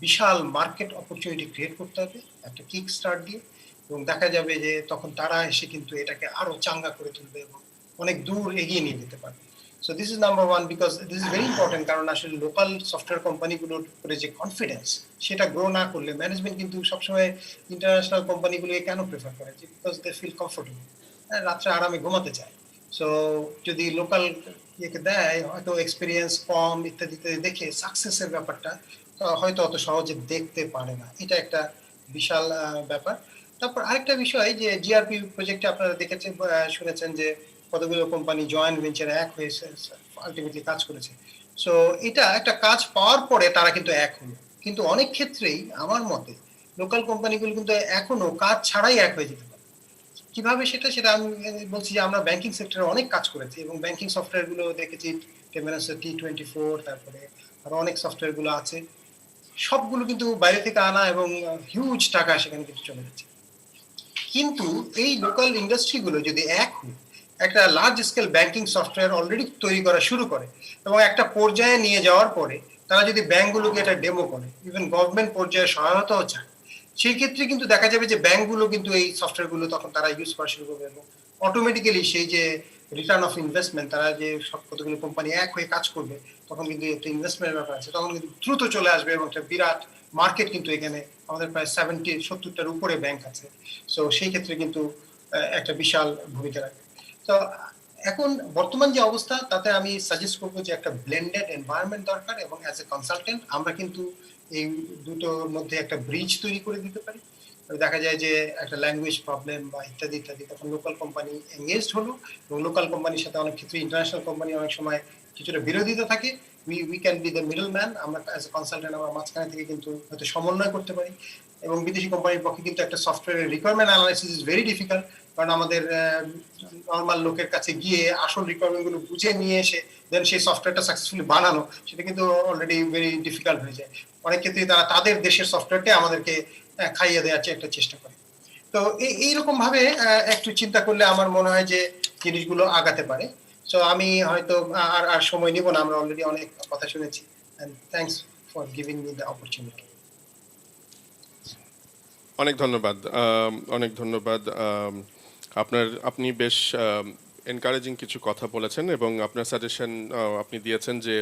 বিশাল মার্কেট অপরচুনিটি ক্রিয়েট করতে হবে একটা কিক স্টার্ট দিয়ে, এবং দেখা যাবে যে তখন তারা এসে কিন্তু এটাকে আরো চাঙ্গা করে তুলবে এবং অনেক দূর এগিয়ে নিয়ে যেতে পারবে। So this is number one, because this is very important, কারণ আসলে লোকাল সফটওয়্যার কোম্পানিগুলোর উপরে যে কনফিডেন্স, সেটা গ্রো না করলে ম্যানেজমেন্ট কিন্তু সবসময় ইন্টারন্যাশনাল কোম্পানিগুলোকে কেন প্রেফার করে, বিকজ দে ফিল কমফোর্টেবল, রাত্রে আরামে ঘুমাতে চায়। সো যদি লোকাল ইয়েকে দেয়, হয়তো এক্সপিরিয়েন্স কম ইত্যাদি ইত্যাদি দেখে সাকসেসের ব্যাপারটা হয়তো অত সহজে দেখতে পারে না, এটা একটা বিশাল ব্যাপার। তারপর আরেকটা বিষয় যে জিআরপি প্রজেক্টে আপনারা দেখেছেন, শুনেছেন যে কতগুলো কোম্পানি জয়েন্ট ভেঞ্চারে এক হয়েছে, আলটিমেটলি কাজ করেছে। সো এটা একটা কাজ পাওয়ার পরে তারা কিন্তু এক হলো, কিন্তু অনেক ক্ষেত্রেই আমার মতে লোকাল কোম্পানিগুলো কিন্তু এখনো কাজ ছাড়াই এক হয়ে যেতে পারে। কিভাবে সেটা আমি বলছি যে আমরা ব্যাংকিং সেক্টরে অনেক কাজ করেছি এবং ব্যাংকিং সফটওয়্যার গুলো দেখেছি, T24, তারপরে আরো অনেক সফটওয়্যার গুলো আছে, সবগুলো কিন্তু বাইরে থেকে আনা এবং হিউজ টাকা সেখানে কিন্তু চলে যাচ্ছে। কিন্তু এই লোকাল ইন্ডাস্ট্রি গুলো যদি একটা large scale banking software already তৈরি করা শুরু করে এবং একটা পর্যায়ে নিয়ে যাওয়ার পরে তারা যদি ব্যাংকগুলোকে এটা ডেমো করে, ইভেন গভর্নমেন্ট পর্যায়ে সহায়তাও চায়, সেই ক্ষেত্রে কিন্তু দেখা যাবে যে ব্যাংকগুলো কিন্তু এই সফটওয়্যার গুলো তখন তারা ইউজ করা শুরু করবে এবং অটোমেটিক্যালি সেই যে রিটার্ন অফ ইনভেস্টমেন্ট, তারা যে সব কতগুলো কোম্পানি এক হয়ে কাজ করবে, তখন কিন্তু একটা ইনভেস্টমেন্টের ব্যাপার আছে, তখন কিন্তু দ্রুত চলে আসবে এবং একটা বিরাট মার্কেট কিন্তু এখানে আমাদের প্রায় 70-70টার উপরে ব্যাংক আছে। সো সেই ক্ষেত্রে কিন্তু একটা বিশাল ভূমিকা রাখবে। তো এখন বর্তমান যে অবস্থা তাতে আমি সাজেস্ট করবো যে একটা ব্লেন্ডেড এনভায়রনমেন্ট দরকার এবং অ্যাজ এ কনসালটেন্ট আমরা কিন্তু এই দুটোর মধ্যে একটা ব্রিজ তৈরি করে দিতে পারি। দেখা যায় যে একটা ল্যাঙ্গুয়েজ প্রবলেম বা ইত্যাদি ইত্যাদি, তখন লোকাল কোম্পানি এঙ্গেজড হলো এবং লোকাল কোম্পানির সাথে অনেক ক্ষেত্রে ইন্টারন্যাশনাল কোম্পানি অনেক সময় কিছুটা বিরোধিতা থাকে, we can be the middle man, আমরা অ্যাজ এ কনসালটেন্ট আমরা মাঝখানে থেকে কিন্তু হয়তো সমন্বয় করতে পারি। এবং বিদেশি কোম্পানির পক্ষে কিন্তু একটা সফটওয়্যারের requirement analysis is very difficult, কারণ আমাদের নর্মাল লোকের কাছে গিয়ে আসল রিকোয়ারমেন্ট গুলো বুঝে নিয়ে এসে দেন সেই সফটওয়্যারটা সাকসেসফুলি বানানো, সেটা কিন্তু অলরেডি ভেরি ডিফিকাল্ট হয়ে যায়। অনেক ক্ষেত্রে তারা তাদের দেশের সফটওয়্যারটা আমাদেরকে খাইয়ে দেওয়ার একটা চেষ্টা করে। তো এইরকম ভাবে একটু চিন্তা করলে আমার মনে হয় যে জিনিসগুলো আগাতে পারে। সো আমি হয়তো আর সময় নিব না, আমরা অলরেডি অনেক কথা শুনেছি। Thanks for giving me the opportunity. অনেক ধন্যবাদ, অনেক ধন্যবাদ। আপনি বেশ এনকারেজিং কিছু কথা বলেছেন এবং আপনার সাজেশন আপনি দিয়েছেন যে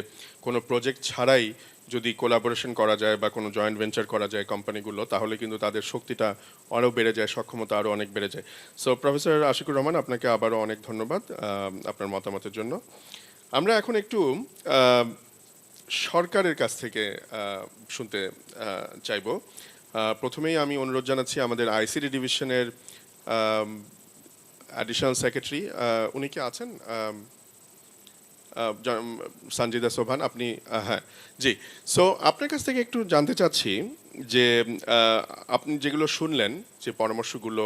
কোনো প্রজেক্ট ছাড়াই যদি কোলাবোরেশন করা যায় বা কোনো জয়েন্ট ভেঞ্চার করা যায় কোম্পানিগুলো, তাহলে কিন্তু তাদের শক্তিটা আরও বেড়ে যায়, সক্ষমতা আরও অনেক বেড়ে যায়। সো প্রফেসর আশিকুর রহমান, আপনাকে আবারও অনেক ধন্যবাদ আপনার মতামতের জন্য। আমরা এখন একটু সরকারের কাছ থেকে শুনতে চাইব। প্রথমেই আমি অনুরোধ জানাচ্ছি আমাদের আইসিটি ডিভিশনের অ্যাডিশনাল সেক্রেটারি, উনি কি আছেন? সঞ্জিদা সোভান, আপনি? হ্যাঁ, জি। সো আপনার কাছ থেকে একটু জানতে চাচ্ছি যে আপনি যেগুলো শুনলেন, যে পরামর্শগুলো,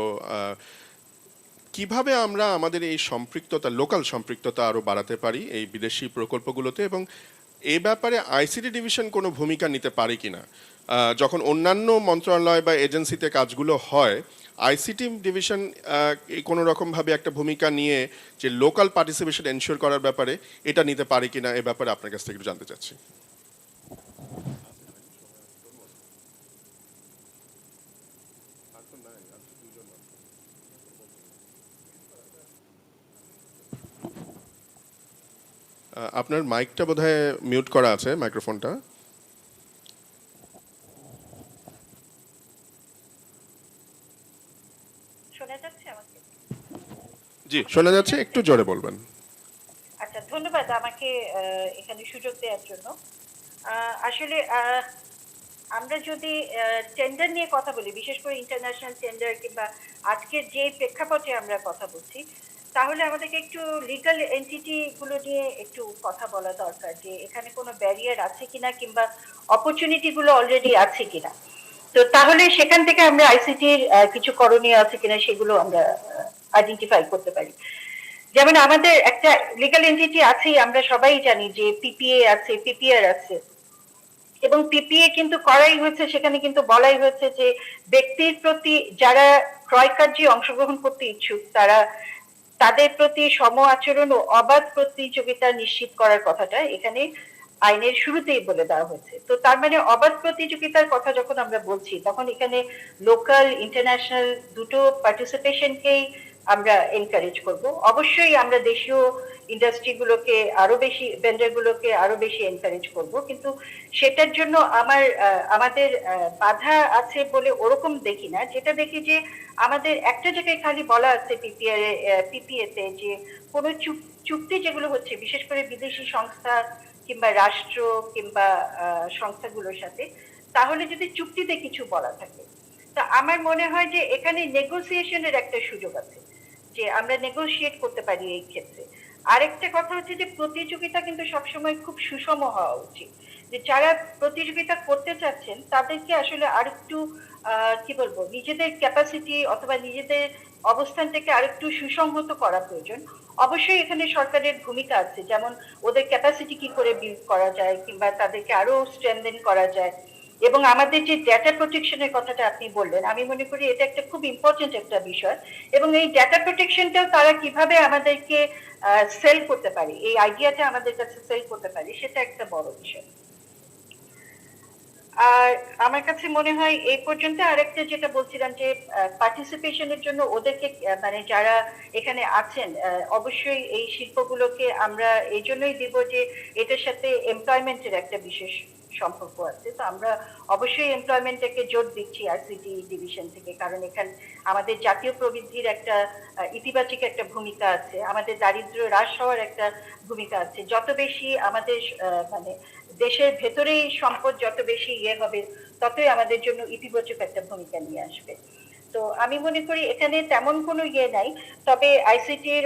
কিভাবে আমরা আমাদের এই সম্পৃক্ততা, লোকাল সম্পৃক্ততা আরও বাড়াতে পারি এই বিদেশি প্রকল্পগুলোতে, এবং এই ব্যাপারে আইসিটি ডিভিশন কোনো ভূমিকা নিতে পারে কিনা? যখন অন্যান্য মন্ত্রণালয় বা এজেন্সিতে কাজগুলো হয়, আইসিটি ডিভিশন কোনো রকমভাবে একটা ভূমিকা নিয়ে যে লোকাল পার্টিসিপেশন এনশিওর করার ব্যাপারে এটা নিতে পারে কিনা, এ ব্যাপারে আপনার কাছ থেকে একটু জানতে চাচ্ছি। আপনার মাইকটা বোধহয় মিউট করা আছে, মাইক্রোফোনটা। শোনা যাচ্ছে আমাকে? জি, শোনা যাচ্ছে, একটু জোরে বলবেন। আচ্ছা, ধন্যবাদ আমাকে এখানে সুযোগ দেওয়ার জন্য। আসলে আমরা যদি টেন্ডার নিয়ে কথা বলি, বিশেষ করে ইন্টারন্যাশনাল টেন্ডার কিংবা আজকের যে প্রেক্ষাপটে আমরা কথা বলছি, তাহলে আমাদেরকে একটু লিগ্যাল এন্টিটি গুলো নিয়ে একটু কথা বলা দরকার, যে এখানে কোনো ব্যারিয়ার আছে কিনা কিংবা অপরচুনিটি গুলো অলরেডি আছে কিনা। তো তাহলে সেখান থেকে আমরা আইসিটির কিছু করণীয় আছে কিনা সেগুলো আমরা আইডেন্টিফাই করতে পারি। যেমন আমাদের একটা লিগ্যাল এন্টিটি আছেই, আমরা সবাই জানি যে পিপিএ আছে, পিপিআর আছে, এবং পিপিএ কিন্তু করাই হয়েছে, সেখানে কিন্তু বলাই হয়েছে যে ব্যক্তির প্রতি যারা ক্রয় কার্যে অংশগ্রহণ করতে ইচ্ছুক তাদের প্রতি সম আচরণ ও অবাধ প্রতিযোগিতা নিশ্চিত করার কথাটা এখানে আইনের শুরুতেই বলে দেওয়া হয়েছে। তো তার মানে অবাধ প্রতিযোগিতার কথা যখন আমরা বলছি, তখন এখানে লোকাল ইন্টারন্যাশনাল দুটো পার্টিসিপেশনকেই আমরা এনকারেজ করব। অবশ্যই আমরা দেশীয় ইন্ডাস্ট্রিগুলোকে আরো বেশি, ভেন্ডারগুলোকে আরো বেশি এনকারেজ করব, কিন্তু সেটার জন্য আমাদের বাধা আছে বলে ওরকম দেখি না। যেটা দেখি যে আমাদের একটা জায়গায় খালি বলা আছে পিপিএতে যে কোনো চুক্তি যেগুলো হচ্ছে, বিশেষ করে বিদেশি সংস্থা কিংবা রাষ্ট্র কিংবা সংস্থাগুলোর সাথে, তাহলে যদি চুক্তিতে কিছু বলা থাকে, তা আমার মনে হয় যে এখানে নেগোসিয়েশনের একটা সুযোগ আছে, যে আমরা নেগোশিয়েট করতে পারি এই ক্ষেত্রে। আরেকটা কথা হচ্ছে যে প্রতিযোগিতা কিন্তু সবসময় খুব সুষম হওয়া উচিত। যে যারা প্রতিযোগিতা করতে চাচ্ছেন তাদেরকে আসলে আরেকটু কি বলবো, নিজেদের ক্যাপাসিটি অথবা নিজেদের অবস্থানটাকে আরেকটু সুসংহত করা প্রয়োজন। অবশ্যই এখানে সরকারের ভূমিকা আছে, যেমন ওদের ক্যাপাসিটি কি করে বিল্ড করা যায় কিংবা তাদেরকে আরো স্ট্রেনথেন করা যায়। এবং আমাদের যে ডেটা প্রোটেকশনের কথাটা আপনি বললেন, আমি মনে করি এটা একটা খুব ইম্পর্টেন্ট একটা বিষয়। এবং এই ডেটা প্রোটেকশনটাও তারা কিভাবে আমাদেরকে সেল করতে পারে, এই আইডিয়াটা আমাদের কাছে সেল করতে পারে, সেটা একটা বড় বিষয়। আর আমার কাছে মনে হয় এই পর্যন্ত আরেকটা যেটা বলছিলাম যে পার্টিসিপেশনের জন্য ওদেরকে মানে যারা এখানে আছেন অবশ্যই এই শিল্পগুলোকে আমরা এই জন্যই দিব যে এটার সাথে এমপ্লয়মেন্টের একটা বিশেষ সম্পর্ক আছে। তো আমরা অবশ্যই এমপ্লয়মেন্টটাকে জোর দিচ্ছি আইসিটি ডিভিশন থেকে, কারণ এখানে আমাদের জাতীয় প্রবৃদ্ধির একটা ইতিবাচক একটা ভূমিকা আছে, আমাদের দারিদ্র্য হ্রাস হওয়ার একটা ভূমিকা আছে। যত বেশি আমাদের মানে দেশের ভেতরেই সম্পদ যত বেশি হবে, ততই আমাদের জন্য ইতিবাচক একটা ভূমিকা নিয়ে আসবে। তো আমি মনে করি এখানে তেমন কোনো নাই, তবে আইসিটির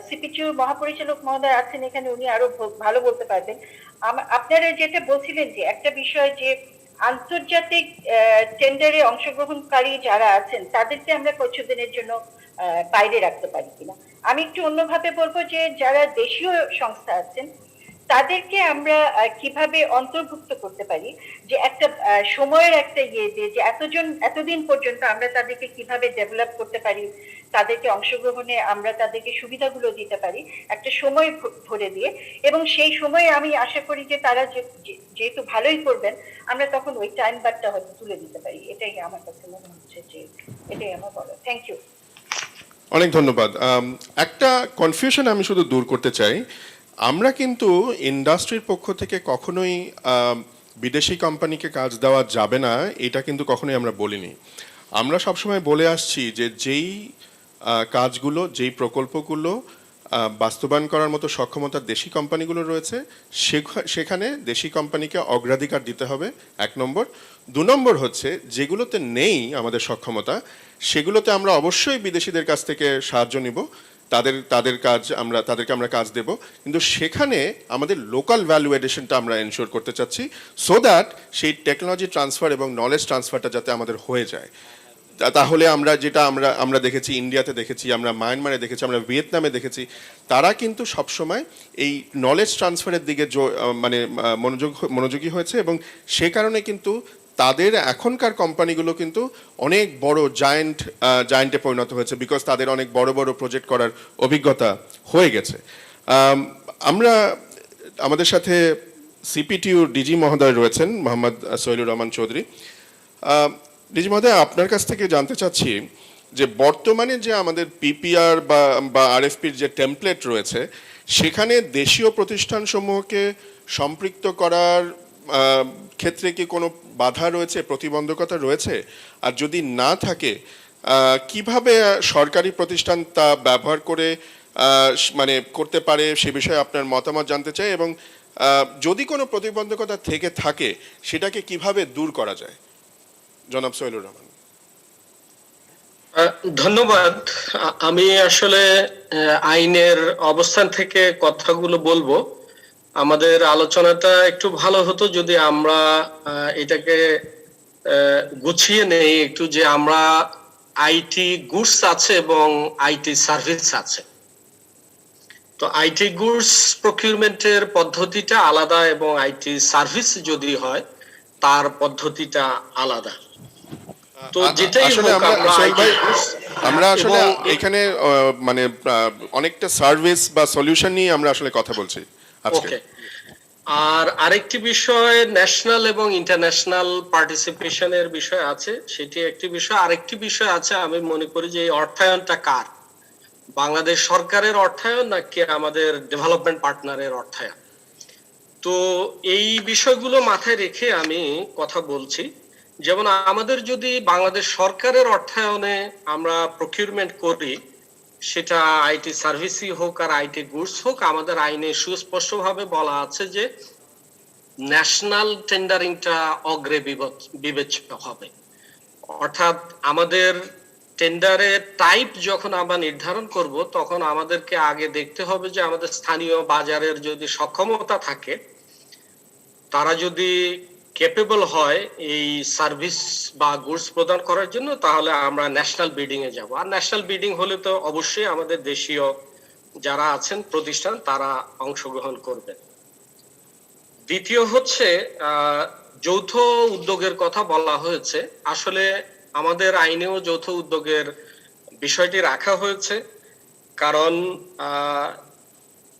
সিপিটিউ মহাপরিচালক মহোদয় আছেন এখানে, উনি আরো ভালো বলতে পারবেন। আপনারা যেটা বলছিলেন যে একটা বিষয় যে আন্তর্জাতিক টেন্ডারে অংশগ্রহণকারী যারা আছেন তাদেরকে আমরা কিছুদিনের জন্য বাইরে রাখতে পারি কিনা। আমি একটু অন্যভাবে বলবো যে যারা দেশীয় সংস্থা আছেন তাদেরকে আমরা কিভাবে অন্তর্ভুক্ত করতে পারি, যে একটা সময়ের একটা দিয়ে যে এতদিন পর্যন্ত আমরা তাদেরকে কিভাবে ডেভেলপ করতে পারি, তাদেরকে অংশগ্রহণে আমরা তাদেরকে সুবিধাগুলো দিতে পারি একটা সময় ধরে দিয়ে। এবং সেই সময়ে আমি আশা করি যে তারা যেহেতু ভালোই করবেন, আমরা তখন ওই টাইম বারটা হয়তো তুলে দিতে পারি। এটাই আমার কাছে মনে হচ্ছে যে এটাই আমার বলা। Thank you. অনেক ধন্যবাদ। একটা কনফিউশন আমি শুধু দূর করতে চাই। আমরা কিন্তু ইন্ডাস্ট্রির পক্ষ থেকে কখনোই বিদেশি কোম্পানিকে কাজ দেওয়া যাবে না এটা কিন্তু কখনোই আমরা বলিনি। আমরা সবসময় বলে আসছি যে যেই কাজগুলো, যেই প্রকল্পগুলো বাস্তবায়ন করার মতো সক্ষমতা দেশি কোম্পানিগুলো রয়েছে সেখানে দেশি কোম্পানিকে অগ্রাধিকার দিতে হবে, 1 নম্বর। 2 নম্বর হচ্ছে যেগুলোতে নেই আমাদের সক্ষমতা সেগুলোতে আমরা অবশ্যই বিদেশিদের কাছ থেকে সাহায্য নিব, তাদেরকে আমরা কাজ দেব, কিন্তু সেখানে আমাদের লোকাল ভ্যালু এডিশনটা আমরা এনশিওর করতে চাচ্ছি, সো দ্যাট সেই টেকনোলজি ট্রান্সফার এবং নলেজ ট্রান্সফারটা যাতে আমাদের হয়ে যায়। তাহলে আমরা দেখেছি, ইন্ডিয়াতে দেখেছি, আমরা মায়ানমারে দেখেছি, আমরা ভিয়েতনামে দেখেছি, তারা কিন্তু সবসময় এই নলেজ ট্রান্সফারের দিকে মানে মনোযোগী হয়েছে এবং সে কারণে কিন্তু তাদের এখনকার কোম্পানিগুলো কিন্তু অনেক বড় জায়ান্টে পরিণত হয়েছে, বিকজ তাদের অনেক বড় বড় প্রজেক্ট করার অভিজ্ঞতা হয়ে গেছে। আমাদের সাথে সিপিটিউ ডিজি মহোদয় রয়েছেন, মোহাম্মদ সোহেলুর রহমান চৌধুরী। ডিজি মহোদয়, আপনার কাছ থেকে জানতে চাচ্ছি যে বর্তমানে যে আমাদের পিপিআর বা আরএফপির যে টেমপ্লেট রয়েছে সেখানে দেশীয় প্রতিষ্ঠানসমূহকে সম্পৃক্ত করার ক্ষেত্রে কি কোনো বাধা রয়েছে, প্রতিবন্ধকতা রয়েছে? আর যদি না থাকে, কিভাবে সরকারি প্রতিষ্ঠান তা ব্যবহার করে মানে করতে পারে সে বিষয়ে আপনার মতামত জানতে চাই, এবং যদি কোনো প্রতিবন্ধকতা থেকে থাকে সেটাকে কিভাবে দূর করা যায়? জনাব সোহেলুর রহমান। ধন্যবাদ। আমি আসলে আইনের অবস্থান থেকে কথাগুলো বলবো। আমাদের আলোচনাটা একটু ভালো হতো যদি আমরা এটাকে গুছিয়ে নেই একটু, যে আমরা আইটি গুডস আছে এবং আইটি সার্ভিস আছে। তো আইটি গুডস প্রকিউরমেন্টের পদ্ধতিটা আলাদা এবং আইটি সার্ভিস যদি হয় তার পদ্ধতিটা আলাদা। তো যেটাই আমরা আসলে এখানে মানে অনেকটা সার্ভিস বা সলিউশন নিয়ে আমরা আসলে কথা বলছি আজকে। আর আরেকটি বিষয় ন্যাশনাল এবং ইন্টারন্যাশনাল পার্টিসিপেশনের বিষয় আছে, সেটি একটি বিষয়। আরেকটি বিষয় আছে, আমি মনে করি যে এই অর্থায়নটা কার, বাংলাদেশ সরকারের অর্থায়ন নাকি আমাদের ডেভেলপমেন্ট পার্টনারের অর্থায়ন। তো এই বিষয়গুলো মাথায় রেখে আমি কথা বলছি। যেমন আমাদের যদি বাংলাদেশ সরকারের অর্থায়নে আমরা প্রকিউরমেন্ট করি, সেটা আইটি সার্ভিসই হোক আর আইটি গুডস হোক, আমাদের আইনে সুস্পষ্টভাবে বলা আছে যে ন্যাশনাল টেন্ডারিংটা অগ্রে বিবেচ্য হবে। অর্থাৎ আমাদের টেন্ডারের টাইপ যখন আমরা নির্ধারণ করব তখন আমাদেরকে আগে দেখতে হবে যে আমাদের স্থানীয় বাজারের যদি সক্ষমতা থাকে তারা যদি ক্যাপেবল হয় এই সার্ভিস বা গুডস প্রদান করার জন্য, তাহলে আমরা ন্যাশনাল বিডিং এ যাব। আর ন্যাশনাল বিডিং হলে তো অবশ্যই আমাদের দেশীয় যারা আছেন প্রতিষ্ঠান তারা অংশগ্রহণ করবেন। দ্বিতীয় হচ্ছে যৌথ উদ্যোগের কথা বলা হয়েছে। আসলে আমাদের আইনেও যৌথ উদ্যোগের বিষয়টি রাখা হয়েছে, কারণ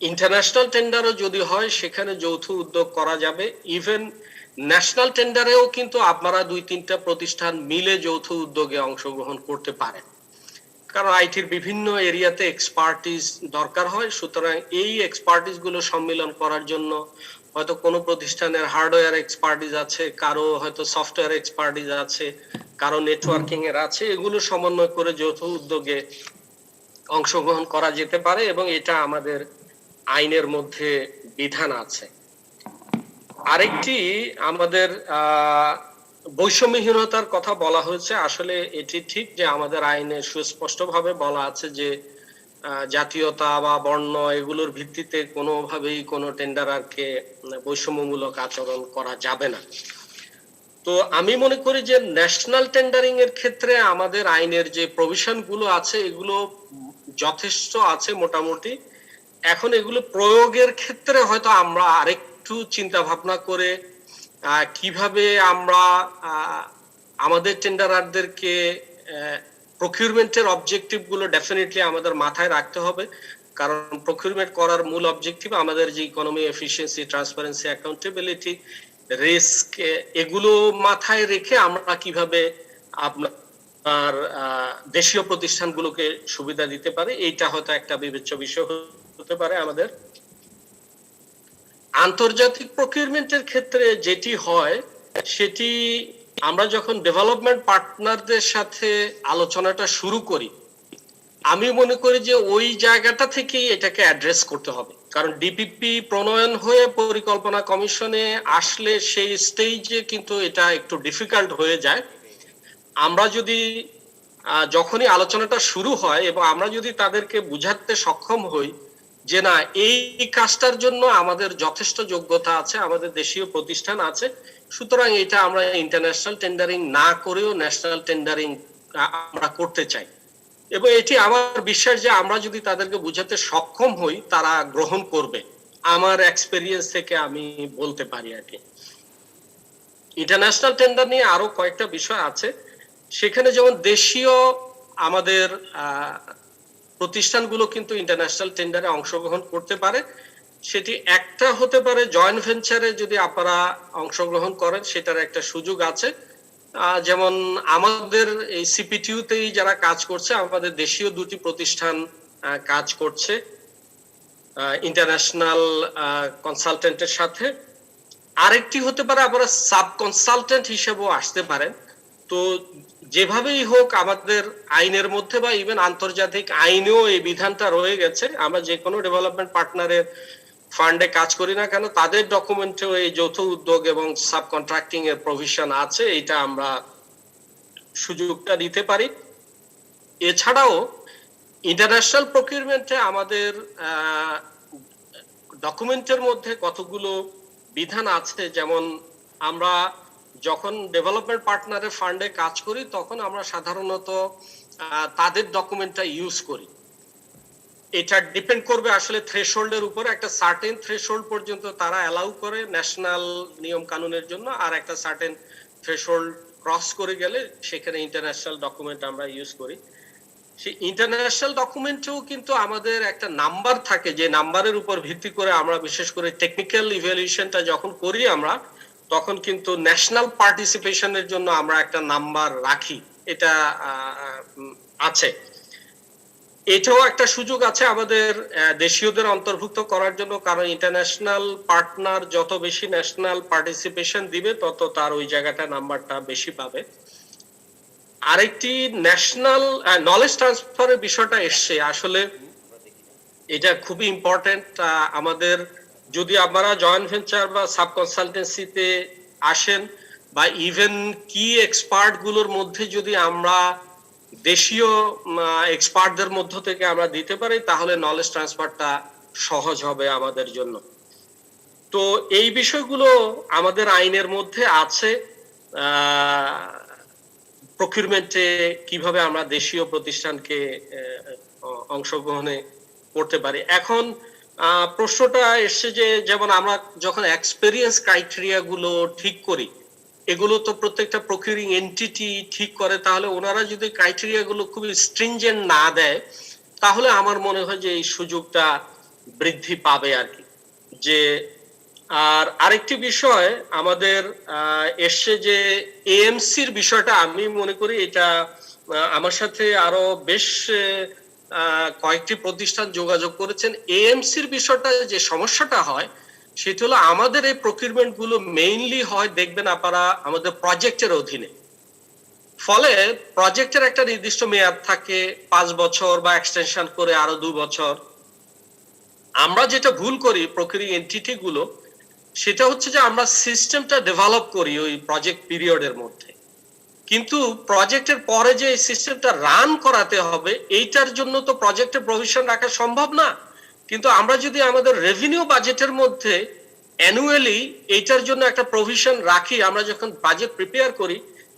ইন্টারন্যাশনাল টেন্ডারও যদি হয় সেখানে যৌথ উদ্যোগ করা যাবে। ইভেন ন্যাশনাল টেন্ডারেও কিন্তু আপনারা 2-3টা প্রতিষ্ঠান মিলে যৌথ উদ্যোগে অংশগ্রহণ করতে পারেন, কারণ আইটির বিভিন্ন এরিয়াতে এক্সপার্টিস দরকার হয়। সুতরাং এই এক্সপার্টিস গুলো সম্মিলন করার জন্য হয়তো কোনো প্রতিষ্ঠানের হার্ডওয়্যার এক্সপার্টিস আছে, কারো হয়তো সফটওয়্যার এক্সপার্টিস আছে, কারো নেটওয়ার্কিং এর আছে, এগুলো সমন্বয় করে যৌথ উদ্যোগে অংশগ্রহণ করা যেতে পারে এবং এটা আমাদের আইনের মধ্যে বিধান আছে। আরেকটি আমাদের বৈষম্যহীনতার কথা বলা হয়েছে। আসলে এটি ঠিক যে আমাদের আইনে সুস্পষ্টভাবে বলা আছে যে জাতীয়তা বা বর্ণ এগুলোর ভিত্তিতে কোনোভাবেই কোনো টেন্ডারারকে বৈষম্যমূলক আচরণ করা যাবে না। তো আমি মনে করি যে ন্যাশনাল টেন্ডারিং এর ক্ষেত্রে আমাদের আইনের যে প্রভিশন গুলো আছে এগুলো যথেষ্ট আছে মোটামুটি। এখন এগুলো প্রয়োগের ক্ষেত্রে হয়তো আমরা আরেকটু চিন্তা ভাবনা করে কিভাবে আমরা আমাদের টেন্ডারারদেরকে প্রকিউরমেন্টের অবজেক্টিভ গুলো ডেফিনেটলি আমাদের মাথায় রাখতে হবে, কারণ প্রকিউরমেন্ট করার মূল অবজেক্টিভ আমাদের যে economy, efficiency, transparency, accountability, risk, এগুলো মাথায় রেখে আমরা কিভাবে আপনার দেশীয় প্রতিষ্ঠানগুলোকে সুবিধা দিতে পারি, এইটা হয়তো একটা বিবেচ্য বিষয় হতে পারে আমাদের। আন্তর্জাতিক প্রকিউরমেন্টের ক্ষেত্রে যেটি হয় সেটি আমরা যখন ডেভেলপমেন্ট পার্টনারদের সাথে আলোচনাটা শুরু করি, আমি মনে করি যে ওই জায়গাটা থেকেই এটাকে অ্যাড্রেস করতে হবে, কারণ ডিপিপি প্রণয়ন হয়ে পরিকল্পনা কমিশনে আসলে সেই স্টেজে কিন্তু এটা একটু ডিফিকাল্ট হয়ে যায়। আমরা যদি যখনই আলোচনাটা শুরু হয় এবং আমরা যদি তাদেরকে বুঝাতে সক্ষম হই যে না এই কাজটার জন্য আমাদের যথেষ্ট যোগ্যতা আছে, আমাদের দেশীয় প্রতিষ্ঠান আছে, সুতরাং এটা আমরা ইন্টারন্যাশনাল টেন্ডারিং না করেও ন্যাশনাল টেন্ডারিং আমরা করতে চাই, এবং এটি আমার বিশ্বাস যে আমরা যদি তাদেরকে বুঝাতে সক্ষম হই তারা গ্রহণ করবে। আমার এক্সপেরিয়েন্স থেকে আমি বলতে পারি আর কি। ইন্টারন্যাশনাল টেন্ডার নিয়ে আরো কয়েকটা বিষয় আছে, সেখানে যেমন দেশীয় আমাদের প্রতিষ্ঠানগুলো কিন্তু ইন্টারন্যাশনাল টেন্ডারে অংশগ্রহণ করতে পারে। সেটি একটা হতে পারে জয়েন্ট ভেঞ্চারে যদি আপনারা অংশগ্রহণ করেন, সেটার একটা সুযোগ আছে। যেমন আমাদের এই সিপিটিউতেই যারা কাজ করছে, আমাদের দেশীয় 2টি প্রতিষ্ঠান কাজ করছে ইন্টারন্যাশনাল কনসালটেন্টের সাথে। আরেকটি হতে পারে আপনারা সাব কনসালটেন্ট হিসেবেও আসতে পারেন। তো যেভাবেই হোক আমাদের আইনের মধ্যে বা ইভেন আন্তর্জাতিক আইনেও এই বিধানটা রয়ে গেছে, আমরা যে কোনো ডেভেলপমেন্ট পার্টনারের ফান্ডে কাজ করি না কেন তাদের ডকুমেন্টেও এই যৌথ উদ্যোগ এবং সাব কন্ট্রাক্টিং এর প্রভিশন আছে, এটা আমরা সুযোগটা দিতে পারি। এছাড়াও ইন্টারন্যাশনাল প্রকিউরমেন্টে আমাদের ডকুমেন্টের মধ্যে কতগুলো বিধান আছে, যেমন আমরা যখন ডেভেলপমেন্ট পার্টনারের ফান্ডে কাজ করি তখন আমরা সাধারণত তাদের ডকুমেন্টটা ইউজ করি। এটা ডিপেন্ড করবে আসলে থ্রেশহোল্ডের উপর। একটা সার্টেন থ্রেশহোল্ড পর্যন্ত তারা অ্যালাউ করে ন্যাশনাল নিয়ম কানুনের জন্য, আর একটা সার্টেন থ্রেশহোল্ড ক্রস করে গেলে সেখানে ইন্টারন্যাশনাল ডকুমেন্ট আমরা ইউজ করি। সেই ইন্টারন্যাশনাল ডকুমেন্টেও কিন্তু আমাদের একটা নাম্বার থাকে, যে নাম্বারের উপর ভিত্তি করে আমরা বিশেষ করে টেকনিক্যাল ইভ্যালুয়েশনটা যখন করি আমরা, তখন কিন্তু ন্যাশনাল পার্টিসিপেশনের জন্য আমরা একটা নাম্বার রাখি, এটা আছে। এটাও একটা সুযোগ আছে আমাদের দেশীয়দের অন্তর্ভুক্ত করার জন্য, কারণ ইন্টারন্যাশনাল পার্টনার যত বেশি ন্যাশনাল পার্টিসিপেশন দিবে তত তার ওই জায়গাটা নাম্বারটা বেশি পাবে। আরেকটি ন্যাশনাল নলেজ ট্রান্সফারের বিষয়টা এসছে, আসলে এটা খুবই ইম্পর্টেন্ট। আমাদের যদি আপনারা জয়েন্ট ভেঞ্চার বা সাব কনসালটেন্সিতে আসেন বা ইভেন কি এক্সপার্ট গুলোর মধ্যে যদি আমরা দেশীয় এক্সপার্টদের মধ্য থেকে আমরা দিতে পারি, তাহলে নলেজ ট্রান্সফারটা সহজ হবে আমাদের জন্য। তো এই বিষয়গুলো আমাদের আইনের মধ্যে আছে। প্রকিউরমেন্টে কিভাবে আমরা দেশীয় প্রতিষ্ঠানকে অংশগ্রহণে করতে পারি। এখন প্রশ্নটা এসছে যে যেমন আমরা যখন এক্সপেরিয়েন্স ক্রাইটেরিয়া গুলো ঠিক করি, এগুলো তো প্রত্যেকটা প্রকিউরিং এন্টিটি ঠিক করে, তাহলে ওনারা যদি ক্রাইটেরিয়া গুলো খুবই স্ট্রিনজেন্ট না দেয় তাহলে আমার মনে হয় যে এই সুযোগটা বৃদ্ধি পাবে আর কি। যে আর আরেকটি বিষয় আমাদের এসছে যে এএমসির বিষয়টা, আমি মনে করি এটা আমার সাথে আরো বেশ কয়েকটি প্রতিষ্ঠান যোগাযোগ করেছেন। এএমসির বিষয়টা যে সমস্যাটা হয় সেটা হলো আমাদের এই প্রকিউরমেন্ট গুলো মেইনলি হয় দেখবেন আপনারা আমাদের প্রজেক্টের অধীনে, ফলে প্রজেক্টের একটা নির্দিষ্ট মেয়াদ থাকে 5 বছর বা এক্সটেনশন করে আরো 2 বছর। আমরা যেটা ভুল করি প্রকিউরিং এন্টিটি গুলো, সেটা হচ্ছে যে আমরা সিস্টেমটা ডেভেলপ করি ওই প্রজেক্ট পিরিয়ডের মধ্যে, কিন্তু প্রজেক্টের পরে যে এই সিস্টেমটা রান করাতে হবে এইটার জন্য তো প্রজেক্টের প্রভিশন রাখা সম্ভব না। কিন্তু আমরা যদি আমাদের রেভিনিউ বাজেটের মধ্যে অ্যানুয়ালি এইটার জন্য একটা প্রভিশন রাখি, আমরা যখন বাজেট প্রিপেয়ার করি,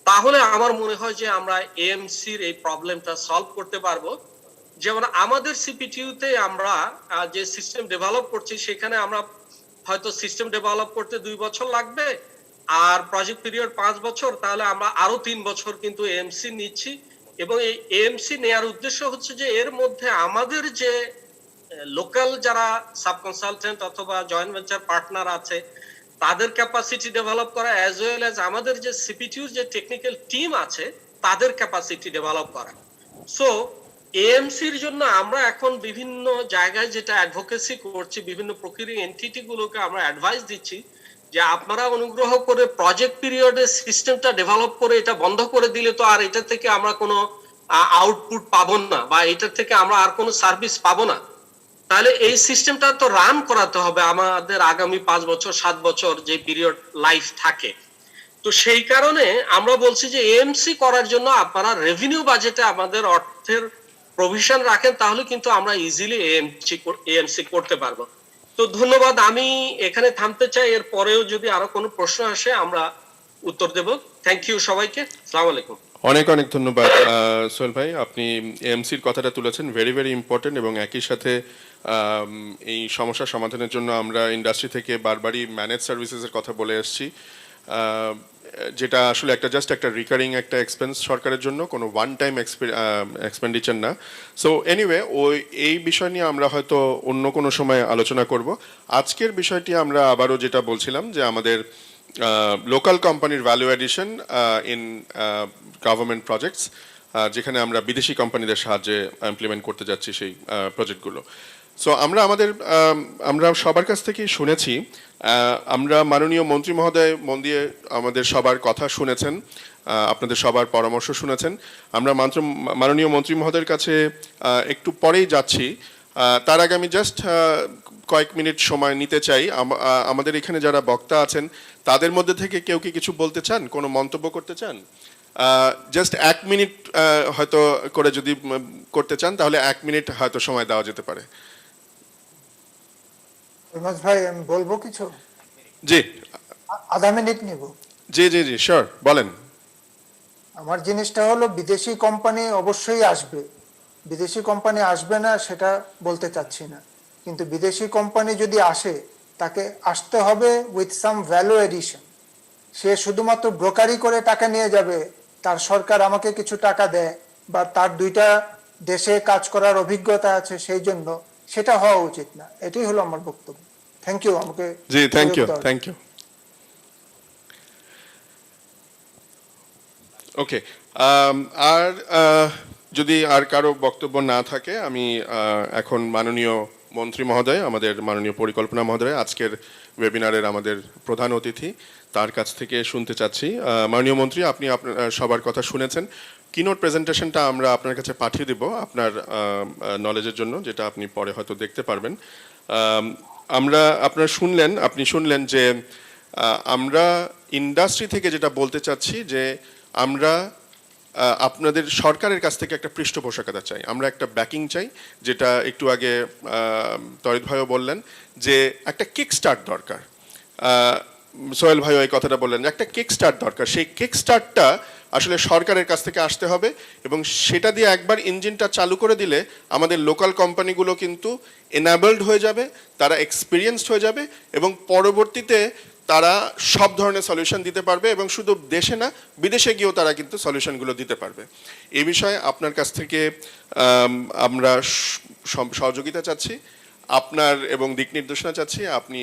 তাহলে আমার মনে হয় যে আমরা এএমসির এই প্রবলেমটা সলভ করতে পারবো। যেমন আমাদের সিপিটিউতে আমরা যে সিস্টেম ডেভেলপ করছি সেখানে আমরা হয়তো সিস্টেম ডেভেলপ করতে 2 বছর লাগবে আর প্রজেক্ট পিরিয়ড 5 বছর, তাহলে আমরা আরো 3 বছর কিন্তু এএমসি নিচ্ছি। এবং এই এএমসি নেওয়ার উদ্দেশ্য হচ্ছে যে এর মধ্যে আমাদের যে লোকাল যারা সাব কনসালটেন্ট অথবা জয়েন্ট ভেঞ্চার পার্টনার আছে তাদের ক্যাপাসিটি ডেভেলপ করা, অ্যাজ ওয়েল অ্যাজ আমাদের যে সিপিটিউর যে টেকনিক্যাল টিম আছে তাদের ক্যাপাসিটি ডেভেলপ করা। সো এএমসির জন্য আমরা এখন বিভিন্ন জায়গায় যেটা অ্যাডভোকেসি করছি, বিভিন্ন প্রকিউরিং এন্টিটি গুলোকে আমরা অ্যাডভাইস দিচ্ছি যে আপনারা অনুগ্রহ করে প্রজেক্ট পিরিয়ডে সিস্টেমটা ডেভেলপ করে এটা বন্ধ করে দিলে তো আর এটা থেকে আমরা কোনো আউটপুট পাবো না বা এটা থেকে আমরা আর কোনো সার্ভিস পাবো না। তাহলে এই সিস্টেমটা তো রান করাতে হবে আমাদের আগামী 5 বছর 7 বছর যে পিরিয়ড লাইফ থাকে। তো সেই কারণে আমরা বলছি যে এএমসি করার জন্য আপনারা রেভিনিউ বাজেটে আমাদের অর্থের প্রভিশন রাখেন, তাহলে কিন্তু আমরা ইজিলি এএমসি করতে পারবো। তো ধন্যবাদ, আমি এখানে থামতে চাই, এর পরেও যদি আরো কোনো প্রশ্ন আসে আমরা উত্তর দেব। থ্যাংক ইউ সবাইকে, আসসালামু আলাইকুম। অনেক অনেক ধন্যবাদ সোহেল ভাই, আপনি এএমসির কথাটা তুলেছেন, ভেরি ভেরি ইম্পর্টেন্ট। এবং একই সাথে এই সমস্যা সমাধানের জন্য আমরা ইন্ডাস্ট্রি থেকে বারবারই ম্যানেজ সার্ভিসেসের কথা বলে এসেছি, যেটা আসলে একটা জাস্ট একটা রিকারিং একটা এক্সপেন্স সরকারের জন্য, কোনো ওয়ান টাইম এক্সপেন্ডিচার না। সো এনিওয়ে এই বিষয় নিয়ে আমরা হয়তো অন্য কোনো সময় আলোচনা করব। আজকের বিষয়টি আমরা আবারও যেটা বলছিলাম যে আমাদের লোকাল কোম্পানির value addition in government projects, যেখানে আমরা বিদেশি কোম্পানিদের সাহায্যে ইমপ্লিমেন্ট করতে যাচ্ছি সেই প্রজেক্টগুলো। সো আমরা সবার কাছ থেকেই শুনেছি, আমরা মাননীয় মন্ত্রী মহোদয় মন দিয়ে আমাদের সবার কথা শুনেছেন, আপনাদের সবার পরামর্শ শুনেছেন। আমরা মাননীয় মন্ত্রী মহোদয়ের কাছে একটু পরেই যাচ্ছি, তার আগে আমি জাস্ট কয়েক মিনিট সময় নিতে চাই। আমাদের এখানে যারা বক্তা আছেন তাদের মধ্যে থেকে কেউ কি কিছু বলতে চান, কোনো মন্তব্য করতে চান? জাস্ট 1 মিনিট হয়তো করে যদি করতে চান তাহলে 1 মিনিট হয়তো সময় দেওয়া যেতে পারে। ভাই আমি বলবো কিছু? জি, আধা মিনিট নিব। জি জি জি শিওর, বলেন। আমার জিনিসটা হলো বিদেশি কোম্পানি অবশ্যই আসবে, বিদেশি কোম্পানি আসবে না সেটা বলতে চাচ্ছি না, কিন্তু বিদেশি কোম্পানি যদি আসে তাকে আসতে হবে উইথ সাম ভ্যালু এডিশন। সে শুধুমাত্র ব্রোকারি করে টাকা নিয়ে যাবে, তার সরকার আমাকে কিছু টাকা দেয় বা তার 2টা দেশে কাজ করার অভিজ্ঞতা আছে সেই জন্য, সেটা হওয়া উচিত না। এটাই হলো আমার বক্তব্য। থ্যাংক ইউ আমাকে। জি থ্যাংক ইউ। ওকে, আর যদি আর কারো বক্তব্য না থাকে, আমি এখন মাননীয় মন্ত্রী মহোদয়, আমাদের মাননীয় পরিকল্পনা মহোদয়, আজকের ওয়েবিনারের আমাদের প্রধান অতিথি, তার কাছ থেকে শুনতে চাচ্ছি। মাননীয় মন্ত্রী, আপনি আপনার সবার কথা শুনেছেন, কিনোট প্রেজেন্টেশনটা আমরা আপনার কাছে পাঠিয়ে দেব আপনার নলেজের জন্য, যেটা আপনি পরে হয়তো দেখতে পারবেন। আপনি শুনলেন যে আমরা ইন্ডাস্ট্রি থেকে যেটা বলতে চাচ্ছি যে আমরা আপনাদের সরকারের কাছ থেকে একটা পৃষ্ঠপোষকতা চাই, আমরা একটা ব্যাকিং চাই, যেটা একটু আগে তরিত ভাইও বললেন যে একটা কিক স্টার্ট দরকার। সোহেল ভাই ওই কথাটা বললেন যে একটা কিক স্টার্ট দরকার, সেই কিক স্টার্টটা আসলে সরকারের কাছ থেকে আসতে হবে, এবং সেটা দিয়ে একবার ইঞ্জিনটা চালু করে দিলে আমাদের লোকাল কোম্পানিগুলো কিন্তু এনাবেলড হয়ে যাবে, তারা এক্সপিরিয়েন্সড হয়ে যাবে, এবং পরবর্তীতে তারা সব ধরনের সলিউশন দিতে পারবে, এবং শুধু দেশে না বিদেশে গিয়েও তারা কিন্তু সলিউশনগুলো দিতে পারবে। এই বিষয়ে আপনার কাছ থেকে আমরা সহযোগিতা চাচ্ছি, আপনার এবং দিক নির্দেশনা চাচ্ছি। আপনি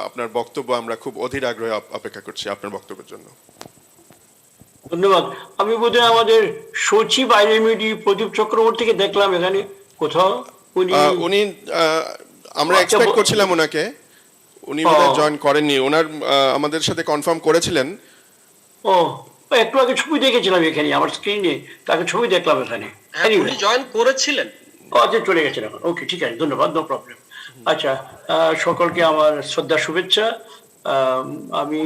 আপনার বক্তব্য আমরা খুব অধীর আগ্রহে অপেক্ষা করছি আপনার বক্তব্যের জন্য। ধন্যবাদ। আমি বোধহয় আমাদের সচিব আইএমইডি প্রদীপ চক্রবর্তীকে দেখলাম এখানে কোথাও। উনি আমরা এক্সপেক্ট করছিলাম ওনাকে, উনি বোধহয় জয়েন করেননি, ওনার আমাদের সাথে কনফার্ম করেছিলেন। ও একটু আগে ছবি দেখেছিলাম এখানে আমার স্ক্রিনে, তাকে ছবি দেখলাম এখানে। উনি জয়েন করেছিলেন, আচ্ছা চলে গেছেন এখন, ওকে ঠিক আছে, ধন্যবাদ, নো প্রবলেম। আচ্ছা, সকলকে আমার শ্রদ্ধা শুভেচ্ছা। আমি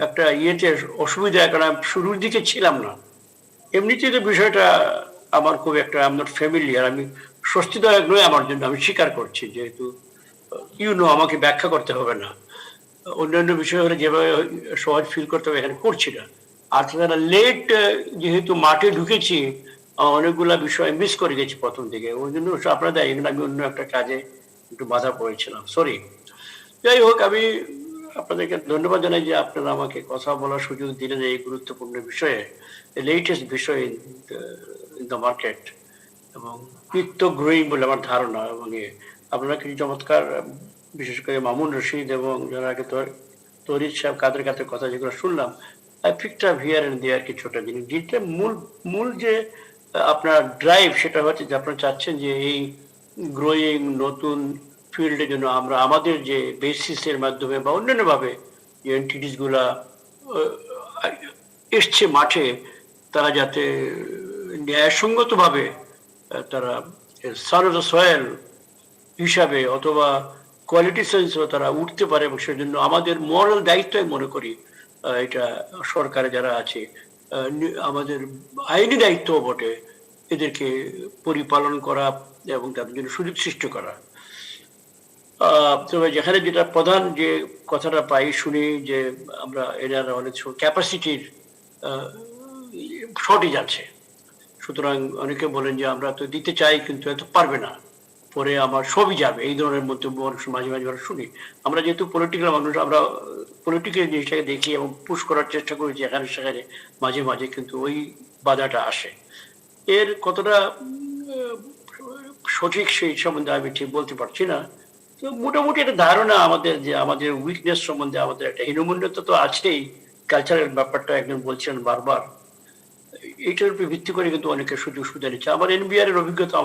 একটা ইয়েতে অসুবিধা, কারণ শুরুর দিকে ছিলাম না, এমনিতেই তো বিষয়টা আমার খুব একটা আই এম নট ফ্যামিলিয়ার, আমি স্বস্তিদায়ক নয় আমার জন্য, আমি স্বীকার করছি, যেহেতু আমাকে ব্যাখ্যা করতে হবে না, অন্যান্য বিষয় হলে যেভাবে সহজ ফিল করতে হবে এখানে করছি না। আর তাছাড়া লেট যেহেতু মাঠে ঢুকেছি, অনেকগুলা বিষয় মিস করে গেছি প্রথম দিকে, ওই জন্য আপনাদের আমি অন্য একটা কাজে একটু বাধা পড়েছিলাম, সরি। যাই হোক, আমি আপনাদেরকে ধন্যবাদ জানাই যে আপনারা আমাকে কথা বলার সুযোগ দিলেন এই গুরুত্বপূর্ণ বিষয়ে, লেটেস্ট বিষয় ইন দ্য মার্কেট, এবং নিত্য গ্রোয়িং বলে আমার ধারণা। এবং আপনারা কিছু চমৎকার, বিশেষ করে মামুন রশিদ এবং যারা আগে তরিদ সাহেব, কাদের কাছে কথা যেগুলো শুনলাম, I picked up here and there কিছুটা জিনিস, যেটা মূল যে আপনার ড্রাইভ, সেটা হচ্ছে যে আপনারা চাচ্ছেন যে এই গ্রোয়িং নতুন ফিল্ডের জন্য আমরা আমাদের যে বেসিসের মাধ্যমে বা অন্যান্য ভাবে যে এন্টিটিস গুলা এসছে মাঠে, তারা যাতে ন্যায়সঙ্গত ভাবে তারা সান অফ দ্য সয়েল হিসাবে অথবা কোয়ালিটি সেন্সও তারা উঠতে পারে, এবং সেজন্য আমাদের মোরাল দায়িত্ব মনে করি এটা সরকারে যারা আছে, আমাদের আইনি দায়িত্ব বটে এদেরকে পরিপালন করা এবং তাদের জন্য সুযোগ সৃষ্টি করা। তবে যেখানে যেটা প্রধান যে কথাটা পাই শুনি যে আমরা এনারা অনেক ক্যাপাসিটির শর্টেজ আছে, সুতরাং অনেকে বলেন যে আমরা তো দিতে চাই কিন্তু এত পারবে না, পরে আমার সবই যাবে, এই ধরনের মন্তব্য মাঝে মাঝে আমরা শুনি। আমরা যেহেতু পলিটিক্যাল মানুষ, আমরা পলিটিক্যাল জিনিসটাকে দেখি এবং পুশ করার চেষ্টা করেছি এখানে সেখানে মাঝে মাঝে, কিন্তু ওই বাধাটা আসে। এর কতটা সঠিক সেই সম্বন্ধে আমি ঠিক বলতে পারছি না। তো মোটামুটি একটা ধারণা আমাদের, যে আমাদের উইকনেস সম্বন্ধে আমাদের একটা হীনমন্যতা তো আছেই, কালচারাল ব্যাপারটা একজন বলছেন বারবার, এইটার উপর ভিত্তি করে কিন্তু অনেকে সুযোগ সুবিধা নিচ্ছে। আমার এনবিআর এর অভিজ্ঞতা,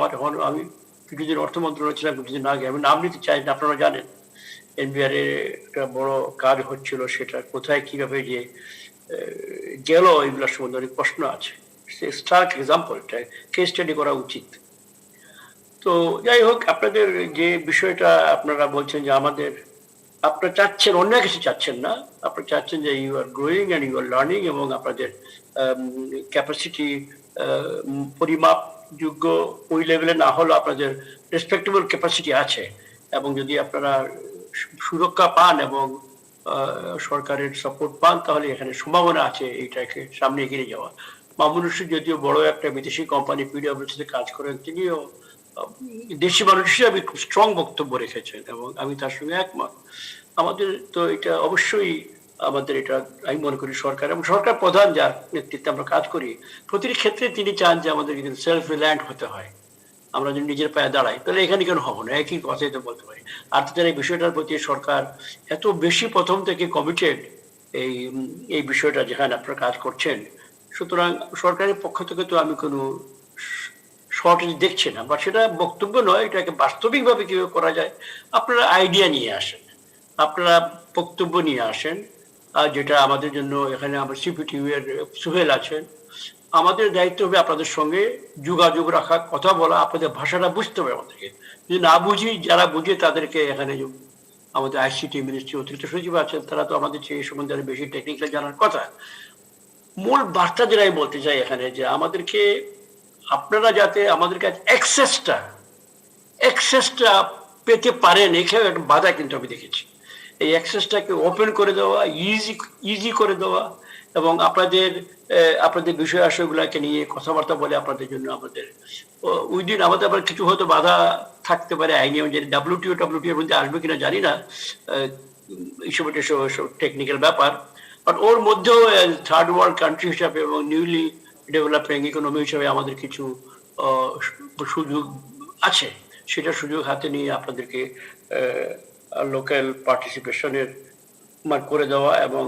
আমি কিছুদিন অর্থ মন্ত্রণালয় ছিলাম, কিছুদিন আগে, আমি নাম নিতে চাই না, আপনারা জানেন এনবিআর এর একটা বড় কাজ হচ্ছিল, সেটা কোথায় কিভাবে যে গেল এগুলোর সম্বন্ধে অনেক প্রশ্ন আছে। স্টার্ক এক্সাম্পল, কেস স্টাডি করা উচিত। তো যাই হোক, আপনাদের যে বিষয়টা আপনারা বলছেন যে আপনারা চাচ্ছেন অন্য কিছু চাচ্ছেন না, আপনারা চাচ্ছেন যে you are growing and you are learning, এবং আপনাদের ক্যাপাসিটি পরিমাপ যোগ্য ওই লেভেলে না হলেও আপনাদের রেসপেক্টেবল ক্যাপাসিটি আছে, এবং যদি আপনারা সুরক্ষা পান এবং সরকারের সাপোর্ট পান, তাহলে এখানে সম্ভাবনা আছে এইটাকে সামনে এগিয়ে যাওয়া। মামুন রশিদ যদিও বড় একটা বিদেশি কোম্পানি পিডব্লিউসিতে কাজ করেন, তিনিও দেশি মানুষ হিসাবে খুব স্ট্রং বক্তব্য রেখেছেন, এবং আমি তার সঙ্গে একমত। আমাদের তো এটা অবশ্যই, আমাদের এটা আমি মনে করি সরকার এবং সরকার প্রধান যার নেতৃত্বে আমরা কাজ করি, প্রতিটি ক্ষেত্রে তিনি চান যে আমাদের কিন্তু সেলফ রিলায়েন্ট হতে হয়। আমরা যদি নিজের পায়ে দাঁড়াই তাহলে এখানে কেন হবো না, একই কথাই তো বলতে পারি। আর তাদের এই বিষয়টার প্রতি সরকার এত বেশি প্রথম থেকে কমিটেড, এই বিষয়টা যেখানে আপনারা কাজ করছেন, সুতরাং সরকারের পক্ষ থেকে তো আমি কোনো শর্টেজ দেখছি না, বা সেটা বক্তব্য নয়, এটাকে বাস্তবিকভাবে কিভাবে করা যায় আপনারা আইডিয়া নিয়ে আসেন, আপনারা বক্তব্য নিয়ে আসেন। আর যেটা আমাদের জন্য এখানে আমার সিপিটিউ এর সুহেল আছেন, আমাদের দায়িত্ব হবে আপনাদের সঙ্গে যোগাযোগ রাখা, কথা বলা, আপনাদের ভাষাটা বুঝতে হবে আমাদেরকে। যদি না বুঝি, যারা বুঝে তাদেরকে এখানে আমাদের আইসিটি মিনিস্ট্রি অতিরিক্ত সচিব আছেন, তারা তো আমাদের চেয়ে এই সম্বন্ধে আরো বেশি টেকনিক্যাল জানার কথা। মূল বার্তা যেটা আমি বলতে চাই এখানে, যে আমাদেরকে আপনারা যাতে আমাদের কাছে অ্যাক্সেসটা পেতে পারেন, এখানে একটা বাধা কিন্তু আমি দেখেছি। এই অ্যাক্সেসটাকে ওপেন করে দেওয়া, ইজি করে দেওয়া, এবং আপনাদের বিষয় আশয়গুলোকে নিয়ে কথাবার্তা বলে আপনাদের জন্য আমাদের উইদিন আমাদের আবার কিছু হয়তো বাধা থাকতে পারে আইনি অনুযায়ী, WTO এর মধ্যে আসবে কিনা জানি না, এইসব টেকনিক্যাল ব্যাপার, বাট ওর মধ্যেও থার্ড ওয়ার্ল্ড কান্ট্রি হিসাবে এবং নিউলি ডেভেলপিং ইকোনমি হিসাবে আমাদের কিছু সুযোগ আছে, সেটা সুযোগ হাতে নিয়ে আপনাদেরকে লোকাল পার্টিসিপেশনের করে দেওয়া। এবং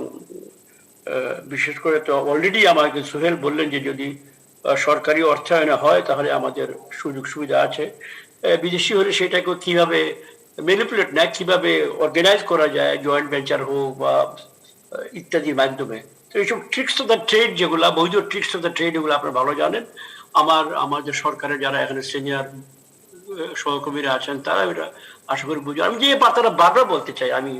বিশেষ করে তো অলরেডি আমাকে সোহেল বললেন যে যদি সরকারি অর্থায়নে হয় তাহলে আমাদের সুযোগ সুবিধা আছে, বিদেশি হলে সেটাকে কিভাবে ম্যানিপুলেট না কিভাবে অর্গানাইজ করা যায়, জয়েন্ট ভেঞ্চার হোক বা ইত্যাদির মাধ্যমে। তো এইসব ট্রিক্স অফ দ্য ট্রেড যেগুলা বৈধ ট্রিক্স অফ দ্য ট্রেড এগুলো আপনারা ভালো জানেন। আমাদের সরকারের যারা এখানে সিনিয়র সহকর্মীরা আছেন তারা এটা আশা করি বুঝে। আমি যে কথাটা বারবার বলতে চাই আমি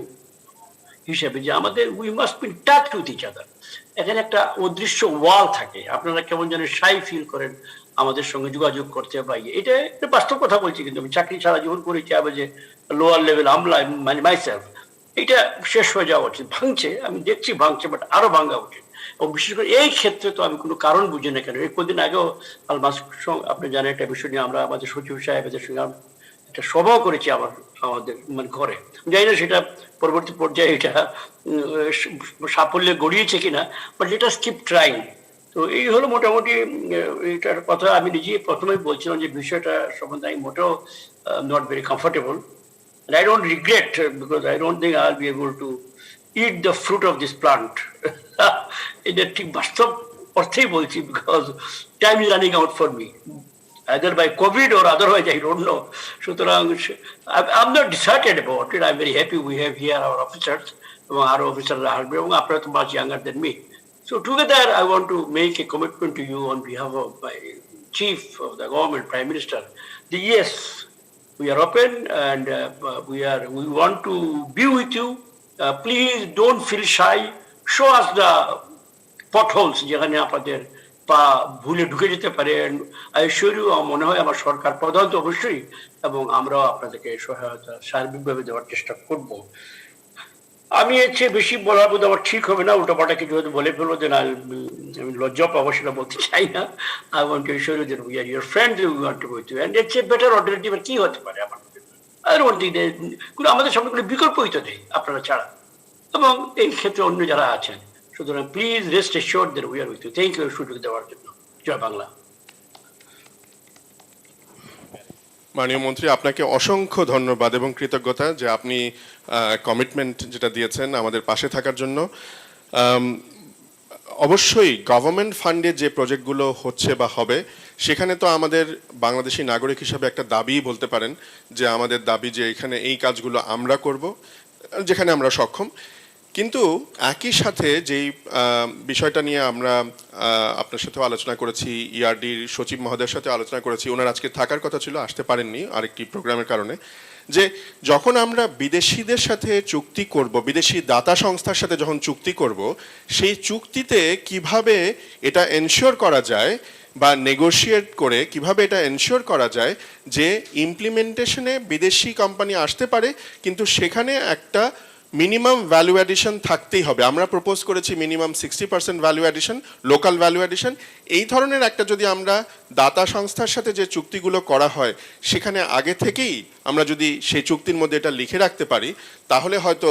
হিসেবে যে আমাদের we must be touch with each other. এখানে একটা অদৃশ্য ওয়াল থাকে, আপনারা কেমন যেন শাই ফিল করেন আমাদের সঙ্গে যোগাযোগ করতে বা এটা বাস্তব কথা বলছি, কিন্তু আমি চাকরি ছাড়া জীবন করেছি আবার যে লোয়ার লেভেল আমলা মানে মাইসেলফ, এটা শেষ হয়ে যাওয়া উচিত। ভাঙছে, আমি দেখছি ভাঙছে, বাট আরো ভাঙা উচিত। এবং বিশেষ করে এই ক্ষেত্রে তো আমি কোনো কারণ বুঝি না কেন। এই কদিন আগেও আলমাস আপনি জানেন একটা বিষয় নিয়ে আমরা আমাদের সচিব সাহেবের সঙ্গে একটা সভাও করেছি আমাদের মানে ঘরে, জানি না সেটা পরবর্তী পর্যায়ে এটা সাফল্যে গড়িয়েছে কিনা, but let us keep trying. তো এই হলো মোটামুটি এটার কথা। আমি নিজেই প্রথমেই বলছিলাম যে বিষয়টা সম্বন্ধে আমি মোটেও not very comfortable, and I don't regret because I don't think I'll be able to eat the fruit of this plant. এটা ঠিক বাস্তব অর্থেই বলছি, because time is running out for me, either by COVID or otherwise, I don't know. সুতরাং I'm not disheartened about it. I'm very happy we have here our officers, এবং আরো অফিসাররা আসবে, এবং আপনারা তো much younger than me. So together I want to make a commitment to you on behalf of my chief of the government, Prime Minister, that yes, we are open and we want to be with you. Please don't feel shy. Show us the potholes যেখানে আপনাদের পা ভুলে ঢুকে যেতে পারে। I assure you, মনে হয় আমার সরকার প্রধান তো অবশ্যই, এবং আমরাও আপনাদেরকে সহায়তা সার্বিকভাবে দেওয়ার চেষ্টা করব। আমি এর চেয়ে বেশি বলার বোধ আমার ঠিক হবে না, উল্টোপাল্টা কিছু হয়তো বলে ফেলবো, যে আমি লজ্জা পাবো, সেটা বলতে চাই না। I want to assure you that we are your friends, we want to go to you, and it's a better alternative কি হতে পারে আমার কোনো আমাদের সামনে কোনো বিকল্প হইতে নেই আপনারা ছাড়া, এবং এই ক্ষেত্রে অন্য যারা আছেন। সুতরাং please rest assured that we are with you. Thank you সুযোগ দেওয়ার জন্য। জয় বাংলা। মাননীয় মন্ত্রী, আপনাকে অসংখ্য ধন্যবাদ এবং কৃতজ্ঞতা যে আপনি কমিটমেন্ট যেটা দিয়েছেন আমাদের পাশে থাকার জন্য। অবশ্যই গভর্নমেন্ট ফান্ডে যে প্রজেক্টগুলো হচ্ছে বা হবে, সেখানে তো আমাদের বাংলাদেশি নাগরিক হিসাবে একটা দাবি বলতে পারেন, যে আমাদের দাবি যে এখানে এই কাজগুলো আমরা করব যেখানে আমরা সক্ষম। কিন্তু একই সাথে যেই বিষয়টা নিয়ে আমরা আপনার সাথেও আলোচনা করেছি, ইআরডির সচিব মহোদয়ের সাথে আলোচনা করেছি, ওনার আজকে থাকার কথা ছিল, আসতে পারেননি আরেকটি প্রোগ্রামের কারণে, যে যখন আমরা বিদেশিদের সাথে চুক্তি করব, বিদেশি দাতা সংস্থার সাথে যখন চুক্তি করব, সেই চুক্তিতে কিভাবে এটা এনশিওর করা যায় বা নেগোশিয়েট করে কিভাবে এটা এনশিওর করা যায় যে ইমপ্লিমেন্টেশনে বিদেশি কোম্পানি আসতে পারে, কিন্তু সেখানে একটা মিনিমাম ভ্যালু অ্যাডিশন থাকতেই হবে। আমরা প্রপোজ করেছি minimum 60% value addition, local value addition. এই ধরনের একটা যদি আমরা দাতা সংস্থার সাথে যে চুক্তিগুলো করা হয় সেখানে আগে থেকেই আমরা যদি সেই চুক্তির মধ্যে এটা লিখে রাখতে পারি, তাহলে হয়তো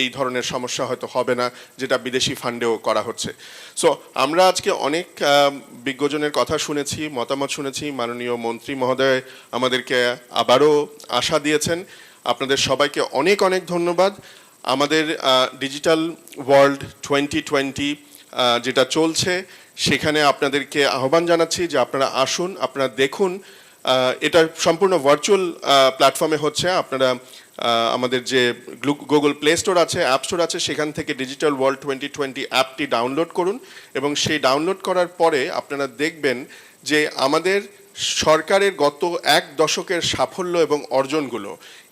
এই ধরনের সমস্যা হয়তো হবে না, যেটা বিদেশি ফান্ডেও করা হচ্ছে। সো আমরা আজকে অনেক বিজ্ঞজনের কথা শুনেছি, মতামত শুনেছি। মাননীয় মন্ত্রী মহোদয় আমাদেরকে আবারও আশা দিয়েছেন। আপনাদের সবাইকে অনেক অনেক ধন্যবাদ। আমাদের ডিজিটাল ওয়ার্ল্ড 2020 যেটা চলছে, সেখানে আপনাদেরকে আহ্বান জানাচ্ছি যে আপনারা আসুন, আপনারা দেখুন। এটা সম্পূর্ণ ভার্চুয়াল প্ল্যাটফর্মে হচ্ছে। আপনারা আমাদের যে গুগল প্লে স্টোর আছে, অ্যাপ স্টোর আছে, সেখান থেকে ডিজিটাল ওয়ার্ল্ড 2020 অ্যাপটি ডাউনলোড করুন, এবং সেই ডাউনলোড করার পরে আপনারা দেখবেন যে আমাদের সরকারের গত 1 দশকের সাফল্য এবং অর্জনগুলো।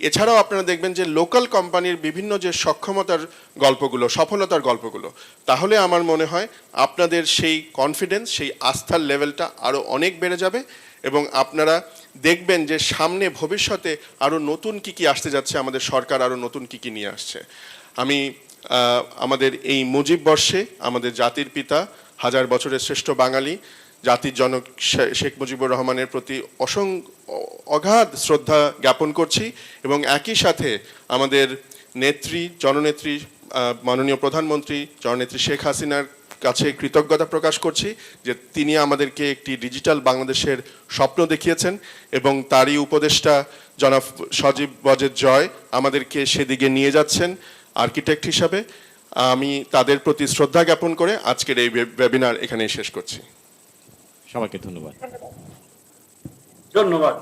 এছাড়াও আপনারা দেখবেন যে লোকাল কোম্পানির বিভিন্ন যে সক্ষমতার গল্পগুলো, সফলতার গল্পগুলো। তাহলে আমার মনে হয় আপনাদের সেই কনফিডেন্স, সেই আস্থার লেভেলটা আরও অনেক বেড়ে যাবে, এবং আপনারা দেখবেন যে সামনে ভবিষ্যতে আরও নতুন কি আসতে যাচ্ছে, আমাদের সরকার আরও নতুন কি নিয়ে আসছে। আমি আমাদের এই মুজিব বর্ষে আমাদের জাতির পিতা, হাজার বছরের শ্রেষ্ঠ বাঙালি, জাতির জনক শেখ মুজিবুর রহমানের প্রতি অগাধ শ্রদ্ধা জ্ঞাপন করছি এবং একই সাথে আমাদের নেত্রী, জননেত্রী, মাননীয় প্রধানমন্ত্রী জননেত্রী শেখ হাসিনার কাছে কৃতজ্ঞতা প্রকাশ করছি যে তিনি আমাদেরকে একটি ডিজিটাল বাংলাদেশের স্বপ্ন দেখিয়েছেন এবং তারই উপদেষ্টা জনাব সজীব ওয়াজেদ জয় আমাদেরকে সেদিকে নিয়ে যাচ্ছেন আর্কিটেক্ট হিসাবে। আমি তাদের প্রতি শ্রদ্ধা জ্ঞাপন করে আজকের এই ওয়েবিনার এখানেই শেষ করছি। সবাইকে ধন্যবাদ। ধন্যবাদ।